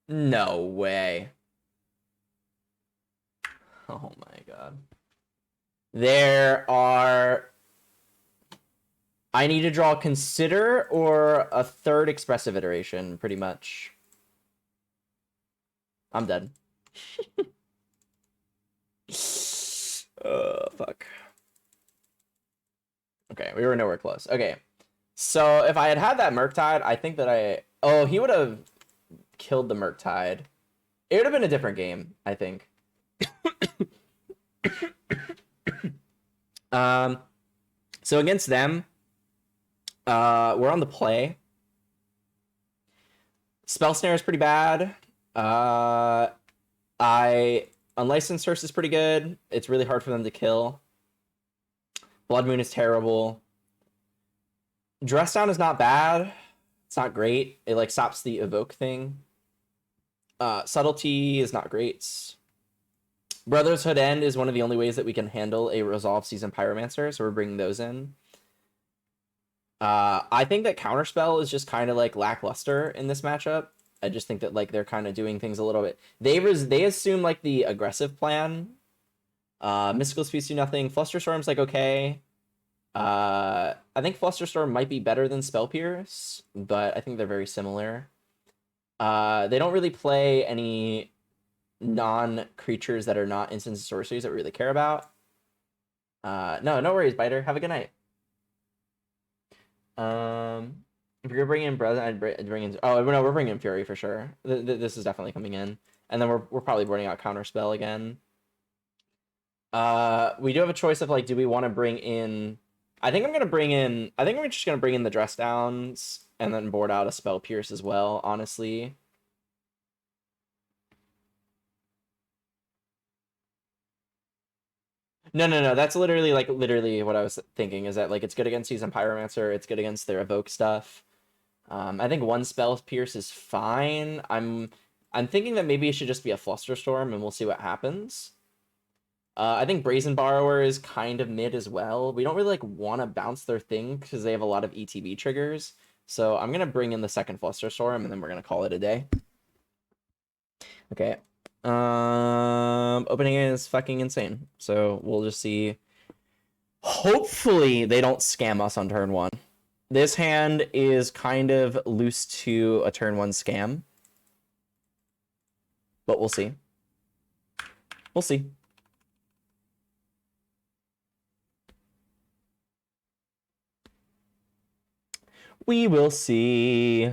No way. Oh my god. There are... I need to draw Consider or a 3rd Expressive Iteration, pretty much. I'm dead. Fuck. Okay, we were nowhere close. Okay. So if I had had that Murktide, I think that I... Oh, he would have killed the Murktide. It would have been a different game, I think. So against them, we're on the play. Spell Snare is pretty bad. Unlicensed Hearse is pretty good. It's really hard for them to kill. Blood Moon is terrible. Dress Down is not bad. It's not great. It like stops the evoke thing. Subtlety is not great. Brotherhood End is one of the only ways that we can handle a Resolve Season Pyromancer, so we're bringing those in. I think that Counterspell is just kind of like lackluster in this matchup. I just think that like they're kind of doing things a little bit. They assume like the aggressive plan. Mystical Speech do nothing. Flusterstorm's like okay. I think Flusterstorm might be better than Spell Pierce, but I think they're very similar. They don't really play any non-creatures that are not instants and sorceries that we really care about. No worries, Biter. Have a good night. If you're bringing in Brother, I'd bring in... Oh, no, we're bringing in Fury for sure. This is definitely coming in. And then we're probably boarding out Counterspell again. We do have a choice of, like, do we want to bring in... I think I'm just going to bring in the Dress Downs and then board out a Spell Pierce as well, honestly. No. That's literally what I was thinking, is that, like, it's good against Season Pyromancer. It's good against their Evoke stuff. I think 1 Spell Pierce is fine. I'm thinking that maybe it should just be a Flusterstorm, and we'll see what happens. I think Brazen Borrower is kind of mid as well. We don't really like want to bounce their thing because they have a lot of ETB triggers. So I'm gonna bring in the second Flusterstorm, and then we're gonna call it a day. Okay. Opening is fucking insane. So we'll just see. Hopefully they don't scam us on turn 1. This hand is kind of loose to a turn 1 scam. But we'll see. We'll see. We will see.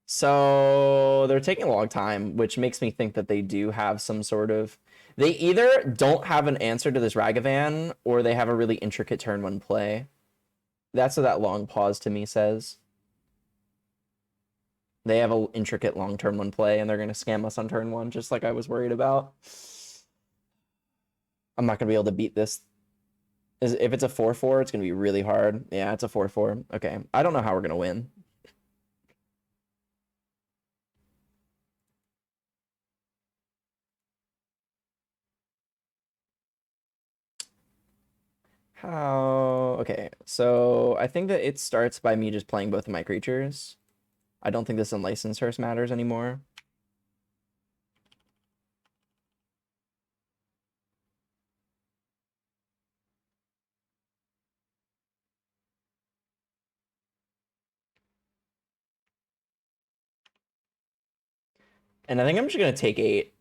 So they're taking a long time, which makes me think that they do have some sort of... They either don't have an answer to this Ragavan, or they have a really intricate turn 1 play. That's what that long pause to me says. They have an intricate long turn 1 play, and they're going to scam us on turn 1, just like I was worried about. I'm not going to be able to beat this. If it's a 4-4, it's going to be really hard. Yeah, it's a 4-4. Okay, I don't know how we're going to win. How... Okay, so I think that it starts by me just playing both of my creatures. I don't think this Unlicensed Hearse matters anymore. And I think I'm just gonna take 8.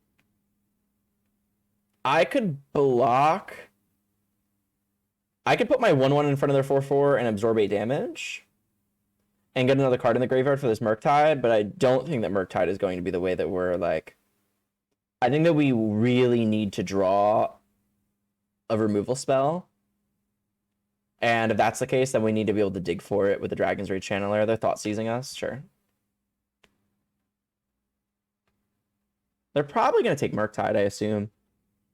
I could block. I could put my 1/1 in front of their 4/4 and absorb 8 damage. And get another card in the graveyard for this Murktide, but I don't think that Murktide is going to be the way that we're like. I think that we really need to draw a removal spell. And if that's the case, then we need to be able to dig for it with the Dragon's Rage Channeler. They're thought seizing us, sure. They're probably going to take Murktide, I assume.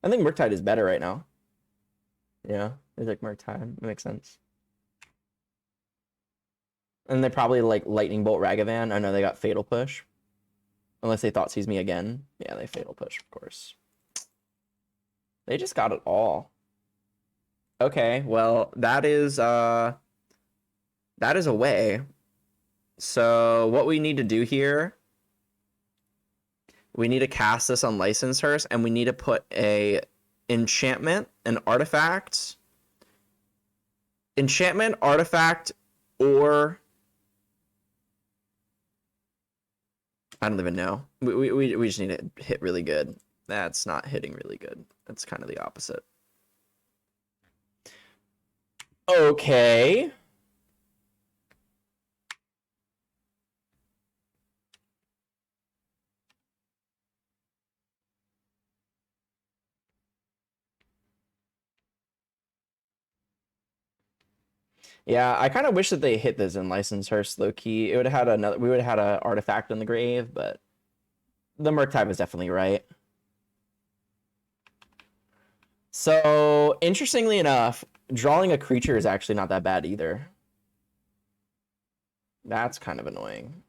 I think Murktide is better right now. Yeah, they took Murktide. It makes sense. And they probably like Lightning Bolt Ragavan. I know they got Fatal Push. Unless they thought seize me again. Yeah, they Fatal Push, of course. They just got it all. Okay, well, that is a way. So what we need to do here, we need to cast this on License Hearse, and we need to put a enchantment, an artifact, or I don't even know. We just need to hit really good. That's not hitting really good. That's kind of the opposite. Okay. Yeah, I kind of wish that they hit this in License Hearse low key. It would have had another. We would have had an artifact in the grave, but the Murktide was definitely right. So interestingly enough, drawing a creature is actually not that bad either. That's kind of annoying.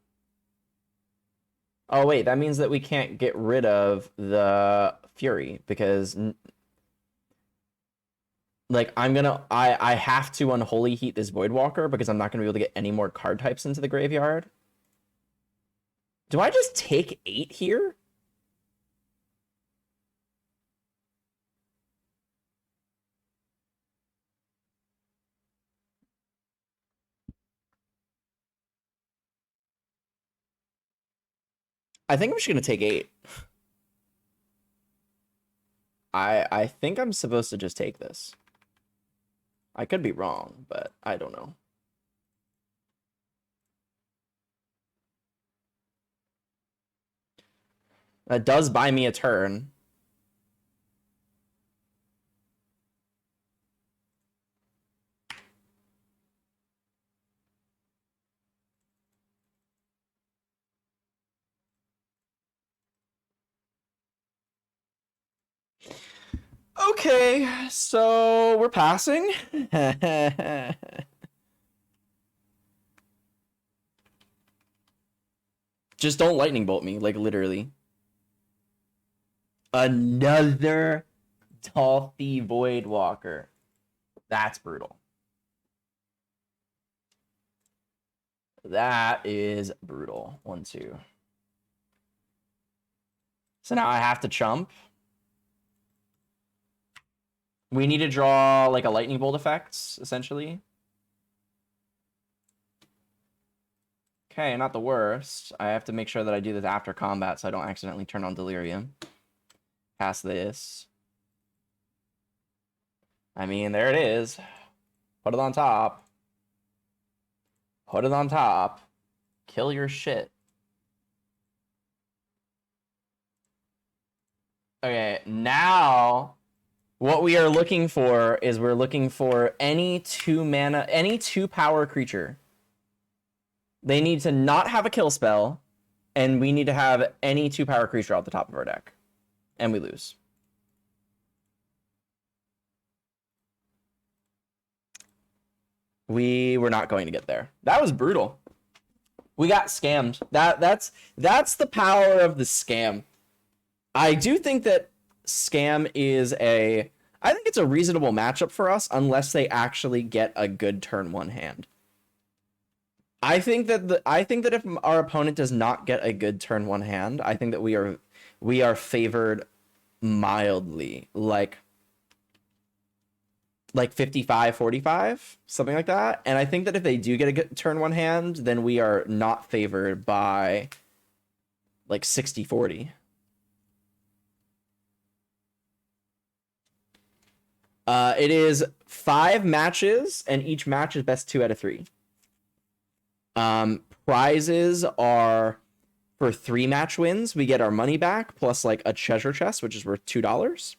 Oh wait, that means that we can't get rid of the Fury because like I have to Unholy Heat this Voidwalker because I'm not gonna be able to get any more card types into the graveyard. Do I just take 8 here? I think I'm just gonna take 8. I think I'm supposed to just take this. I could be wrong, but I don't know. That does buy me a turn. Okay, so we're passing. Just don't lightning bolt me, like literally. Another Dolphy Voidwalker. That's brutal. That is brutal. 1, 2. So now I have to chump. We need to draw like a lightning bolt effect, essentially. Okay, not the worst. I have to make sure that I do this after combat so I don't accidentally turn on Delirium. Cast this. I mean, there it is. Put it on top. Put it on top. Kill your shit. Okay, now what we are looking for is we're looking for any 2 mana, any 2 power creature. They need to not have a kill spell, and we need to have any 2 power creature off the top of our deck. And we lose. We were not going to get there. That was brutal. We got scammed. That's the power of the scam. I do think that scam is I think it's a reasonable matchup for us unless they actually get a good turn 1 hand. I think that if our opponent does not get a good turn 1 hand, I think that we are favored mildly, like 55-45, something like that. And I think that if they do get a good turn 1 hand, then we are not favored by like 60-40. It is 5 matches, and each match is best 2 out of 3. Prizes are for 3 match wins, we get our money back plus like a treasure chest, which is worth $2.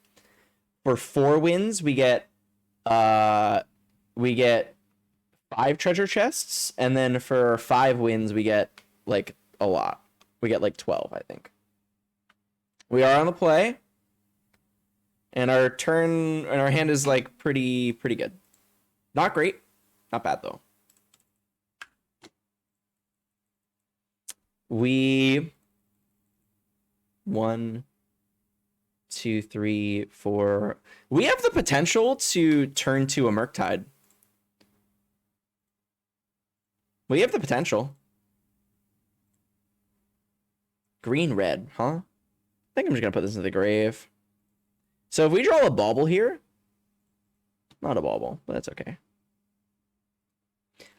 For 4 wins, we get 5 treasure chests, and then for 5 wins, we get like a lot. We get like 12, I think. We are on the play. And our turn and our hand is like pretty good. Not great, not bad though. We 1, 2, 3, 4. We have the potential to turn to a Murktide. We have the potential. Green red, huh? I think I'm just gonna put this in the grave. So if we draw a bauble here, not a bauble, but that's okay.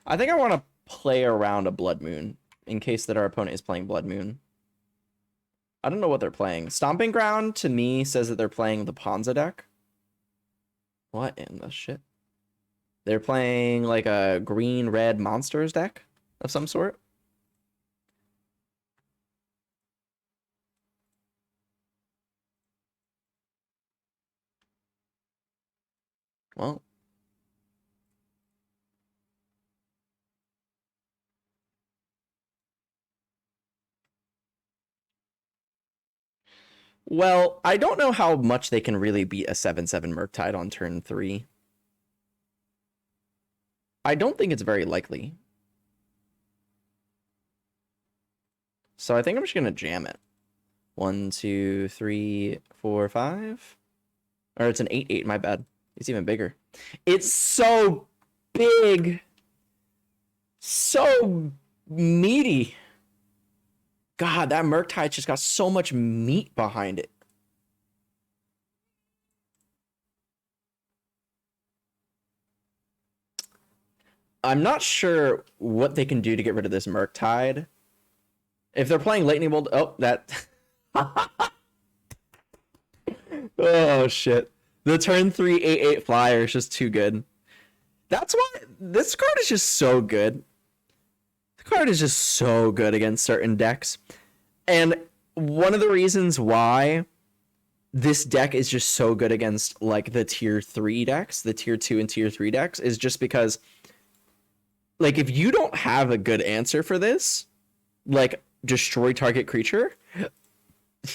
I think I want to play around a Blood Moon in case that our opponent is playing Blood Moon. I don't know what they're playing. Stomping Ground to me says that they're playing the Ponza deck. What in the shit? They're playing like a green-red monsters deck of some sort. Well, I don't know how much they can really beat a 7/7 Murktide on turn 3. I don't think it's very likely. So I think I'm just gonna jam it. 1, 2, 3, 4, 5. Or it's an 8/8, my bad. It's even bigger. It's so big. So meaty. God, that Murktide just got so much meat behind it. I'm not sure what they can do to get rid of this Murktide. If they're playing Lightning Bolt, oh, that. Oh shit! The turn 3 8/8 flyer is just too good. That's why this card is just so good. The card is just so good against certain decks, and one of the reasons why this deck is just so good against like the tier 3 decks, the tier 2 and tier 3 decks, is just because, like, if you don't have a good answer for this, like destroy target creature,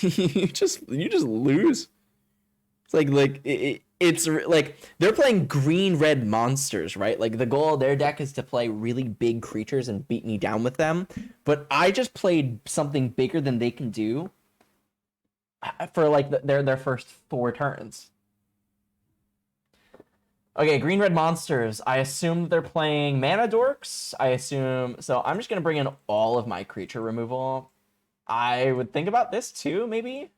you just lose. It's like it's like they're playing green-red monsters, right? Like the goal of their deck is to play really big creatures and beat me down with them. But I just played something bigger than they can do for like their first 4 turns. Okay, green-red monsters. I assume they're playing Mana Dorks. I assume so. I'm just gonna bring in all of my creature removal. I would think about this too, maybe.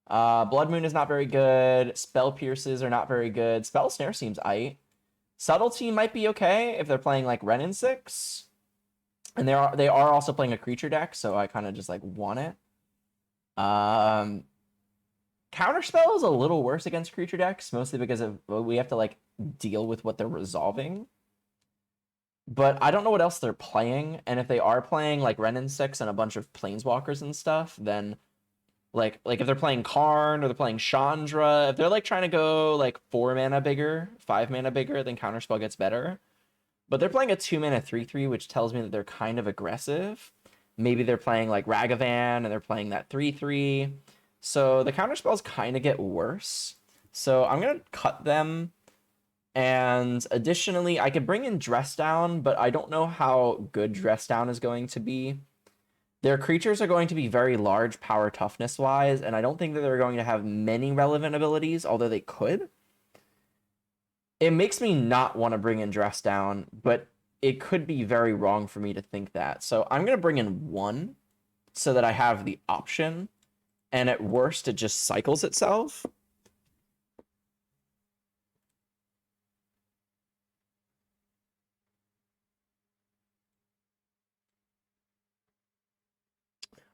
Blood Moon is not very good. Spell Pierces are not very good. Spell Snare seems aight. Subtlety might be okay if they're playing like Wrenn and 6. And they are also playing a creature deck, so I kind of just like want it. Counterspell is a little worse against creature decks, mostly because we have to like deal with what they're resolving. But I don't know what else they're playing, and if they are playing like Wrenn and 6 and a bunch of Planeswalkers and stuff, then like if they're playing Karn or they're playing Chandra, if they're like trying to go like 4 mana bigger, 5 mana bigger, then Counterspell gets better. But they're playing a 2 mana 3/3, which tells me that they're kind of aggressive. Maybe they're playing like Ragavan and they're playing that 3/3. So the Counterspells kind of get worse. So I'm gonna cut them. And additionally, I could bring in Dress Down, but I don't know how good Dress Down is going to be. Their creatures are going to be very large power toughness wise, and I don't think that they're going to have many relevant abilities, although they could. It makes me not want to bring in Dress Down, but it could be very wrong for me to think that. So I'm going to bring in 1 so that I have the option, and at worst, it just cycles itself.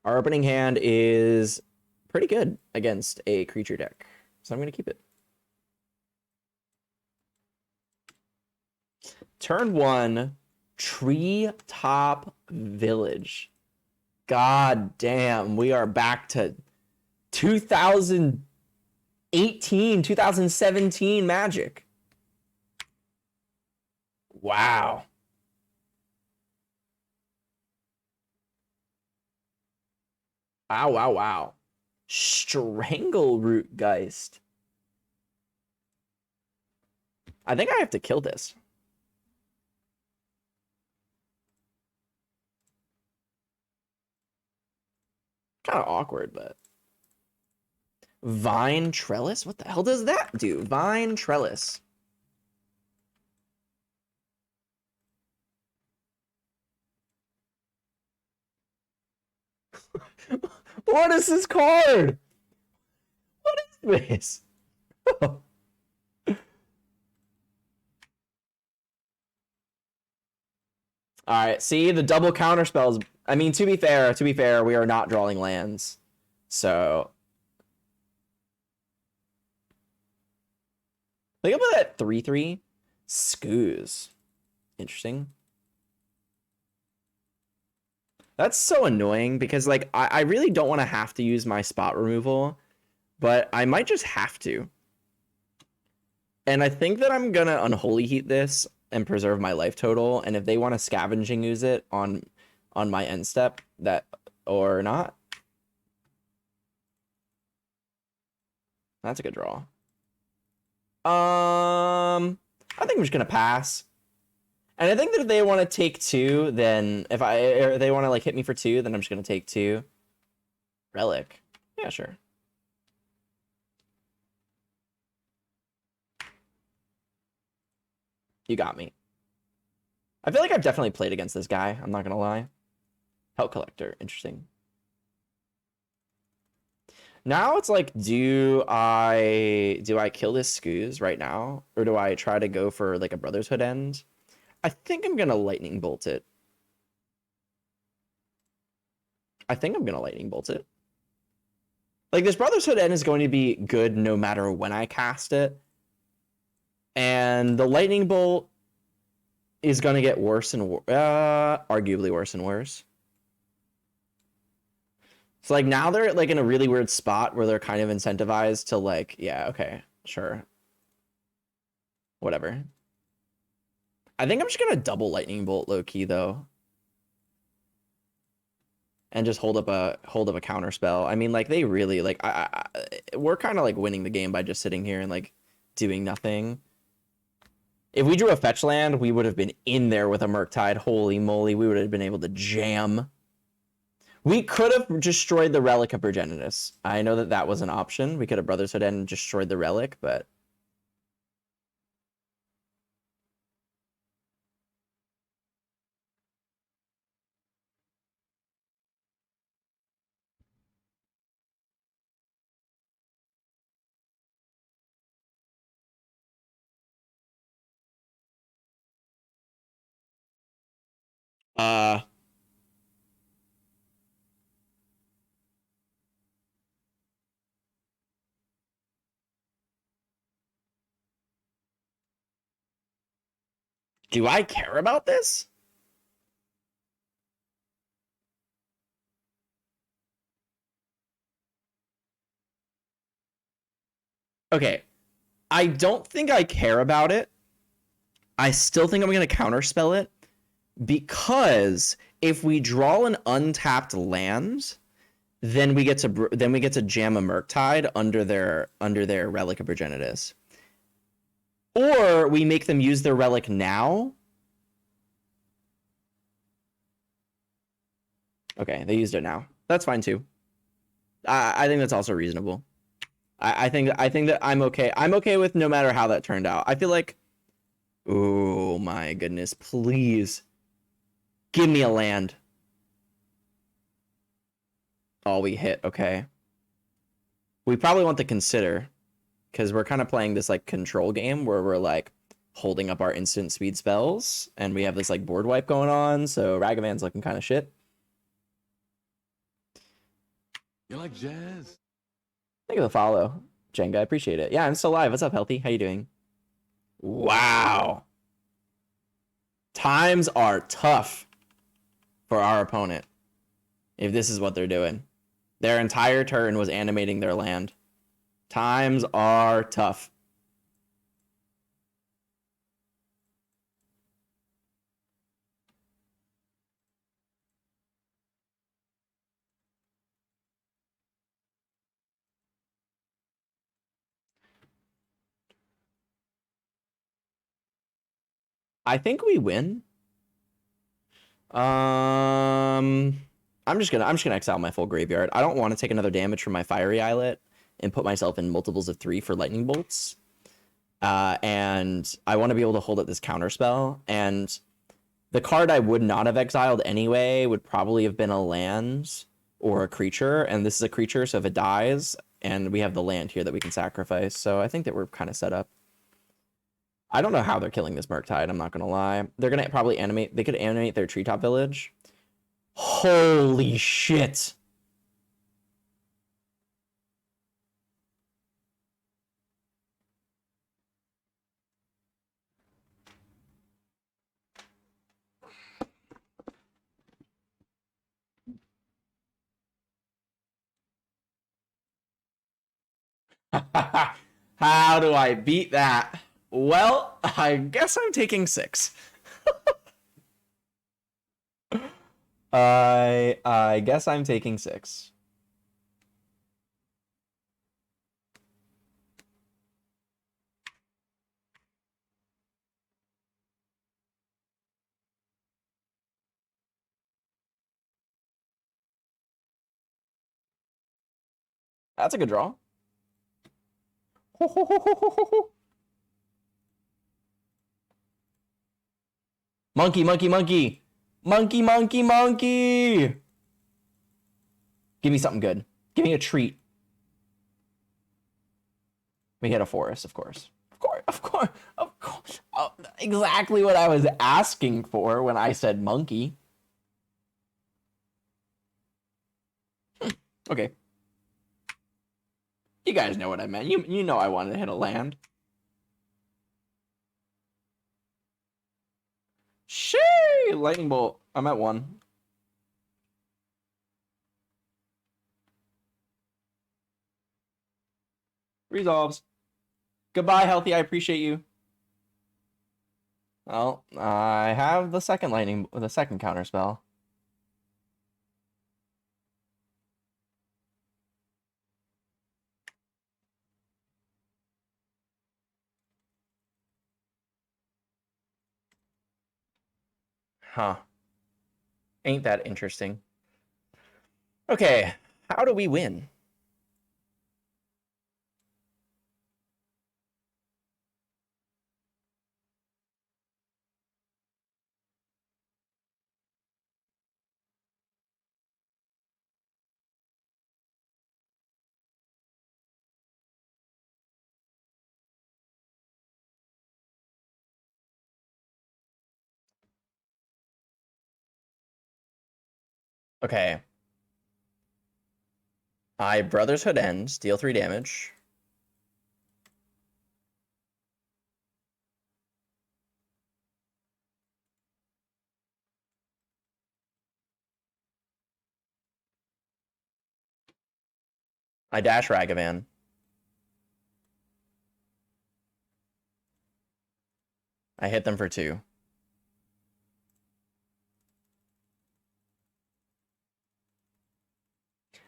Our opening hand is pretty good against a creature deck, so I'm going to keep it. Turn 1, Treetop Village. God damn, we are back to 2018, 2017 Magic. Wow. Wow, wow, wow. Strangleroot Geist. I think I have to kill this. Kind of awkward, but... Vine Trellis? What the hell does that do? Vine Trellis. What is this card? What is this? All right, see the double counter spells. I mean, to be fair, we are not drawing lands. So think about that 3/3 Skoos. Interesting. That's so annoying because like I really don't want to have to use my spot removal, but I might just have to. And I think that I'm gonna Unholy Heat this and preserve my life total. And if they want to Scavenging Ooze it on my end step, that or not, that's a good draw. I think I'm just gonna pass. And I think that if they want to take 2, then if they want to like hit me for 2, then I'm just gonna take 2. Relic, yeah, sure. You got me. I feel like I've definitely played against this guy. I'm not gonna lie. Help Collector, interesting. Now it's like, do I kill this Skoos right now, or do I try to go for like a Brother's Hood end? I think I'm gonna Lightning Bolt it. Like this Brother's Hood end is going to be good no matter when I cast it. And the Lightning Bolt is going to get worse and arguably worse and worse. So like now they're like in a really weird spot where they're kind of incentivized to like, yeah, okay, sure. Whatever. I think I'm just going to double Lightning Bolt low key though. And just hold up a counter spell. I mean, like they really like we're kind of like winning the game by just sitting here and like doing nothing. If we drew a fetch land, we would have been in there with a Murktide. Holy moly, we would have been able to jam. We could have destroyed the Relic of Progenitus. I know that was an option. We could have Brother's Hood and destroyed the Relic, but... Do I care about this? Okay. I don't think I care about it. I still think I'm going to counterspell it because if we draw an untapped land, then we get to jam a Murktide under their Relic of Progenitus. Or we make them use their Relic now. Okay, they used it now. That's fine too. I think that's also reasonable. I think that I'm okay. I'm okay with no matter how that turned out. I feel like, oh my goodness, please give me a land. Oh, we hit. Okay. We probably want to consider because we're kind of playing this like control game where we're like holding up our instant speed spells and we have this like board wipe going on. So Ragavan's looking kind of shit. You like jazz? Thank you for the follow, Jenga. I appreciate it. Yeah, I'm still live. What's up, Healthy? How you doing? Wow. Times are tough for our opponent if this is what they're doing. Their entire turn was animating their land. Times are tough. I think we win. I'm just gonna exile my full graveyard. I don't want to take another damage from my fiery islet and put myself in multiples of 3 for lightning bolts. And I want to be able to hold up this counter spell. And the card I would not have exiled anyway would probably have been a land or a creature. And this is a creature, so if it dies, and we have the land here that we can sacrifice. So I think that we're kind of set up. I don't know how they're killing this Murktide, I'm not going to lie. They're going to probably animate... They could animate their treetop village. Holy shit! How do I beat that? Well, I guess I'm taking 6. I guess I'm taking 6. That's a good draw. Monkey, monkey, monkey. Monkey, monkey, monkey. Give me something good. Give me a treat. We hit a forest, of course. Of course. Oh, exactly what I was asking for when I said monkey. Okay. You guys know what I meant. You know I wanted to hit a land. Shee! Lightning bolt. I'm at 1. Resolves. Goodbye, Healthy. I appreciate you. Well, I have the second counter spell. Huh. Ain't that interesting? Okay, how do we win? Okay. I Brother's Hood ends, deal 3 damage. I dash Ragavan. I hit them for 2.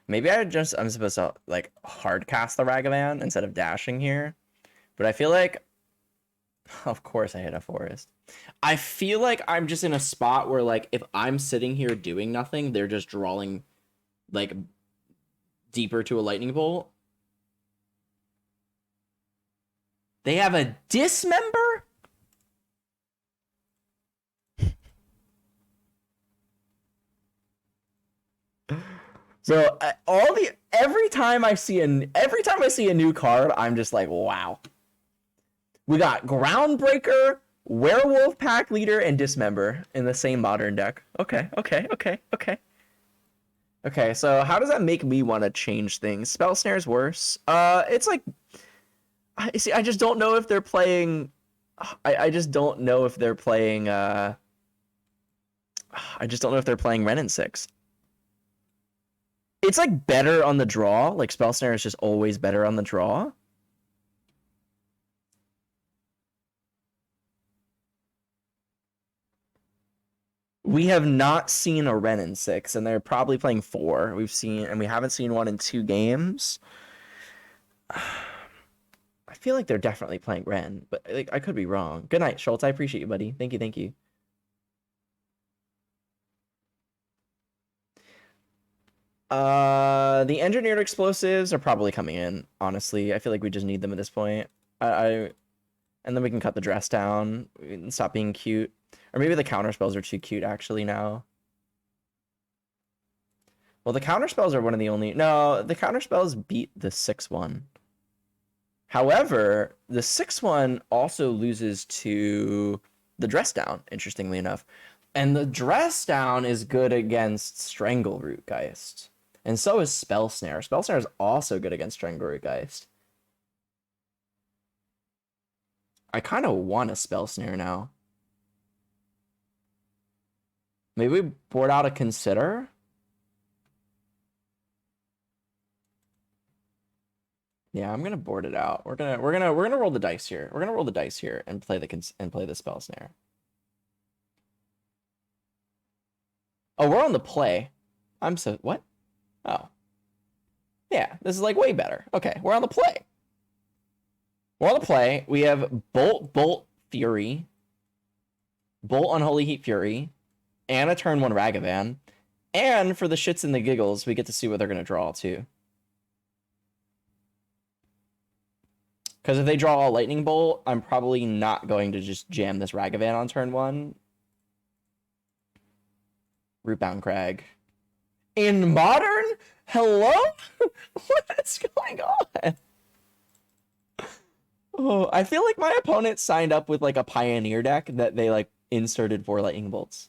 Maybe I'm supposed to like hard cast the Ragavan instead of dashing here. But I feel like, of course I hit a forest. I feel like I'm just in a spot where like if I'm sitting here doing nothing, they're just drawing like deeper to a lightning bolt. They have a dismember? So every time I see a new card, I'm just like, wow. We got Groundbreaker, Werewolf Pack Leader, and Dismember in the same modern deck. Okay. Okay, so how does that make me want to change things? Spell snare's worse. It's like, see, I just don't know if they're playing. I just don't know if they're playing. I just don't know if they're playing Ren and 6. It's like better on the draw. Like spell snare is just always better on the draw. We have not seen a Ren in 6, and they're probably playing 4. We haven't seen one in 2 games. I feel like they're definitely playing Ren, but like I could be wrong. Good night, Schultz. I appreciate you, buddy. Thank you, thank you. The engineered explosives are probably coming in, honestly. I feel like we just need them at this point. And then we can cut the dress down and stop being cute. Or maybe the counter spells are too cute actually now. Well, the counter spells are one of the only... No, the counter spells beat the 6-1. However, the 6-1 also loses to the dress down, interestingly enough. And the dress down is good against Strangleroot Geist. And so is Spell Snare. Spell Snare is also good against Strangleroot Geist. I kind of want a Spell Snare now. Maybe we board out a Consider? Yeah, I'm gonna board it out. We're gonna roll the dice here. We're gonna roll the dice here and play the Spell Snare. Oh, we're on the play. What? Oh. Yeah, this is like way better. Okay, we're on the play. We're on the play. We have Bolt, Fury, Bolt Unholy Heat Fury, and a turn 1 Ragavan. And for the shits and the giggles, we get to see what they're gonna draw too. Because if they draw a Lightning Bolt, I'm probably not going to just jam this Ragavan on turn 1. Rootbound Crag. In Modern? Hello? What is going on? Oh, I feel like my opponent signed up with like a Pioneer deck that they like inserted 4 Lightning Bolts.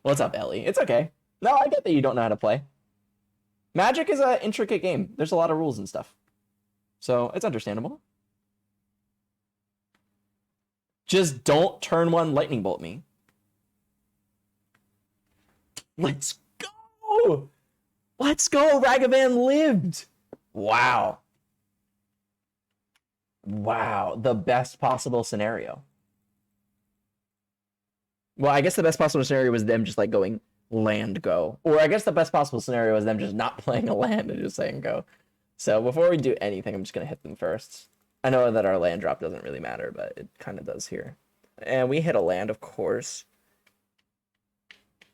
What's up, Ellie? It's okay. No, I get that you don't know how to play. Magic is an intricate game. There's a lot of rules and stuff. So it's understandable. Just don't turn 1 Lightning Bolt me. Let's go! Let's go! Ragavan lived! Wow. Wow. The best possible scenario. Well, I guess the best possible scenario was them just like going land go. Or I guess the best possible scenario was them just not playing a land and just saying go. So before we do anything, I'm just going to hit them first. I know that our land drop doesn't really matter, but it kind of does here. And we hit a land, of course.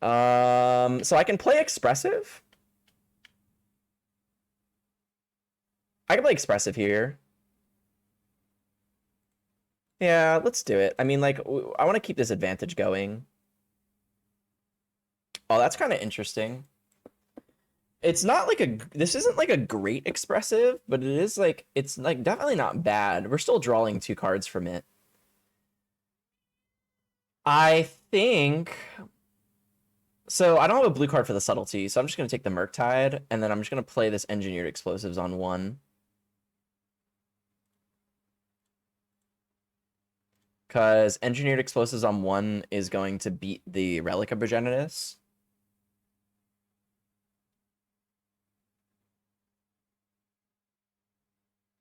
So I can play Expressive. I can play Expressive here. Yeah, let's do it. I mean, like, I want to keep this advantage going. Oh, that's kind of interesting. It's not like this isn't like a great Expressive, but it is like, it's like definitely not bad. We're still drawing 2 cards from it. I think, so I don't have a blue card for the Subtlety, so I'm just going to take the Murktide, and then I'm just going to play this Engineered Explosives on 1. Because Engineered Explosives on 1 is going to beat the Relic of Progenitus.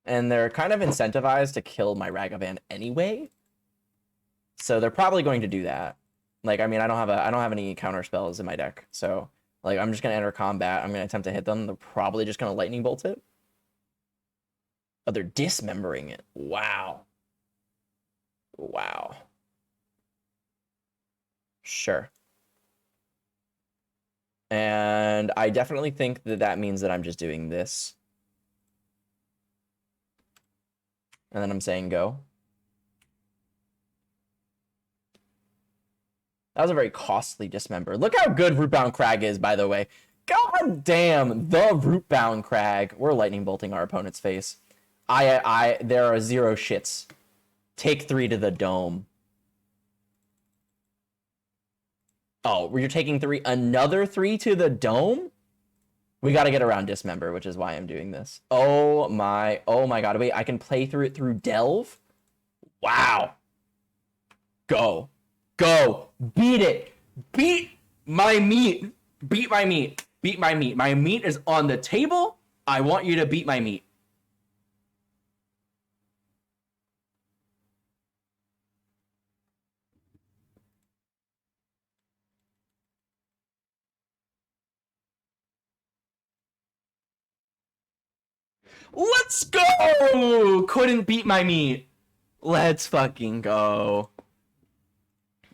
And they're kind of incentivized to kill my Ragavan anyway. So they're probably going to do that. Like, I mean, I don't have any counter spells in my deck. So, like, I'm just going to enter combat. I'm going to attempt to hit them. They're probably just going to Lightning Bolt it. Oh, they're dismembering it. Wow. Wow. Sure. And I definitely think that that means that I'm just doing this. And then I'm saying go. That was a very costly dismember. Look how good Rootbound Crag is, by the way. God damn, the Rootbound Crag. We're lightning bolting our opponent's face. There are 0 shits. Take 3 to the dome. Oh, you're taking 3, another 3 to the dome? We got to get around Dismember, which is why I'm doing this. Oh my god. Wait, I can play through it through Delve? Wow. Go. Go. Beat it. Beat my meat. Beat my meat. Beat my meat. My meat is on the table. I want you to beat my meat. Let's go! Couldn't beat my meat. Let's fucking go.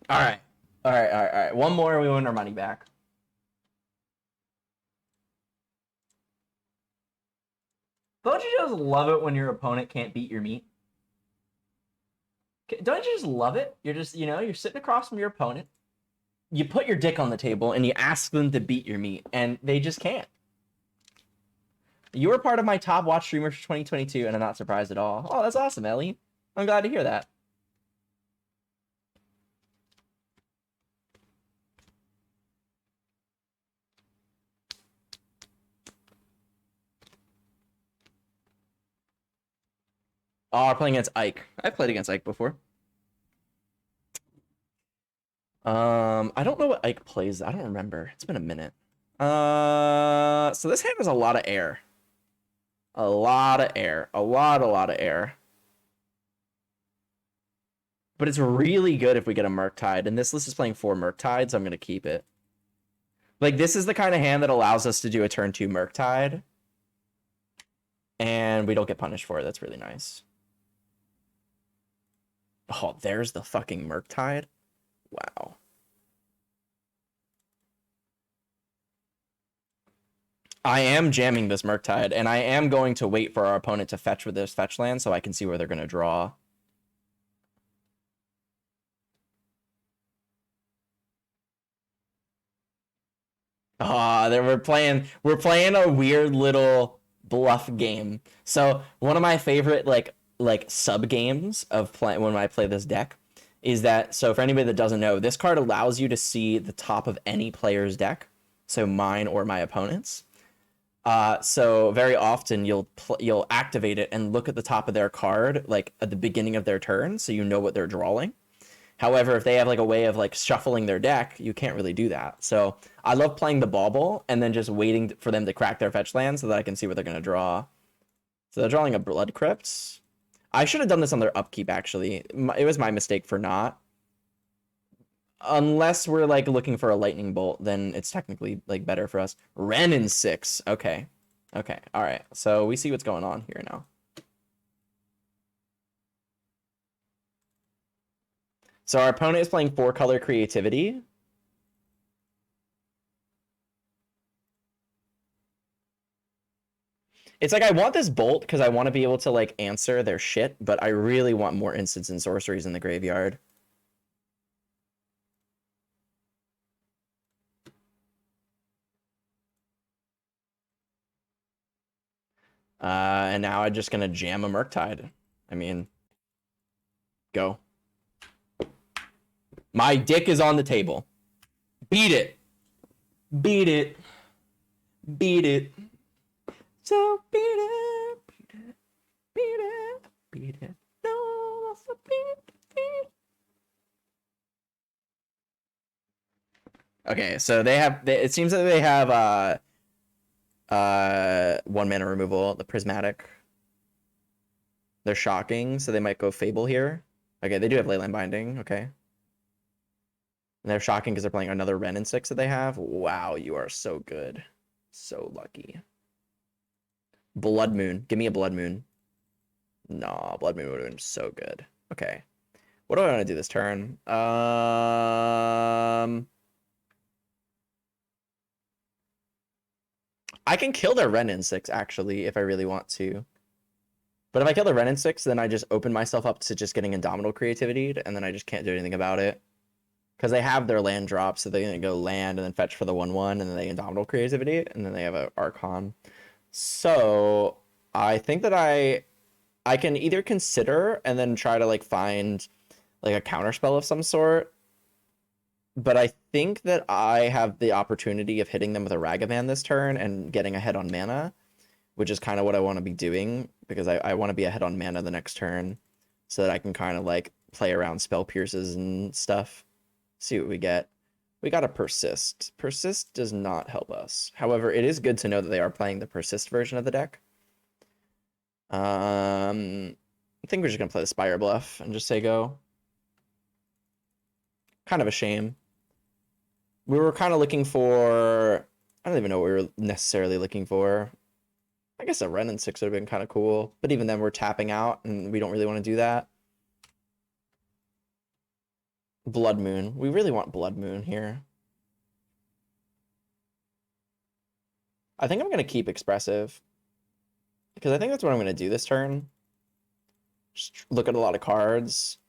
All right. All right. One more and we win our money back. Don't you just love it when your opponent can't beat your meat? Don't you just love it? You're just, you're sitting across from your opponent. You put your dick on the table and you ask them to beat your meat, and they just can't. You were part of my top watch streamers for 2022, and I'm not surprised at all. Oh, that's awesome, Ellie. I'm glad to hear that. Oh, we're playing against Ike. I've played against Ike before. I don't know what Ike plays. I don't remember. It's been a minute. So this hand has a lot of air. A lot of air. A lot of air. But it's really good if we get a Murktide. And this list is playing 4 Murktides, so I'm going to keep it. Like, this is the kind of hand that allows us to do a turn 2 Murktide. And we don't get punished for it. That's really nice. Oh, there's the fucking Murktide. Wow. I am jamming this Murktide, and I am going to wait for our opponent to fetch with this fetch land so I can see where they're going to draw. Ah, we're playing a weird little bluff game. So one of my favorite like sub games of when I play this deck is that, so for anybody that doesn't know, this card allows you to see the top of any player's deck, so mine or my opponent's. So very often you'll activate it and look at the top of their card like at the beginning of their turn, so you know what they're drawing. However, if they have like a way of like shuffling their deck, you can't really do that. So I love playing the bauble and then just waiting for them to crack their fetch land so that I can see what they're going to draw. So they're drawing a Blood Crypt. I should have done this on their upkeep, actually. It was my mistake for not. Unless we're like looking for a lightning bolt, then it's technically like better for us. Ren in 6. Okay. Okay. All right. So we see what's going on here now. So our opponent is playing 4-color creativity. It's like I want this bolt because I want to be able to like answer their shit, but I really want more instants and sorceries in the graveyard. And now I'm just gonna jam a Murktide. I mean, go. My dick is on the table. Beat it. Beat it. Beat it. So beat it. Beat it. Beat it. Beat it. No, so beat it. Okay, so it seems that they have 1 mana removal, the Prismatic. They're shocking, so they might go Fable here. Okay, they do have Leyline Binding, okay. And they're shocking because they're playing another Ren in 6 that they have. Wow, you are so good. So lucky. Blood Moon. Give me a Blood Moon. Nah, Blood Moon would have been so good. Okay. What do I want to do this turn? I can kill their Ren in 6, actually, if I really want to. But if I kill the Ren in 6, then I just open myself up to just getting Indomitable Creativity, and then I just can't do anything about it. Because they have their land drop, so they're going to go land and then fetch for the 1/1, and then they Indomitable Creativity, and then they have an Archon. So I think that I can either consider and then try to like find like a counterspell of some sort. But I think that I have the opportunity of hitting them with a Ragavan this turn and getting ahead on mana, which is kind of what I want to be doing because I want to be ahead on mana the next turn so that I can kind of like play around spell pierces and stuff. See what we get. We got a Persist. Persist does not help us. However, it is good to know that they are playing the Persist version of the deck. I think we're just going to play the Spire Bluff and just say go. Kind of a shame. We were kind of looking for... I don't even know what we were necessarily looking for. I guess a Wrenn and 6 would have been kind of cool. But even then, we're tapping out, and we don't really want to do that. Blood Moon. We really want Blood Moon here. I think I'm going to keep Expressive. Because I think that's what I'm going to do this turn. Just look at a lot of cards.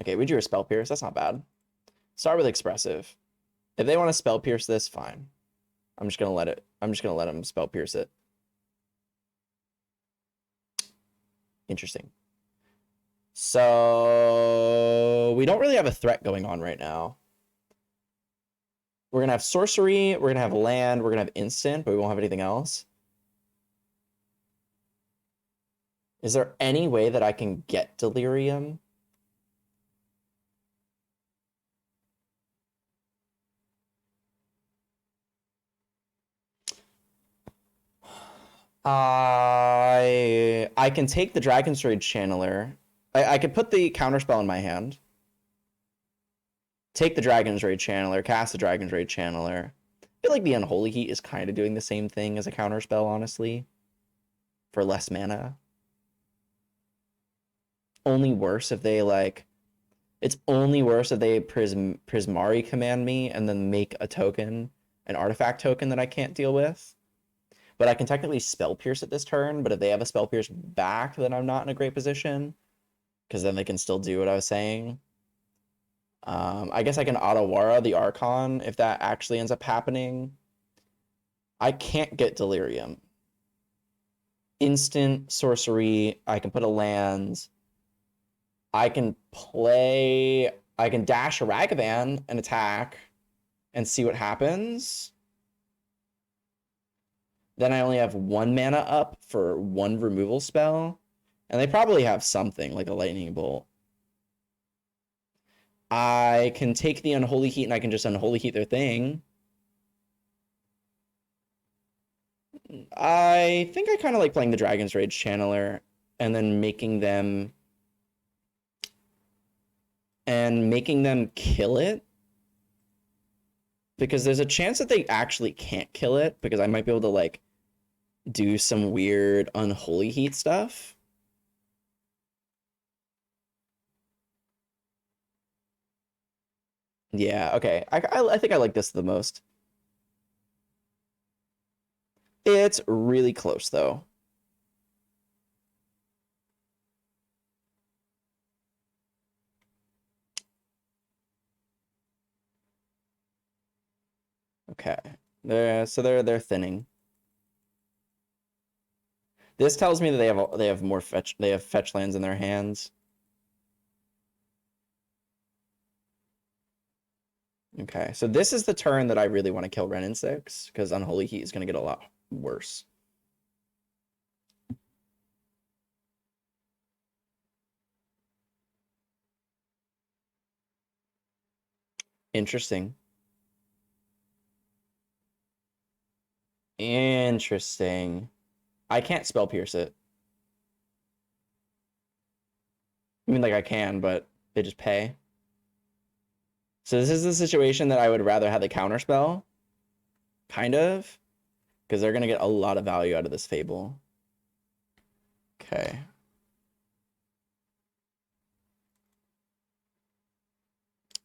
Okay, we drew a Spell Pierce. That's not bad. Start with Expressive. If they want to Spell Pierce this, fine. I'm just going to let it. I'm just going to let them Spell Pierce it. Interesting. So we don't really have a threat going on right now. We're going to have sorcery, we're going to have land, we're going to have instant, but we won't have anything else. Is there any way that I can get Delirium? I can take the Dragon's Rage Channeler. I could put the counterspell in my hand. Take the Dragon's Rage Channeler, cast the Dragon's Rage Channeler. I feel like the Unholy Heat is kind of doing the same thing as a counterspell, honestly. For less mana. Only worse if they, like... It's only worse if they Prismari command me and then make a token, an artifact token that I can't deal with. But I can technically Spell Pierce at this turn, but if they have a Spell Pierce back, then I'm not in a great position. Because then they can still do what I was saying. I guess I can Otawara the Archon if that actually ends up happening. I can't get Delirium. Instant sorcery. I can put a land. I can dash a Ragavan and attack and see what happens. Then I only have 1 mana up for 1 removal spell. And they probably have something like a Lightning Bolt. I can take the Unholy Heat and I can just Unholy Heat their thing. I think I kind of like playing the Dragon's Rage Channeler and then making them kill it. Because there's a chance that they actually can't kill it because I might be able to like do some weird Unholy Heat stuff. Yeah, okay. I think I like this the most. It's really close, though. Okay. They're thinning. This tells me that they have more fetch lands in their hands. Okay, so this is the turn that I really want to kill Wrenn and 6, because Unholy Heat is going to get a lot worse. Interesting. Interesting. I can't Spell Pierce it. I mean, like, I can, but they just pay. So this is the situation that I would rather have the counterspell. Kind of. Because they're going to get a lot of value out of this Fable. Okay.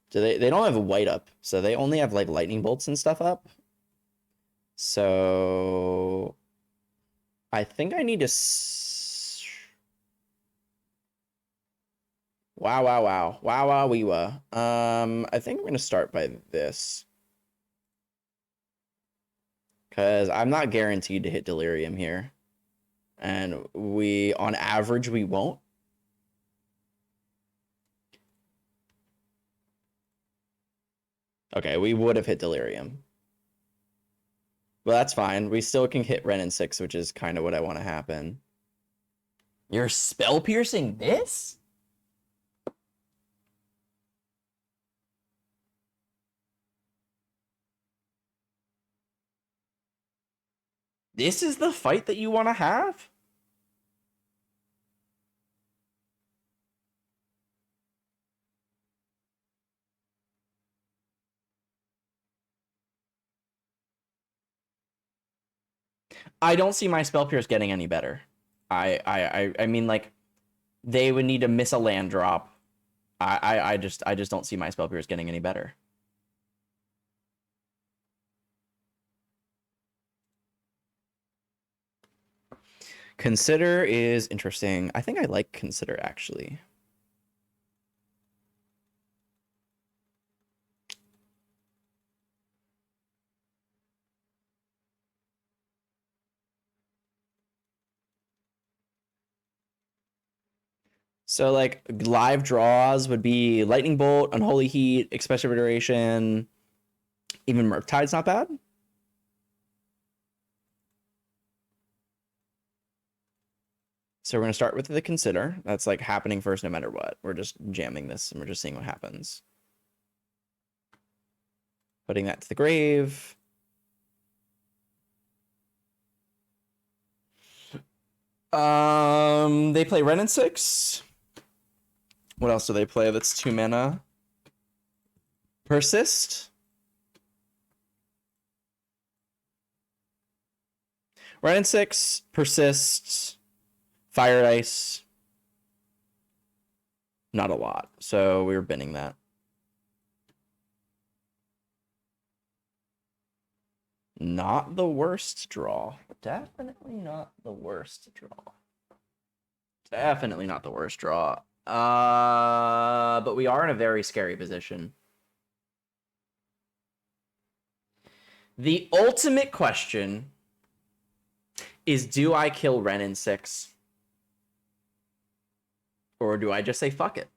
So they don't have white up. So they only have, like, lightning bolts and stuff up. So I think I need to... Wow, wow, wow. Wow, wow, wee, wah. I think I'm going to start by this. Because I'm not guaranteed to hit Delirium here. And on average, we won't. Okay, we would have hit Delirium. Well, that's fine. We still can hit Ren in 6, which is kind of what I want to happen. You're spell piercing this? This is the fight that you want to have? I don't see my spell pierce getting any better. I mean, like, they would need to miss a land drop. I just don't see my spell pierce getting any better. Consider is interesting. I think I like Consider, actually. So, like, live draws would be Lightning Bolt, Unholy Heat, Expressive Iteration, even Murktide's not bad. So we're going to start with the Consider. That's, like, happening first no matter what. We're just jamming this, and we're just seeing what happens. Putting that to the grave. They play Ren in 6. What else do they play that's 2 mana? Persist. Ren in 6, Persist, Fire Ice. Not a lot, so we were binning that. Not the worst draw. Definitely not the worst draw. Definitely not the worst draw. But we are in a very scary position. The ultimate question is, do I kill Ren in 6? Or do I just say fuck it?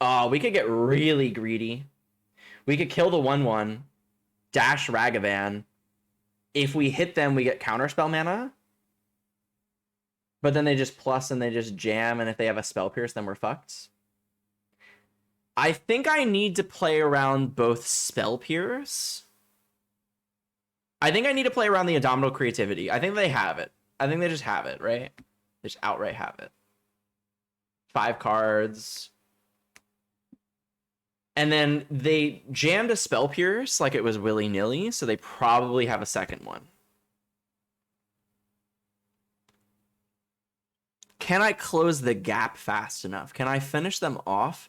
Oh, we could get really greedy. We could kill the 1/1, dash Ragavan. If we hit them, we get counterspell mana. But then they just plus and they just jam, and if they have a spell pierce, then we're fucked. I think I need to play around both spell pierce. I think I need to play around the Indomitable Creativity. I think they have it. I think they just have it, right? They just outright have it. 5 cards. And then they jammed a spell pierce like it was willy-nilly, so they probably have a second one. Can I close the gap fast enough? Can I finish them off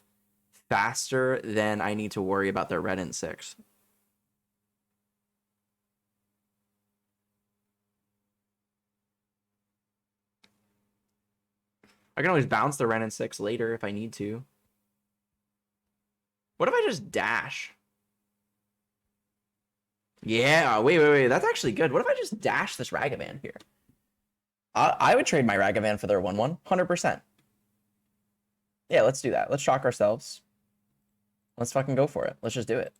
faster than I need to worry about their Red in 6? I can always bounce the Ren in 6 later if I need to. What if I just dash? Yeah, wait. That's actually good. What if I just dash this Ragavan here? I would trade my Ragavan for their 1/1, 100%. Yeah, let's do that. Let's shock ourselves. Let's fucking go for it. Let's just do it.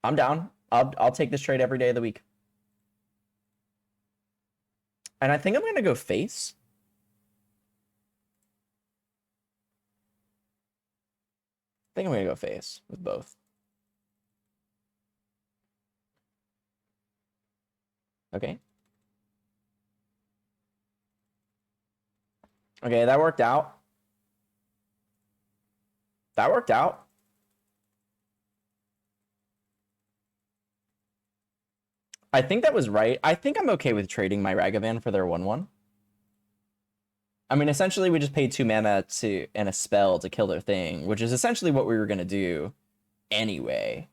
I'm down. I'll take this trade every day of the week. And I think I'm gonna go face. I think I'm gonna go face with both. Okay. Okay, that worked out. That worked out. I think that was right. I think I'm okay with trading my Ragavan for their 1/1. I mean, essentially, we just paid 2 mana and a spell to kill their thing, which is essentially what we were going to do anyway.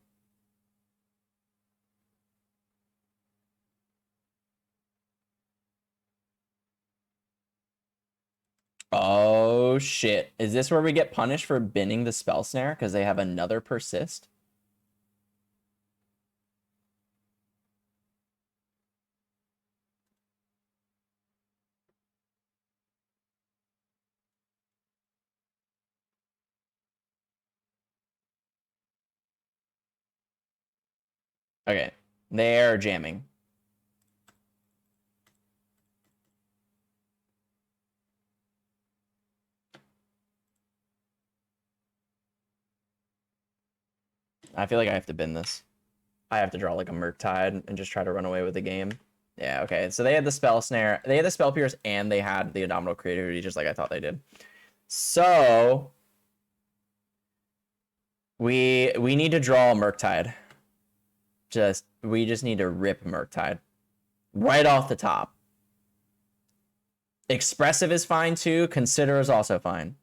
Oh, shit. Is this where we get punished for binning the spell snare because they have another persist? Okay, they're jamming. I feel like I have to bin this. I have to draw like a Murktide and just try to run away with the game. Yeah, okay. So they had the Spell Snare, they had the Spell Pierce, and they had the Indomitable Creativity, just like I thought they did. So we need to draw a Murktide. We just need to rip Murktide right off the top. Expressive is fine too. Consider is also fine.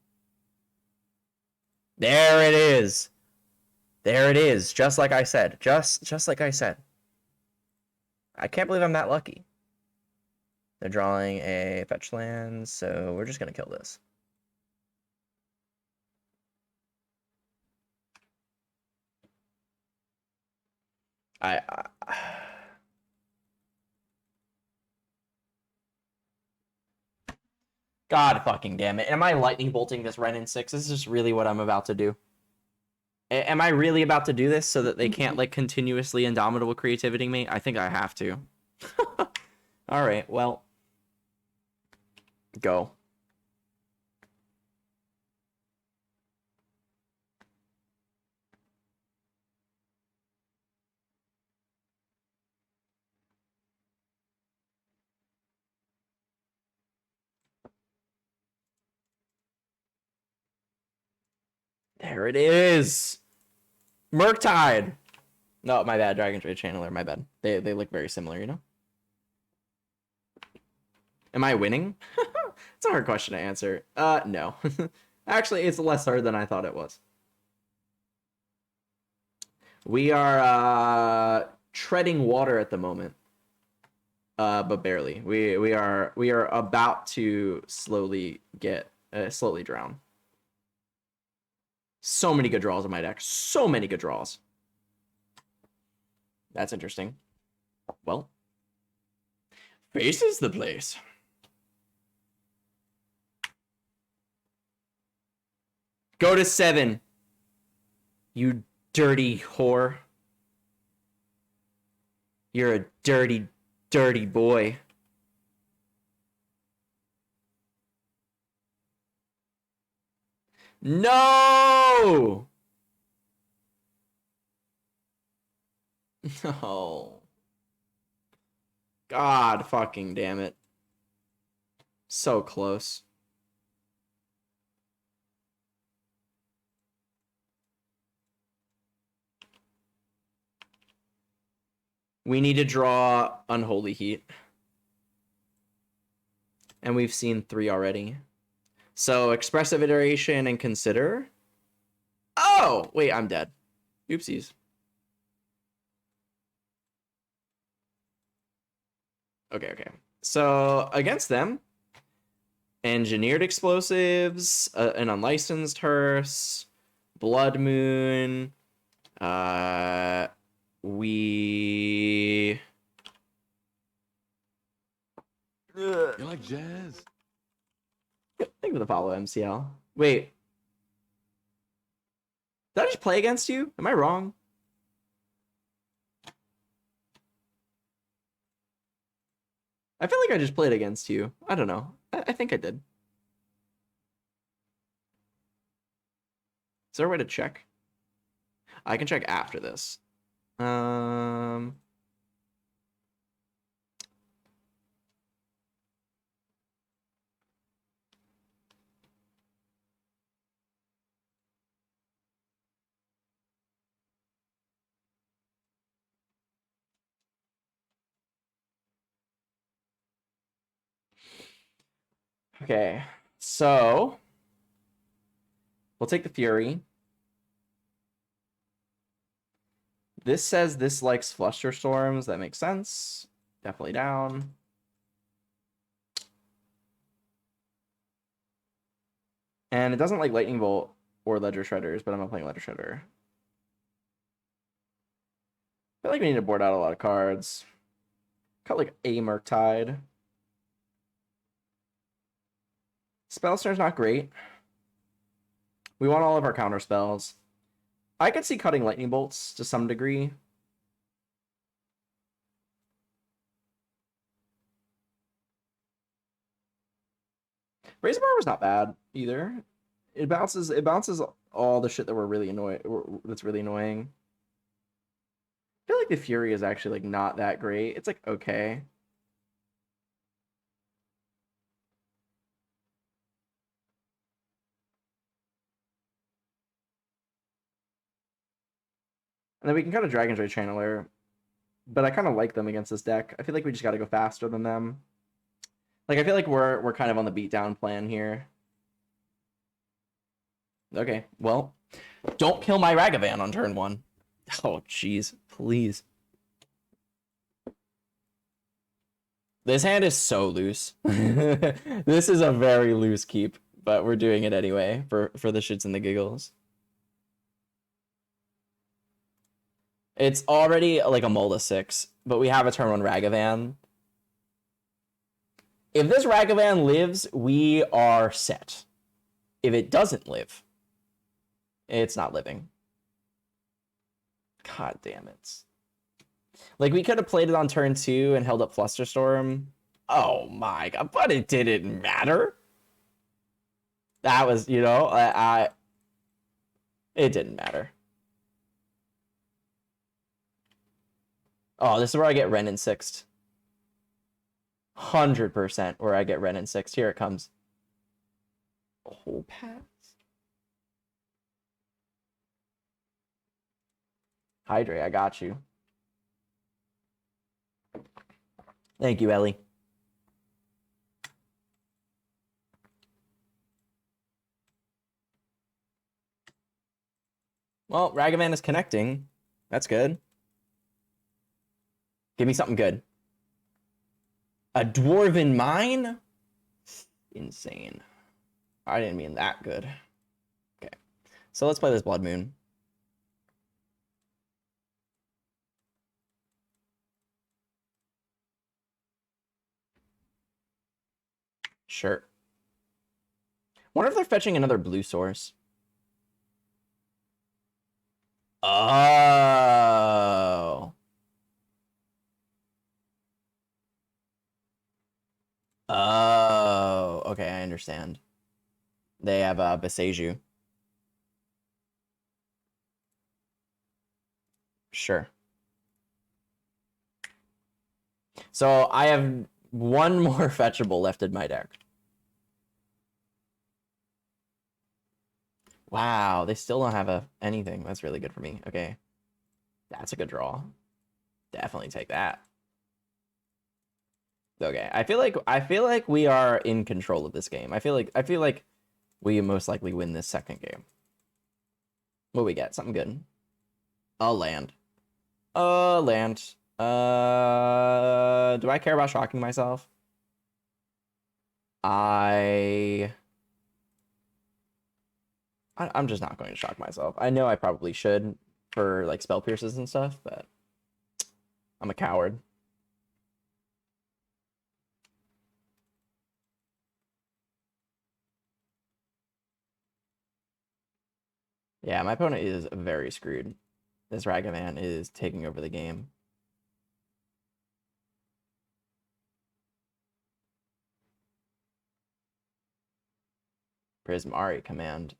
There it is. There it is. Just like I said. Just like I said. I can't believe I'm that lucky. They're drawing a fetch land, so we're just gonna kill this. I God fucking damn it. Am I lightning bolting this Ren in 6? This is just really what I'm about to do. Am I really about to do this so that they can't like continuously Indomitable Creativity me? I think I have to. All right, well. Go. There it is. Murktide. No, my bad. Dragon Trade Channeler. My bad. They look very similar, you know? Am I winning? It's a hard question to answer. No. Actually, it's less hard than I thought it was. We are treading water at the moment. But barely. We are about to slowly drown. So many good draws in my deck. So many good draws. That's interesting. Well, faces the place. Go to 7. You dirty whore. You're a dirty, dirty boy. No! No. God fucking damn it. So close. We need to draw Unholy Heat. And we've seen 3 already. So, Expressive Iteration and Consider. Oh! Wait, I'm dead. Oopsies. Okay. So, against them, Engineered Explosives, an Unlicensed Hearse, Blood Moon, we... You like jazz? Thank you for the follow, MCL. Wait. Did I just play against you? Am I wrong? I feel like I just played against you. I don't know. I think I did. Is there a way to check? I can check after this. Okay, so we'll take the Fury. This says this likes Flusterstorms. That makes sense. Definitely down. And it doesn't like Lightning Bolt or Ledger Shredders, but I'm not playing Ledger Shredder. I feel like we need to board out a lot of cards. Cut like a Murktide. Spellsnar's not great. We want all of our counter spells. I could see cutting Lightning Bolts to some degree. Razor Bar was not bad either. It bounces all the shit that we're really that's really annoying. I feel like the Fury is actually like not that great. It's like okay. And then we can kind of Dragon's Ray Channeler. But I kind of like them against this deck. I feel like we just got to go faster than them. Like, I feel like we're kind of on the beatdown plan here. Okay, well, don't kill my Ragavan on turn 1. Oh, jeez, please. This hand is so loose. This is a very loose keep, but we're doing it anyway for the shits and the giggles. It's already like a Mola 6, but we have a turn 1 Ragavan. If this Ragavan lives, we are set. If it doesn't live, it's not living. God damn it. Like, we could have played it on turn 2 and held up Flusterstorm. Oh my god, but it didn't matter. That was, you know, it didn't matter. Oh, this is where I get Ren in 6th. 100% where I get Ren in 6th. Here it comes. Whole pass. Hydrate, I got you. Thank you, Ellie. Well, Ragavan is connecting. That's good. Give me something good. A Dwarven Mine? Insane. I didn't mean that good. Okay. So let's play this Blood Moon. Sure. Wonder if they're fetching another blue source. Oh. Oh. Okay, I understand. They have Boseiju. Sure. So I have one more fetchable left in my deck. Wow, they still don't have anything. That's really good for me. Okay. That's a good draw. Definitely take that. Okay. I feel like we are in control of this game. I feel like we most likely win this second game. What we get? Something good. A land. A land. Do I care about shocking myself? I'm just not going to shock myself. I know I probably should for like spell pierces and stuff, but I'm a coward. Yeah, my opponent is very screwed. This Ragavan is taking over the game. Prismari command.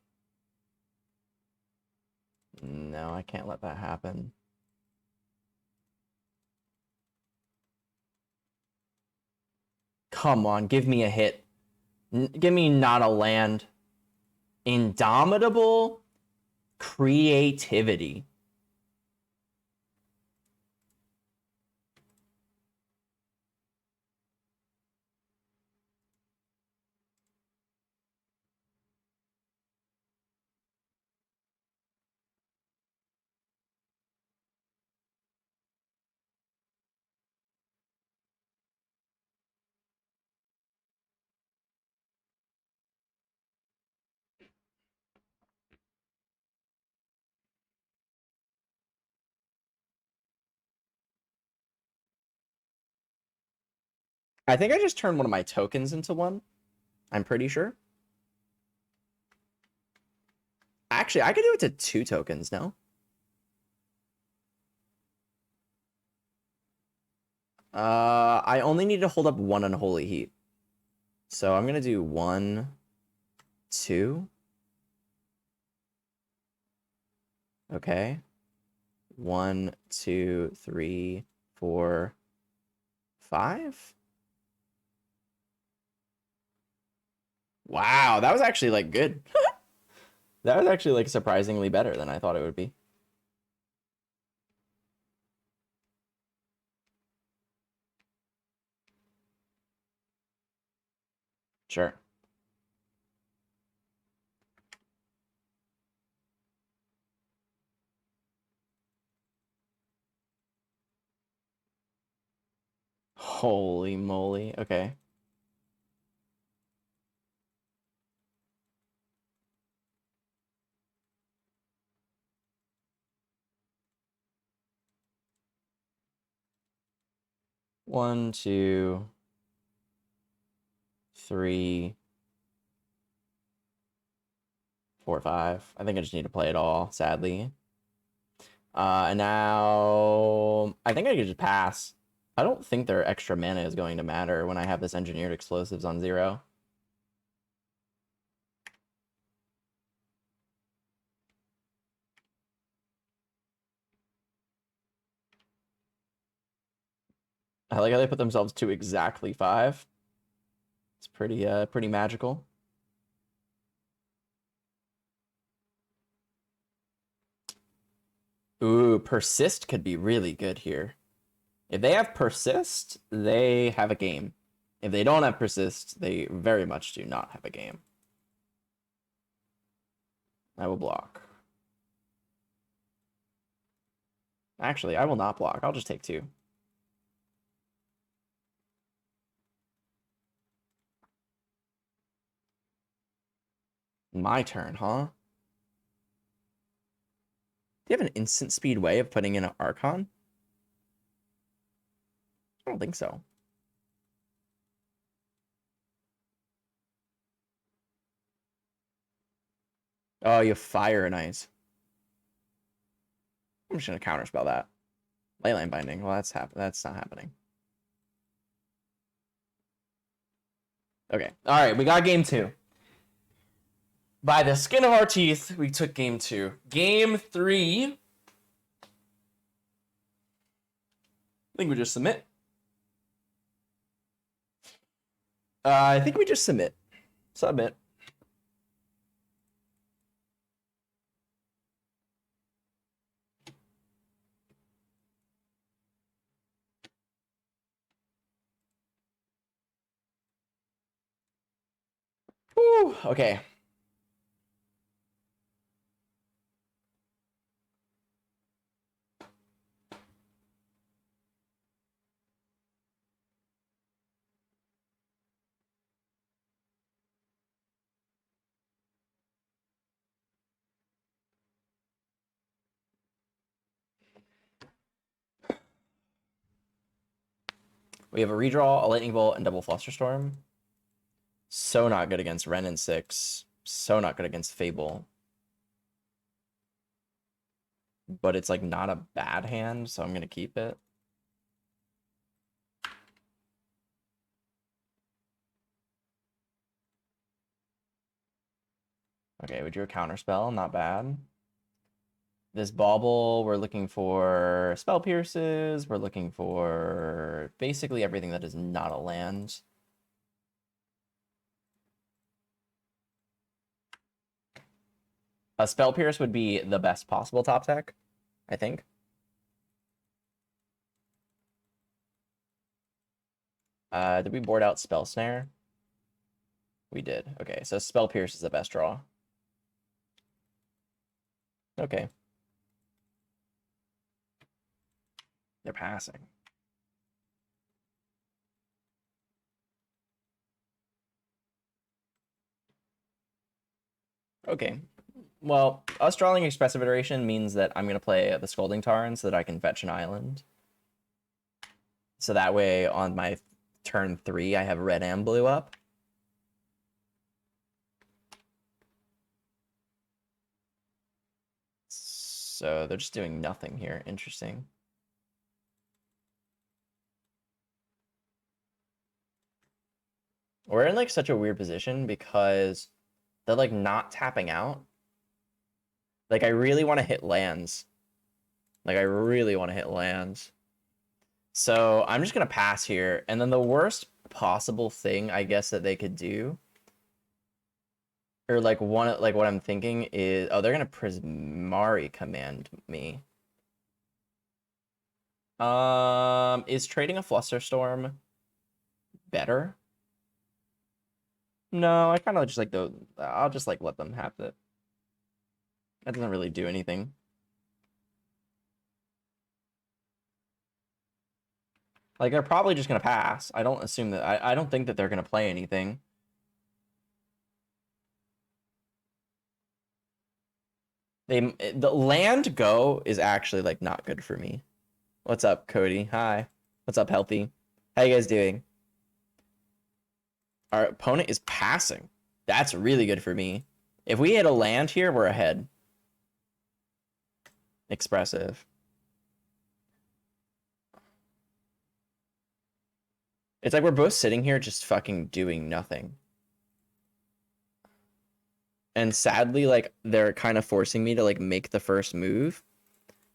No, I can't let that happen. Come on, give me a hit. Give me not a land. Indomitable Creativity. I think I just turned one of my tokens into one. I'm pretty sure. Actually, I could do it to 2 tokens, no? I only need to hold up 1 Unholy Heat. So I'm gonna do 1, 2. Okay. 1, 2, 3, 4, 5. Wow, that was actually like good. That was actually like surprisingly better than I thought it would be. Sure. Holy moly. Okay. One, 2, 3, 4, 5. I think I just need to play it all, sadly. And now I think I could just pass. I don't think their extra mana is going to matter when I have this engineered explosives on 0. I like how they put themselves to exactly 5. It's pretty magical. Ooh, persist could be really good here. If they have persist, they have a game. If they don't have persist, they very much do not have a game. I will block. Actually, I will not block. I'll just take 2. My turn, huh? Do you have an instant speed way of putting in an Archon? I don't think so. Oh, you have Fire and Ice. I'm just gonna counterspell that. Leyline Binding. Well, that's not happening. Okay. All right, we got game 2. By the skin of our teeth, we took game 2. Game 3. I think we just submit. I think we just submit. Submit. Whew, okay. We have a redraw, a lightning bolt, and double flusterstorm. So not good against Ren and 6. So not good against Fable. But it's like not a bad hand, so I'm gonna keep it. Okay, we drew a counterspell, not bad. This bauble, we're looking for spell pierces. We're looking for basically everything that is not a land. A spell pierce would be the best possible top deck, I think. Did we board out spell snare? We did. Okay, so spell pierce is the best draw. Okay. They're passing. Okay. Well, us drawing Expressive Iteration means that I'm going to play the Scolding Tarn so that I can fetch an island. So that way, on my turn 3, I have red and blue up. So they're just doing nothing here. Interesting. We're in like such a weird position because they're like not tapping out. Like I really want to hit lands. Like I really want to hit lands. So I'm just gonna pass here. And then the worst possible thing I guess that they could do, or like one like what I'm thinking is, oh, they're gonna Prismari command me. Is trading a Flusterstorm better? No, I kind of just like I'll just like let them have it. That doesn't really do anything. Like they're probably just gonna pass. I don't assume that I don't think that they're gonna play anything. The land go is actually like not good for me. What's up, Cody? Hi. What's up, Healthy? How you guys doing? Our opponent is passing. That's really good for me. If we hit a land here, we're ahead. Expressive. It's like we're both sitting here just fucking doing nothing. And sadly, like, they're kind of forcing me to, like, make the first move.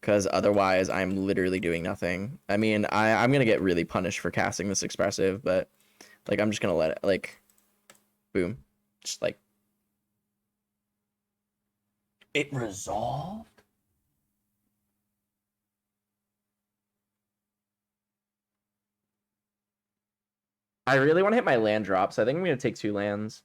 Because otherwise, I'm literally doing nothing. I mean, I'm going to get really punished for casting this expressive, but, like, I'm just going to let it, like, boom. Just, like, it resolved? I really want to hit my land drop, so I think I'm going to take 2 lands.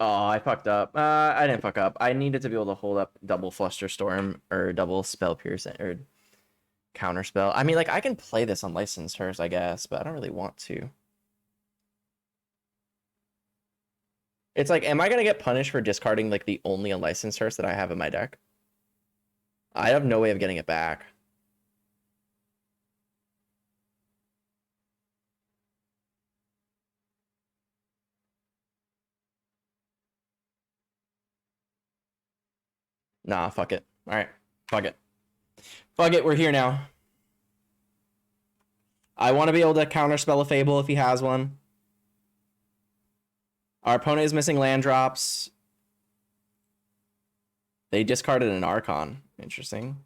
Oh, I fucked up. I didn't fuck up. I needed to be able to hold up double Flusterstorm or double Spell Piercing or Counterspell. I mean, like, I can play this on Licensed Hearse, I guess, but I don't really want to. It's like, am I going to get punished for discarding, like, the only Unlicensed Hearse that I have in my deck? I have no way of getting it back. Nah, fuck it. All right, fuck it. Fuck it, we're here now. I want to be able to counterspell a Fable if he has one. Our opponent is missing land drops. They discarded an Archon. Interesting.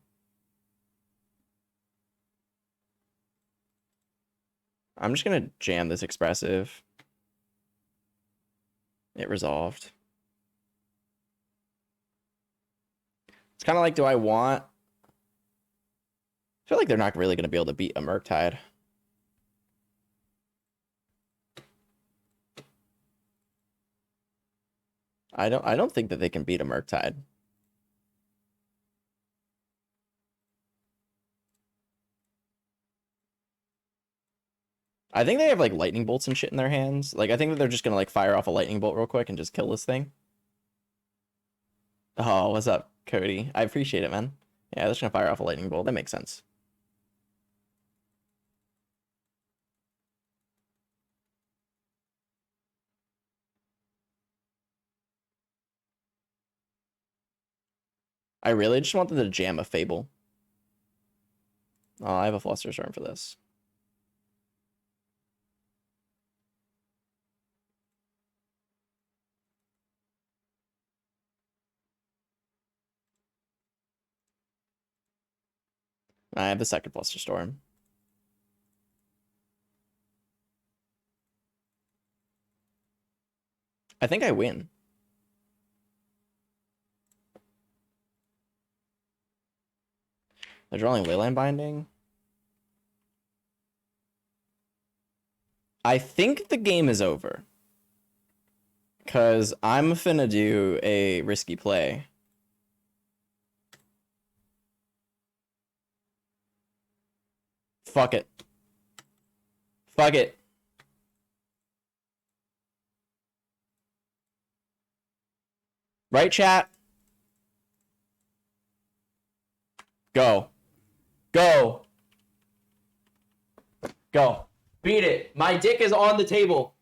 I'm just going to jam this expressive. It resolved. It's kind of like, do I want... I feel like they're not really going to be able to beat a Murktide. I don't think that they can beat a Murktide. I think they have like lightning bolts and shit in their hands. Like I think that they're just gonna like fire off a lightning bolt real quick and just kill this thing. Oh, what's up, Cody? I appreciate it, man. Yeah, they're just gonna fire off a lightning bolt. That makes sense. I really just want them to jam a Fable. Oh, I have a Flusterstorm for this. I have the second Flusterstorm. I think I win. They're drawing Leyline Binding. I think the game is over. Because I'm finna do a risky play. Fuck it. Fuck it. Right, chat? Go. Go. Go. Beat it. My dick is on the table.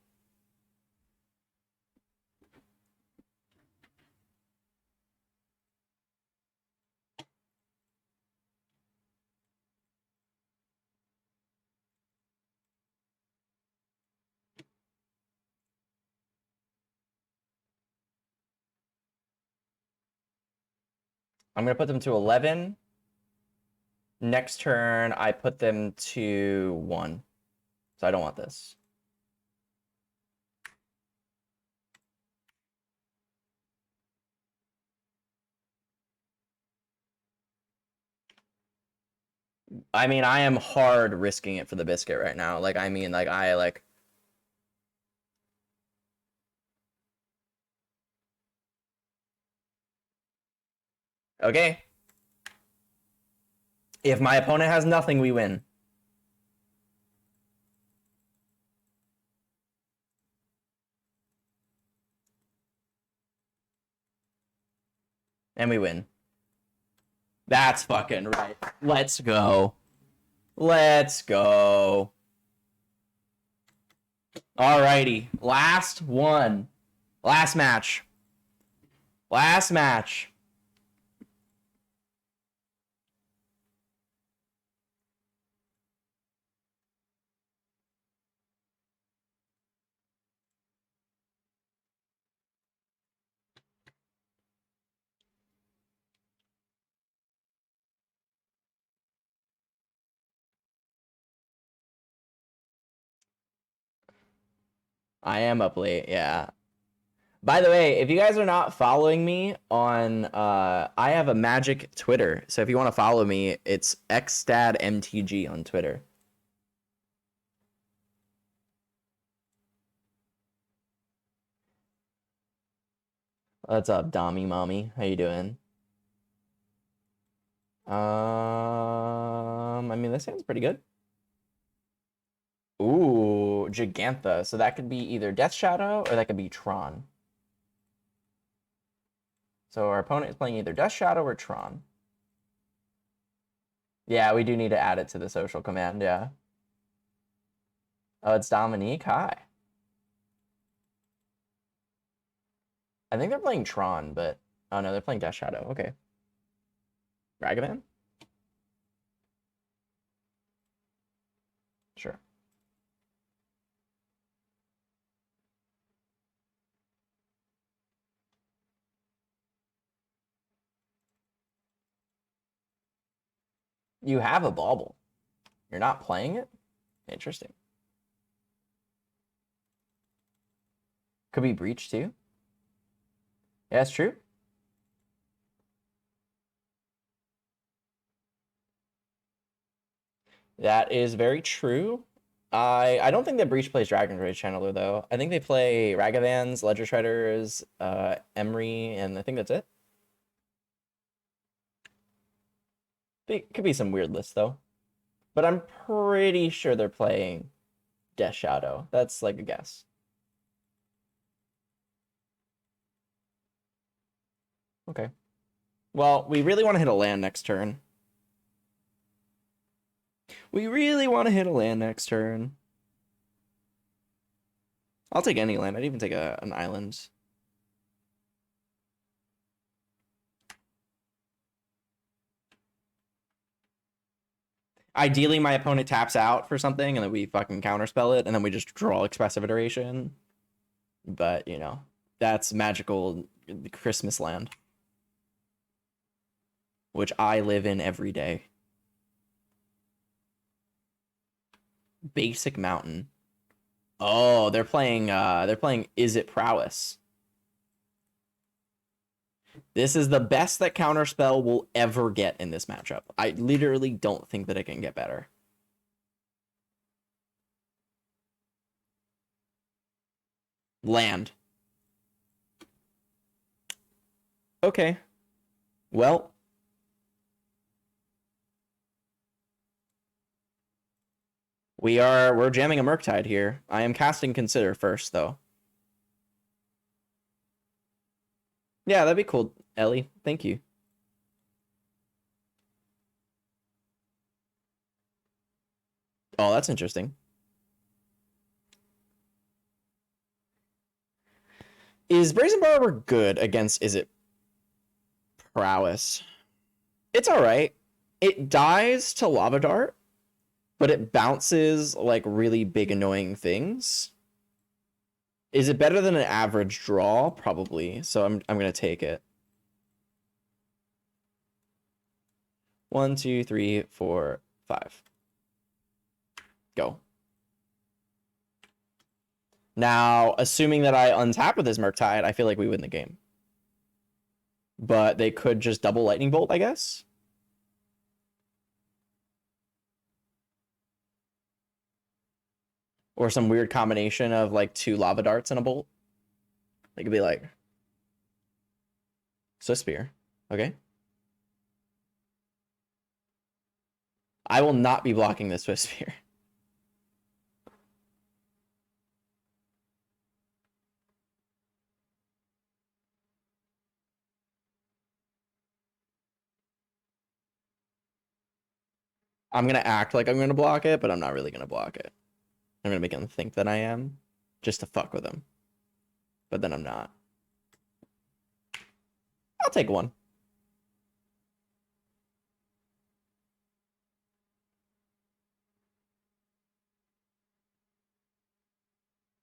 I'm going to put them to 11. Next turn, I put them to 1. So I don't want this. I mean, I am hard risking it for the biscuit right now. Like, I mean, like, Okay. If my opponent has nothing, we win. And we win. That's fucking right. Let's go. Let's go. Alrighty. Last one. Last match. Last match. I am up late, yeah. By the way, if you guys are not following me on, I have a magic Twitter. So if you want to follow me, it's xstadmtg on Twitter. What's up, Dommy Mommy? How you doing? I mean, this sounds pretty good. Ooh, Gigantha. So that could be either Death Shadow or that could be Tron. So our opponent is playing either Death Shadow or Tron. Yeah, we do need to add it to the social command, yeah. Oh, it's Dominique. Hi. I think they're playing Tron, but... Oh, no, they're playing Death Shadow. Okay. Ragavan? Sure. You have a bauble. You're not playing it? Interesting. Could be Breach, too. Yeah, that's true. That is very true. I don't think that Breach plays Dragon Rage Channeler, though. I think they play Ragavans, Ledger Shredders, Emery, and I think that's it. It could be some weird list, though. But I'm pretty sure they're playing Death Shadow. That's like a guess. Okay. Well, we really want to hit a land next turn. We really want to hit a land next turn. I'll take any land. I'd even take an island. Ideally, my opponent taps out for something, and then we fucking counterspell it, and then we just draw Expressive Iteration. But, you know, that's magical Christmas land. Which I live in every day. Basic Mountain. Oh, they're playing Is It Prowess. This is the best that Counterspell will ever get in this matchup. I literally don't think that it can get better. Land. Okay. Well. We're jamming a Murktide here. I am casting Consider first, though. Yeah, that'd be cool, Ellie. Thank you. Oh, that's interesting. Is Brazen Barber good against Is It Prowess? It's alright. It dies to Lava Dart, but it bounces like really big annoying things. Is it better than an average draw? Probably. So I'm gonna take it. 1, 2, 3, 4, 5. Go. Now, assuming that I untap with this Murktide, I feel like we win the game. But they could just double Lightning Bolt, I guess. Or some weird combination of like 2 Lava Darts and a Bolt. It could be like Swiftspear. Okay. I will not be blocking this Swiftspear. I'm going to act like I'm going to block it, but I'm not really going to block it. I'm going to make him think that I am, just to fuck with him. But then I'm not. I'll take 1.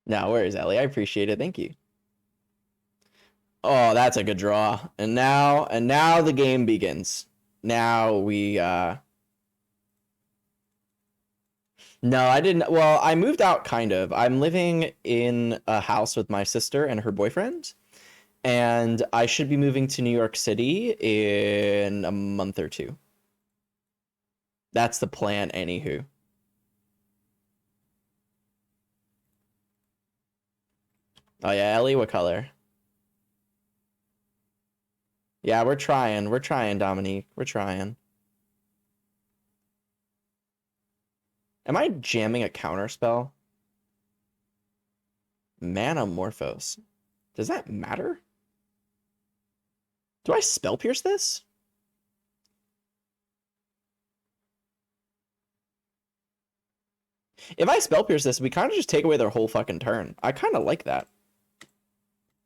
Now, where is Ellie? I appreciate it. Thank you. Oh, that's a good draw. And now the game begins. Now we No, I didn't. Well, I moved out kind of. I'm living in a house with my sister and her boyfriend, and I should be moving to New York City in a month or 2. That's the plan, anywho. Oh yeah, Ellie, what color? Yeah, we're trying, Dominique. We're trying. Am I jamming a counter spell? Manamorphose. Does that matter? Do I spell pierce this? If I spell pierce this, we kind of just take away their whole fucking turn. I kind of like that.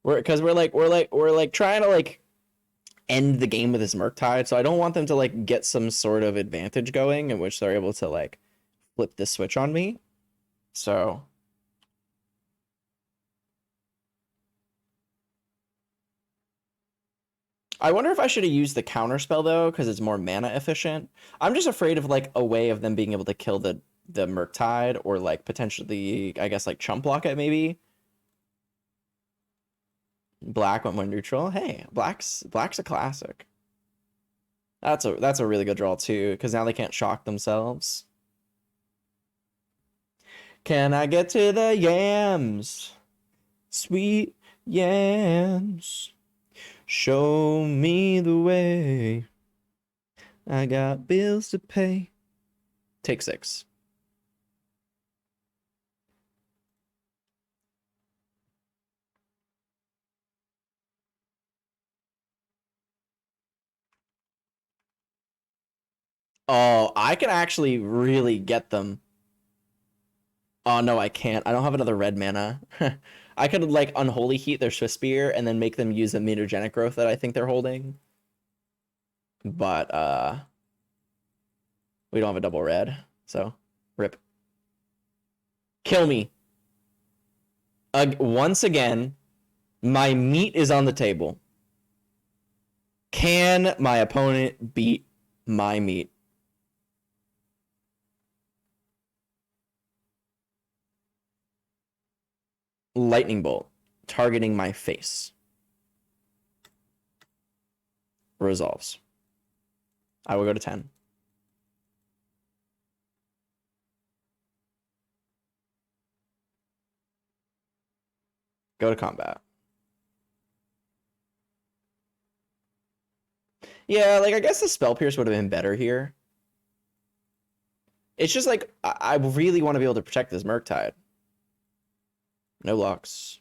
We're trying to like end the game with this Murktide, so I don't want them to like get some sort of advantage going in which they're able to like flip the switch on me. So I wonder if I should have used the counter spell though, because it's more mana efficient. I'm just afraid of like a way of them being able to kill the Murktide, or like potentially, I guess, like chump block it maybe. Black went more neutral. Hey, black's a classic. That's a really good draw too, because now they can't shock themselves. Can I get to the yams? Sweet yams. Show me the way. I got bills to pay. Take 6. Oh, I can actually really get them. Oh, no, I can't. I don't have another red mana. I could, like, Unholy Heat their Swiftspear and then make them use a Mutagenic Growth that I think they're holding. But, we don't have a double red, so rip. Kill me. Once again, my meat is on the table. Can my opponent beat my meat? Lightning Bolt, targeting my face. Resolves. I will go to 10. Go to combat. Yeah, like, I guess the Spell Pierce would have been better here. It's just, like, I really want to be able to protect this Murktide. No locks.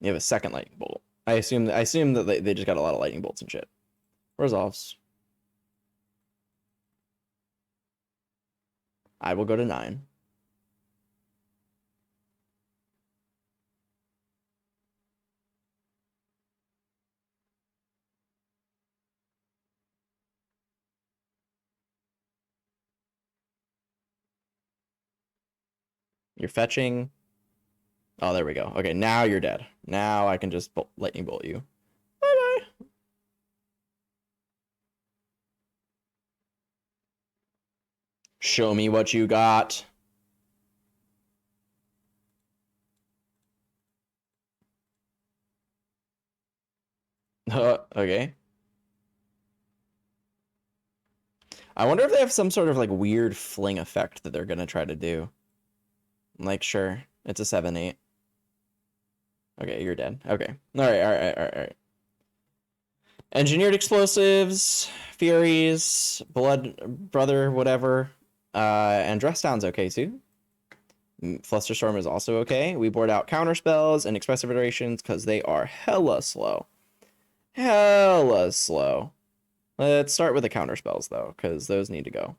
You have a second Lightning Bolt. I assume that they just got a lot of Lightning Bolts and shit. Resolves. I will go to 9. You're fetching. Oh, there we go. Okay, now you're dead. Now I can just lightning bolt you. Bye-bye. Show me what you got. Okay. I wonder if they have some sort of like weird fling effect that they're gonna try to do. Like, sure, it's a 7-8. Okay, you're dead. Okay. All right. Engineered explosives, Furies, Blood Brother, whatever. And Dress Down's okay too. Flusterstorm is also okay. We board out counter spells and expressive iterations because they are hella slow. Hella slow. Let's start with the counter spells though, because those need to go.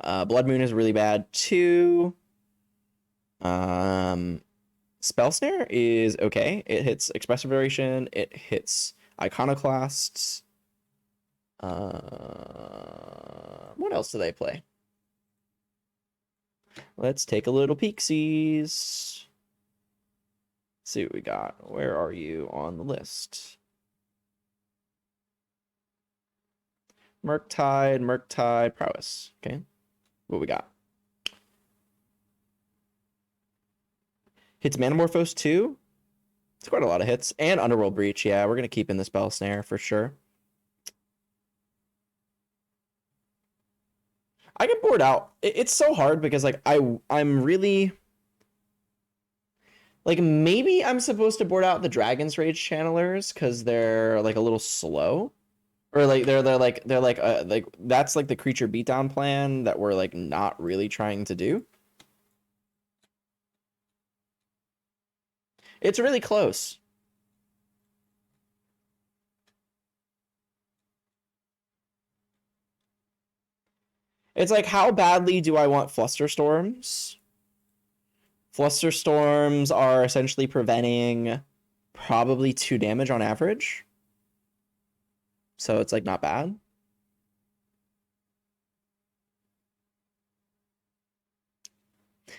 Blood Moon is really bad too. Spell Snare is okay. It hits expressive iteration. It hits iconoclasts. What else do they play? Let's take a little peeksies. See what we got. Where are you on the list? Murktide, Prowess. Okay. What we got? Hits Manamorphose too. It's quite a lot of hits. And Underworld Breach. Yeah, we're going to keep in the Spell Snare for sure. I can board out. It's so hard because like I'm really like maybe I'm supposed to board out the Dragon's Rage channelers because they're like a little slow, or like they're like that's like the creature beatdown plan that we're like not really trying to do. It's really close. It's like, how badly do I want Flusterstorms? Flusterstorms are essentially preventing probably 2 damage on average. So it's like not bad.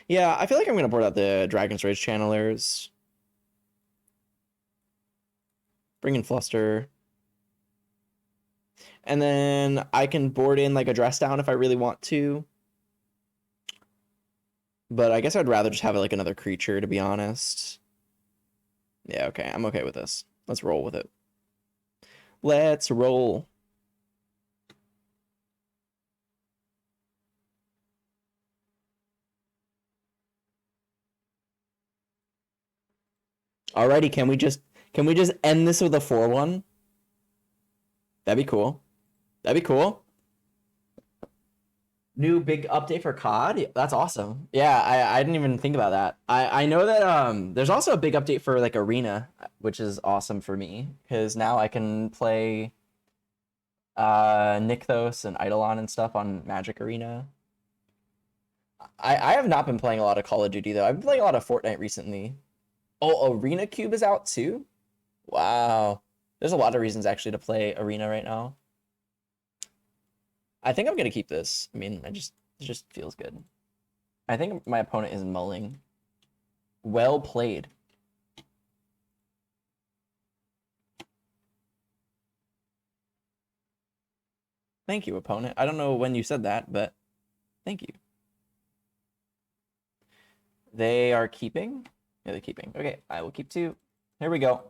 Yeah, I feel like I'm going to board out the Dragon's Rage channelers. Bring in Fluster. And then I can board in like a Dress Down if I really want to. But I guess I'd rather just have like another creature, to be honest. Yeah, okay. I'm okay with this. Let's roll with it. Let's roll. Alrighty, can we just end this with a 4-1? That'd be cool. That'd be cool. New big update for COD? That's awesome. Yeah, I didn't even think about that. I know that there's also a big update for like Arena, which is awesome for me because now I can play Nykthos and Eidolon and stuff on Magic Arena. I have not been playing a lot of Call of Duty though. I've been playing a lot of Fortnite recently. Oh, Arena Cube is out too? Wow. There's a lot of reasons actually to play Arena right now. I think I'm gonna keep this. I mean, it just feels good. I think my opponent is mulling. Well played. Thank you, opponent. I don't know when you said that, but thank you. They are keeping? Yeah, they're keeping. Okay, I will keep 2. Here we go.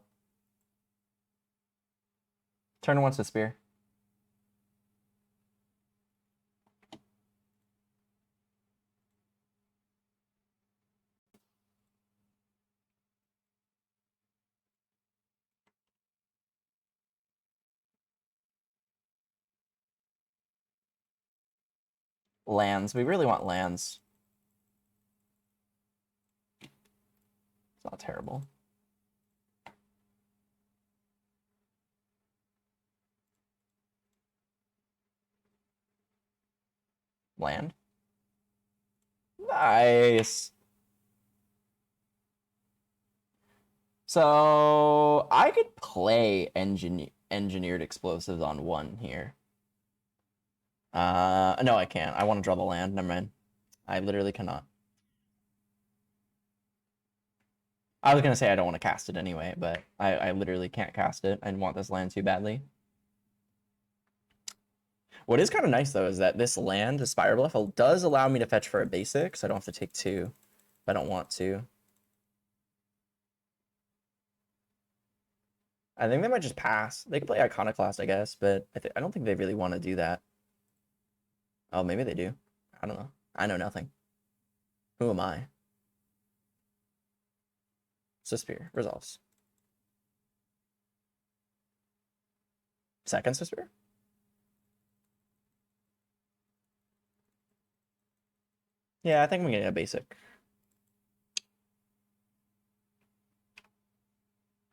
Turn once to spear. Lands. We really want lands. It's not terrible. Land. Nice. So I could play engineered explosives on 1 here. No, I can't. I want to draw the land. Never mind. I literally cannot. I was gonna say I don't want to cast it anyway, but I literally can't cast it. I want this land too badly. What is kind of nice though is that this land, the Spire Bluff, does allow me to fetch for a basic, so I don't have to take 2 if I don't want to. I think they might just pass. They could play Iconoclast, I guess, but I don't think they really want to do that. Oh, maybe they do. I don't know. I know nothing. Who am I? Swiftspear resolves. Second Swiftspear? Yeah, I think I'm getting a basic.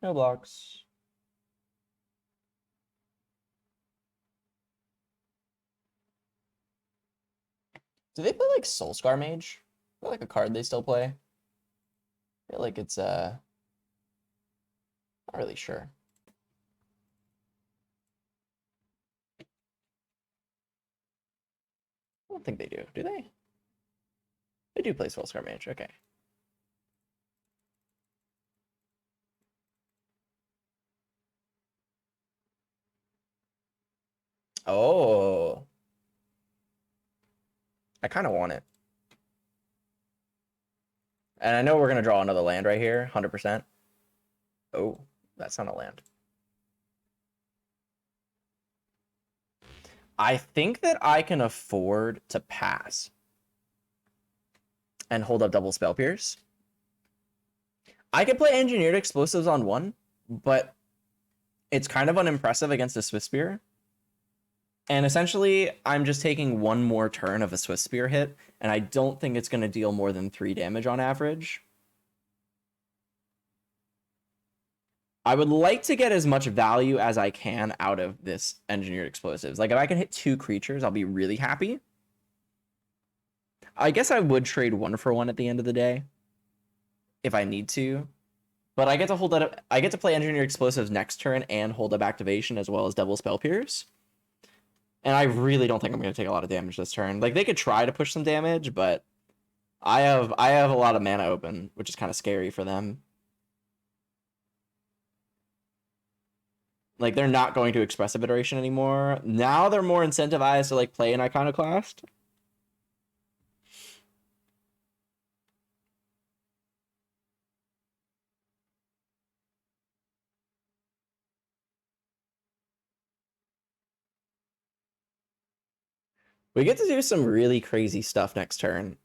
No blocks. Do they play like Soulscar Mage? Is that like a card they still play? I feel like it's not really sure. I don't think they do. Do they? They do play Soulscar Mage. Okay. Oh. I kind of want it. And I know we're going to draw another land right here, 100%. Oh, that's not a land. I think that I can afford to pass and hold up double Spell Pierce. I could play Engineered Explosives on 1, but it's kind of unimpressive against a Swiftspear. And essentially, I'm just taking 1 more turn of a Swiftspear hit, and I don't think it's going to deal more than 3 damage on average. I would like to get as much value as I can out of this Engineered Explosives. Like, if I can hit 2 creatures, I'll be really happy. I guess I would trade 1 for 1 at the end of the day, if I need to. But I get to hold that up. I get to play Engineered Explosives next turn and hold up Activation as well as double Spell Pierce. And I really don't think I'm going to take a lot of damage this turn. Like, they could try to push some damage, but I have a lot of mana open, which is kind of scary for them. Like, they're not going to Expressive Iteration anymore. Now they're more incentivized to, like, play an Iconoclast. We get to do some really crazy stuff next turn,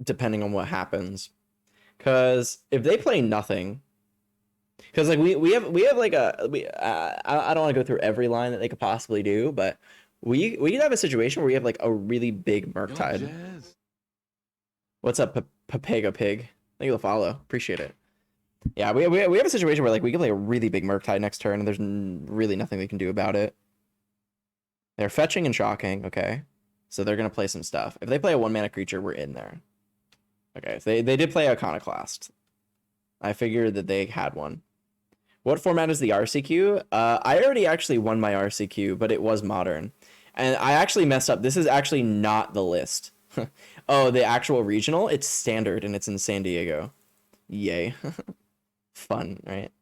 depending on what happens. Because if they play nothing, because like we have like I don't want to go through every line that they could possibly do, but we could have a situation where we have like a really big You like Murktide. jazz? What's up, Papega Pig? Thank you for the follow. Appreciate it. Yeah, we have a situation where like we can play a really big Murktide next turn, and there's really nothing they can do about it. They're fetching and shocking, okay. So they're gonna play some stuff. If they play a 1-mana creature, we're in there. Okay, so they did play Iconoclast. I figured that they had one. What format is the RCQ? I already actually won my RCQ, but it was Modern. And I actually messed up. This is actually not the list. Oh, the actual regional? It's Standard, and it's in San Diego. Yay. Fun, right?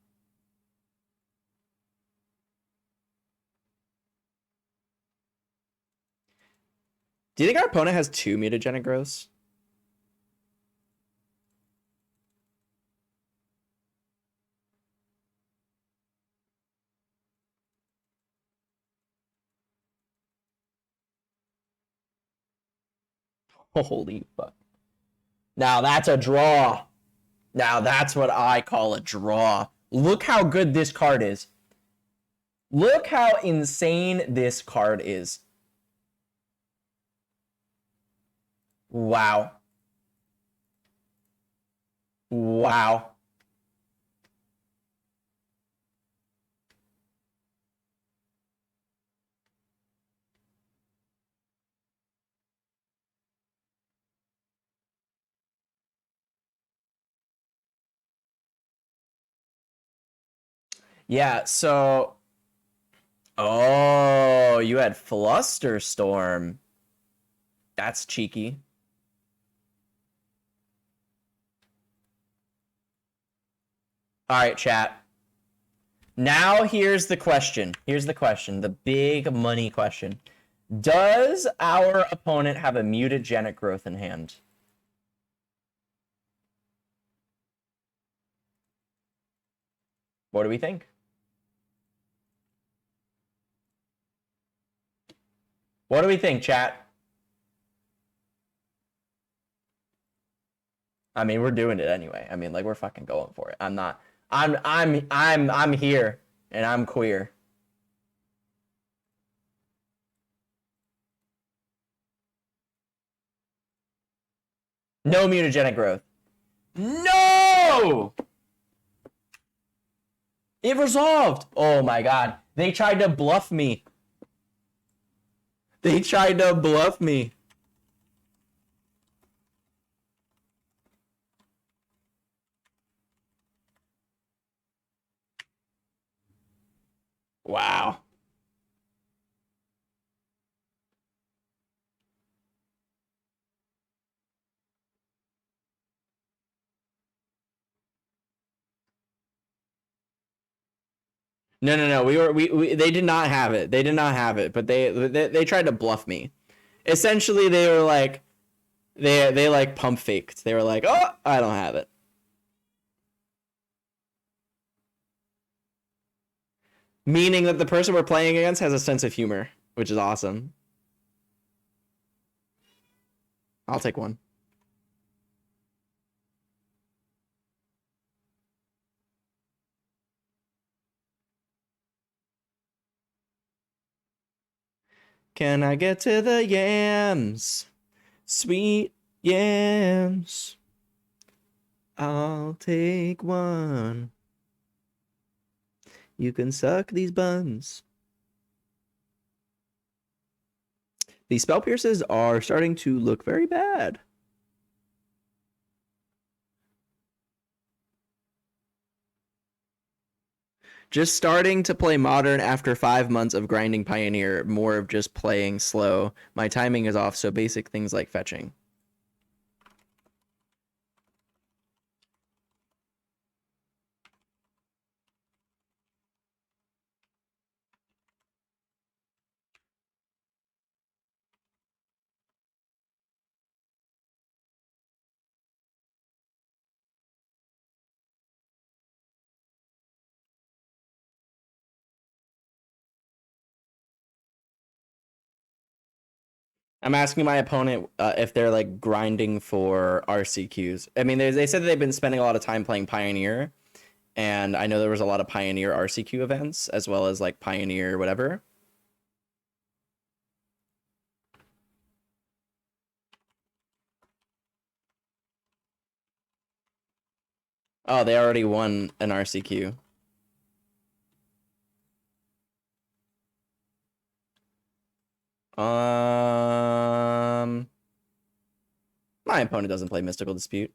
Do you think our opponent has 2 mutagenic growths? Holy fuck. Now that's a draw. Now that's what I call a draw. Look how good this card is. Look how insane this card is. Wow. Wow. Yeah, so... Oh, you had Flusterstorm. That's cheeky. All right, chat. Now here's the question. Here's the question. The big money question. Does our opponent have a mutagenic growth in hand? What do we think? What do we think, chat? I mean, we're doing it anyway. I mean, like, we're fucking going for it. I'm here and I'm queer. No mutagenic growth. No! It resolved. Oh my god. They tried to bluff me. They tried to bluff me. Wow. No. We they did not have it. They did not have it, but they tried to bluff me. Essentially, they were like they like pump faked. They were like, "Oh, I don't have it." Meaning that the person we're playing against has a sense of humor, which is awesome. I'll take one. Can I get to the yams? Sweet yams. I'll take one. You can suck these buns. These spell pierces are starting to look very bad. Just starting to play modern after 5 months of grinding Pioneer, more of just playing slow. My timing is off, so basic things like fetching. I'm asking my opponent if they're like grinding for RCQs. I mean, they said that they've been spending a lot of time playing Pioneer, and I know there was a lot of Pioneer RCQ events as well as like Pioneer whatever. Oh, they already won an RCQ. My opponent doesn't play Mystical Dispute.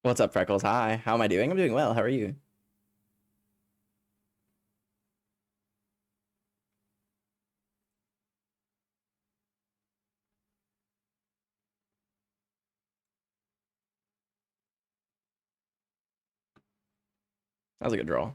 What's up, Freckles? Hi. How am I doing? I'm doing well. How are you? That was a good draw.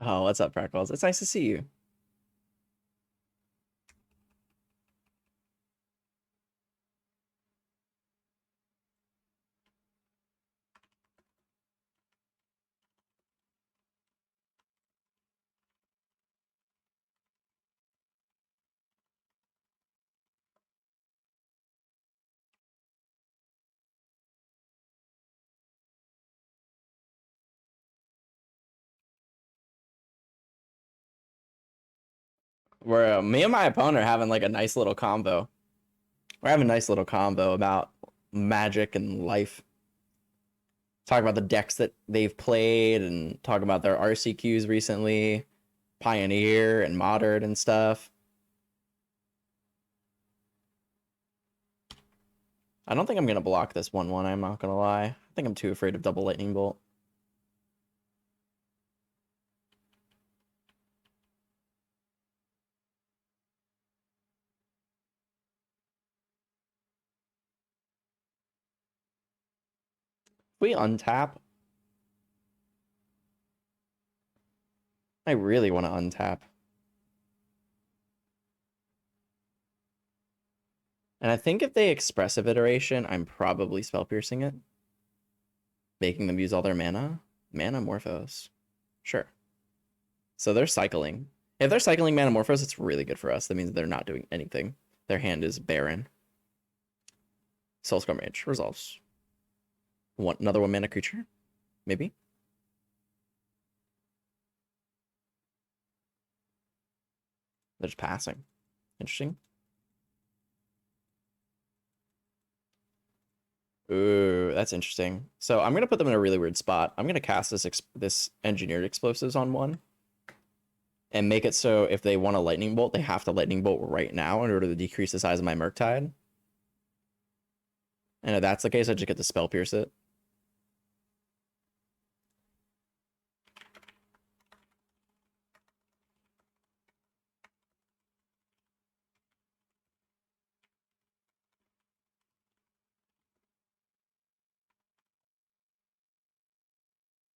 Oh, what's up, Freckles? It's nice to see you. Where me and my opponent are having like a nice little combo. We're having a nice little combo about Magic and life. Talk about the decks that they've played and talk about their RCQs recently, Pioneer and Modern and stuff. I don't think I'm going to block this 1/1, I'm not going to lie. I think I'm too afraid of double Lightning Bolt. If we untap, I really want to untap. And I think if they expressive iteration, I'm probably spell piercing it. Making them use all their mana. Mana Morphos. Sure. So they're cycling. If they're cycling Mana Morphos, it's really good for us. That means they're not doing anything. Their hand is barren. Soulscar Mage resolves. Another 1-mana creature? Maybe? They're just passing. Interesting. Ooh, that's interesting. So I'm gonna put them in a really weird spot. I'm gonna cast this Engineered Explosives on one, and make it so if they want a Lightning Bolt, they have to Lightning Bolt right now in order to decrease the size of my Murktide. And if that's the case, I just get to Spell Pierce it.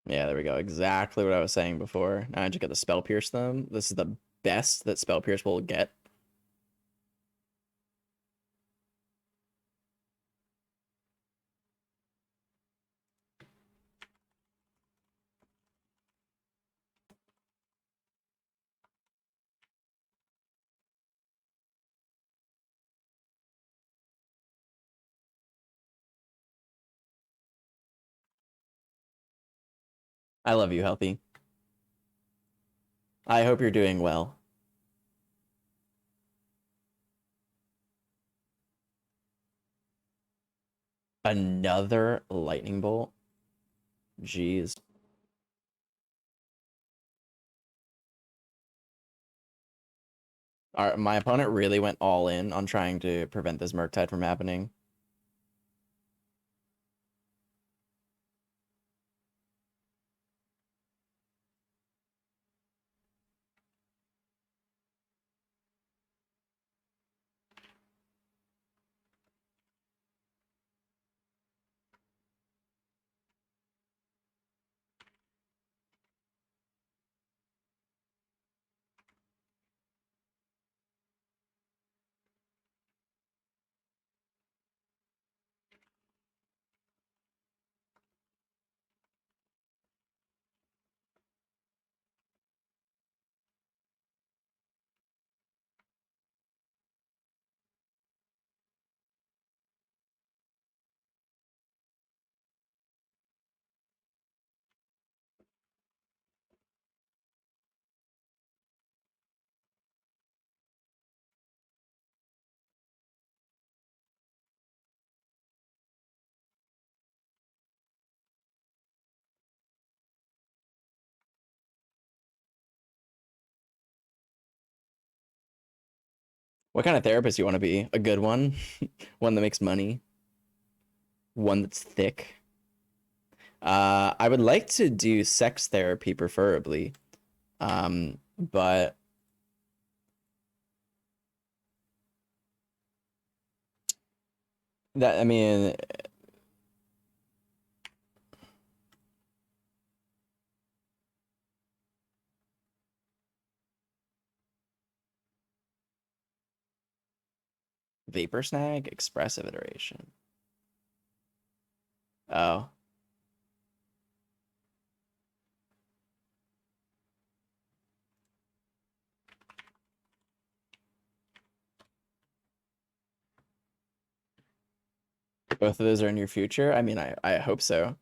Yeah, there we go. Exactly what I was saying before. Now I just get to Spell Pierce them. This is the best that Spell Pierce will get. I love you, Healthy. I hope you're doing well. Another Lightning Bolt? Jeez. My opponent really went all in on trying to prevent this Murktide from happening. What kind of therapist you want to be? A good one? One that makes money? One that's thick? I would like to do sex therapy preferably. But that, I mean, Vapor Snag, expressive iteration. Oh. Both of those are in your future? I mean, I hope so.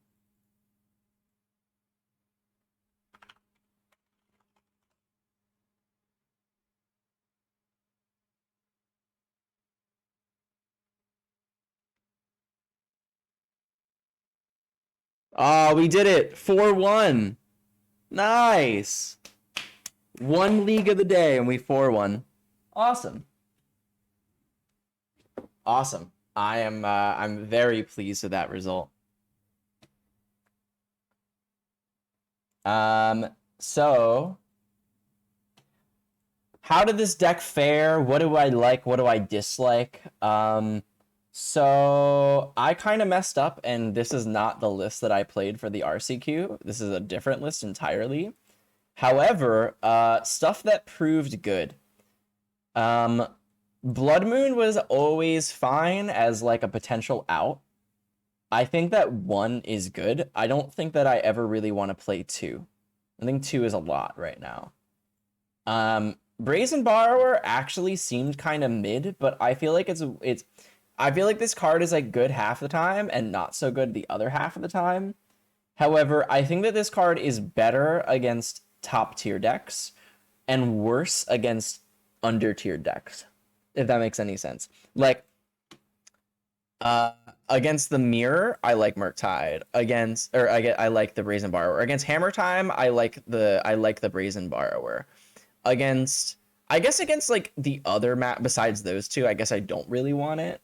Oh, we did it. 4-1. Nice. One league of the day and we 4-1. Awesome. Awesome. I'm very pleased with that result. So how did this deck fare? What do I like? What do I dislike? So I kind of messed up, and this is not the list that I played for the RCQ. This is a different list entirely. However, stuff that proved good. Blood Moon was always fine as like a potential out. I think that 1 is good. I don't think that I ever really want to play 2. I think 2 is a lot right now. Brazen Borrower actually seemed kind of mid, but I feel like I feel like this card is like good half the time and not so good the other half of the time. However, I think that this card is better against top tier decks and worse against under tier decks, if that makes any sense. Like, against the Mirror, I like Murktide. I like the Brazen Borrower. Against Hammer Time, I like the Brazen Borrower. Against like the other map besides those two, I guess I don't really want it.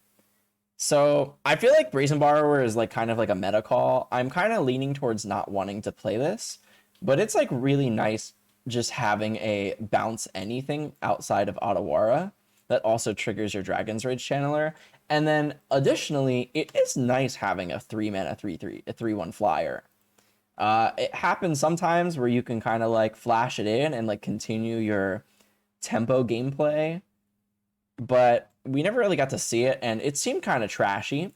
So I feel like Brazen Borrower is like kind of like a meta call. I'm kind of leaning towards not wanting to play this, but it's like really nice just having a bounce anything outside of Otawara that also triggers your Dragon's Rage Channeler. And then additionally, it is nice having a 3-mana 3/3, a 3/1 flyer. It happens sometimes where you can kind of like flash it in and like continue your tempo gameplay, but we never really got to see it, and it seemed kind of trashy.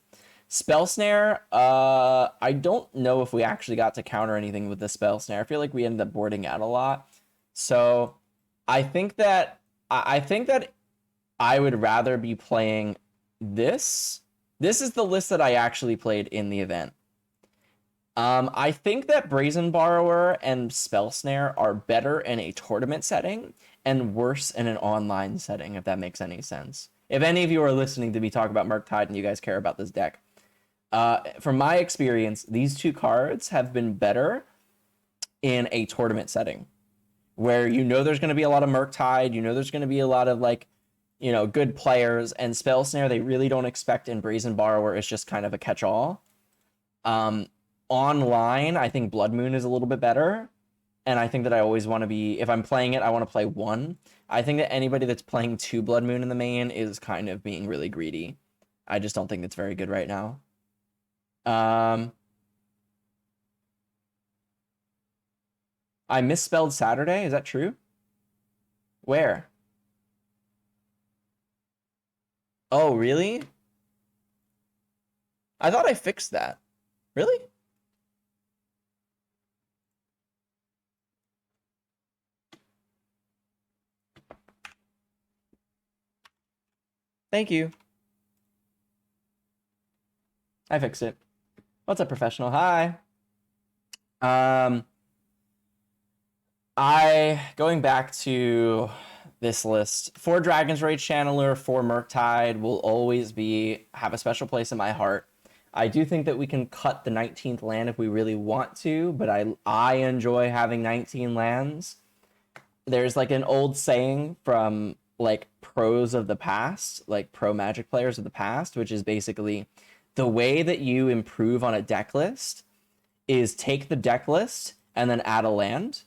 Spell Snare, I don't know if we actually got to counter anything with the Spell Snare. I feel like we ended up boarding out a lot. So I think that I would rather be playing this. This is the list that I actually played in the event. I think that Brazen Borrower and Spell Snare are better in a tournament setting and worse in an online setting, if that makes any sense. If any of you are listening to me talk about Murktide and you guys care about this deck, from my experience, these two cards have been better in a tournament setting where you know there's going to be a lot of Murktide, you know there's going to be a lot of like, you know, good players, and Spell Snare they really don't expect, in Brazen Borrower is just kind of a catch-all. Online, I think Blood Moon is a little bit better, and I think that I always want to be, if I'm playing it, I want to play 1. I think that anybody that's playing 2 Blood Moon in the main is kind of being really greedy. I just don't think that's very good right now. I misspelled Saturday. Is that true? Where? Oh, really? I thought I fixed that. Really? Thank you. I fixed it. What's up, professional? Hi. Going back to this list, for Dragon's Rage Channeler, for Murktide will always have a special place in my heart. I do think that we can cut the 19th land if we really want to, but I enjoy having 19 lands. There's like an old saying from like pros of the past, like pro Magic players of the past, which is basically the way that you improve on a deck list is take the deck list and then add a land.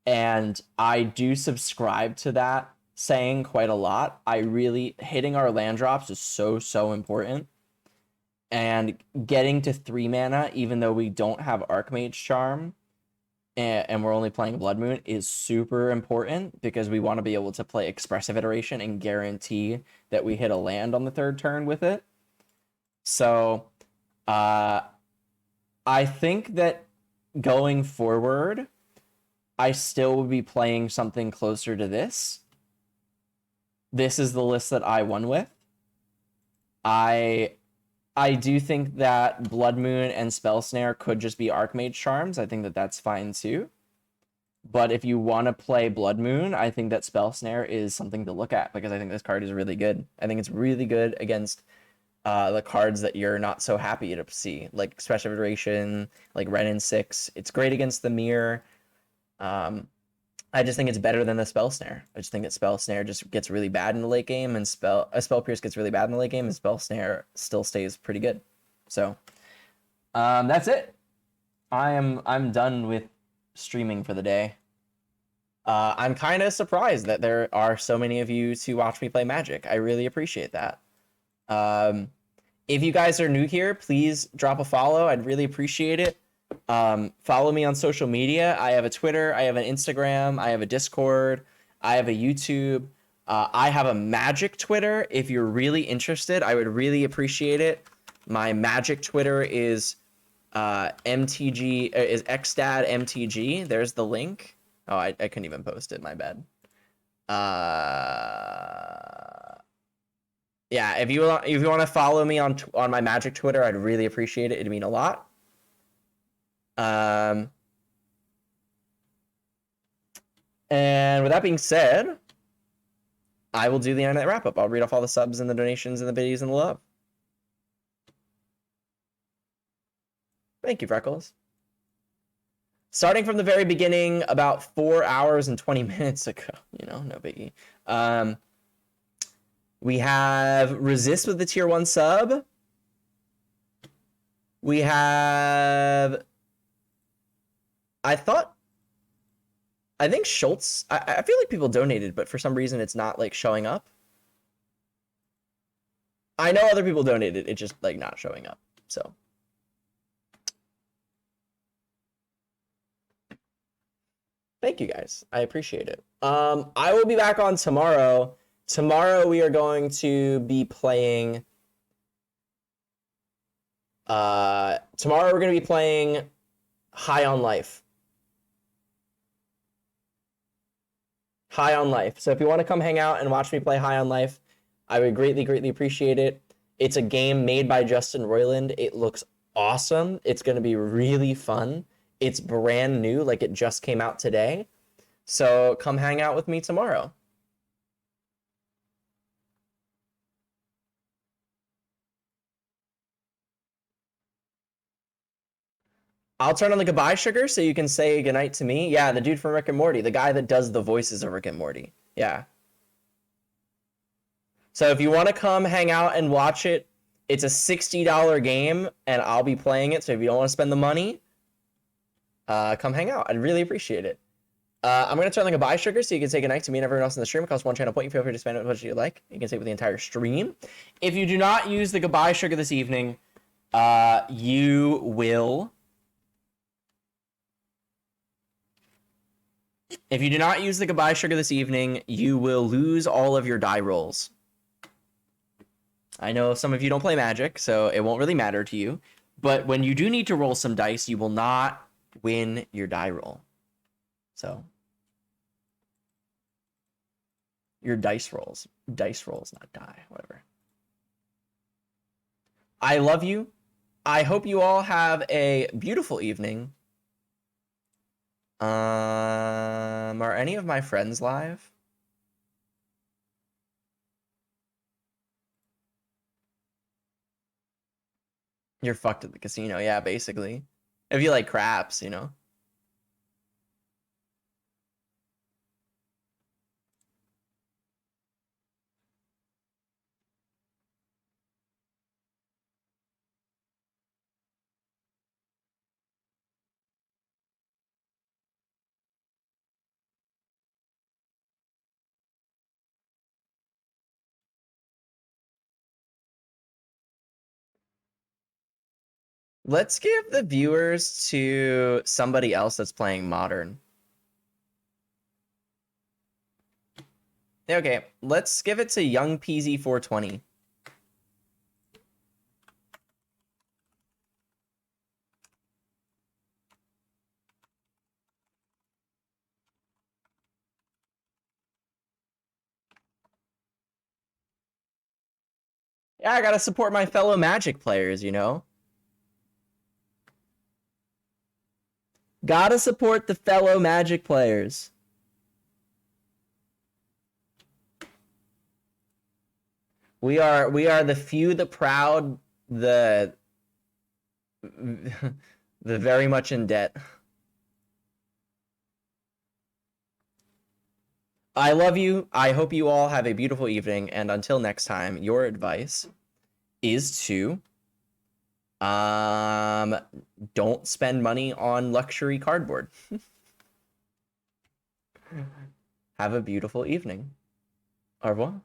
And I do subscribe to that saying quite a lot. Hitting our land drops is so important. And getting to 3 mana, even though we don't have Archmage Charm, and we're only playing Blood Moon, is super important because we want to be able to play Expressive Iteration and guarantee that we hit a land on the 3rd turn with it. So I think that going forward, I still would be playing something closer to this. This is the list that I won with. I do think that Blood Moon and Spell Snare could just be Archmage Charms. I think that that's fine too. But if you want to play Blood Moon, I think that Spell Snare is something to look at because I think this card is really good. I think it's really good against the cards that you're not so happy to see, like Special Iteration, like Renin 6. It's great against the mirror. I just think it's better than the Spell Snare. I just think that Spell Snare just gets really bad in the late game, and Spell Pierce gets really bad in the late game, and Spell Snare still stays pretty good. So that's it. I'm done with streaming for the day. I'm kind of surprised that there are so many of you to watch me play Magic. I really appreciate that. If you guys are new here, please drop a follow. I'd really appreciate it. Follow me on social media. I have a Twitter, I have an Instagram, I have a Discord, I have a YouTube. I have a Magic Twitter. If you're really interested, I would really appreciate it. My Magic Twitter is MTG is xdad MTG. There's the link. Oh, I couldn't even post it. My bad. Yeah, if you want to follow me on my Magic Twitter, I'd really appreciate it. It'd mean a lot. And with that being said, I will do the internet wrap up. I'll read off all the subs and the donations and the biddies and the love. Thank you, Freckles. Starting from the very beginning, about 4 hours and 20 minutes ago, no biggie. We have Resist with the tier 1 sub. We have, I think Schultz, I feel like people donated, but for some reason it's not like showing up. I know other people donated, it's just like not showing up, so. Thank you guys, I appreciate it. I will be back on tomorrow. Tomorrow we are going to be playing, High on Life. High on Life. So if you want to come hang out and watch me play High on Life, I would greatly, greatly appreciate it. It's a game made by Justin Roiland. It looks awesome. It's going to be really fun. It's brand new, like it just came out today. So come hang out with me tomorrow. I'll turn on the goodbye sugar so you can say goodnight to me. Yeah, the dude from Rick and Morty, the guy that does the voices of Rick and Morty. Yeah. So if you want to come hang out and watch it, it's a $60 game and I'll be playing it. So if you don't want to spend the money, come hang out. I'd really appreciate it. I'm going to turn on the goodbye sugar so you can say goodnight to me and everyone else in the stream. It costs one channel point. You feel free to spend it as much as you like. You can say it with the entire stream. If you do not use the goodbye sugar this evening, you will... If you do not use the goodbye sugar this evening, you will lose all of your die rolls. I know some of you don't play Magic, so it won't really matter to you. But when you do need to roll some dice, you will not win your die roll. So, your dice rolls. Dice rolls, not die, whatever. I love you. I hope you all have a beautiful evening. Are any of my friends live? You're fucked at the casino, yeah, basically. If you like craps, Let's give the viewers to somebody else that's playing Modern. Okay, let's give it to Young PZ420. Yeah, I gotta support my fellow Magic players, Gotta support the fellow Magic players. We are the few, the proud, the very much in debt. I love you. I hope you all have a beautiful evening, and until next time, your advice is to don't spend money on luxury cardboard. Have a beautiful evening. Au revoir.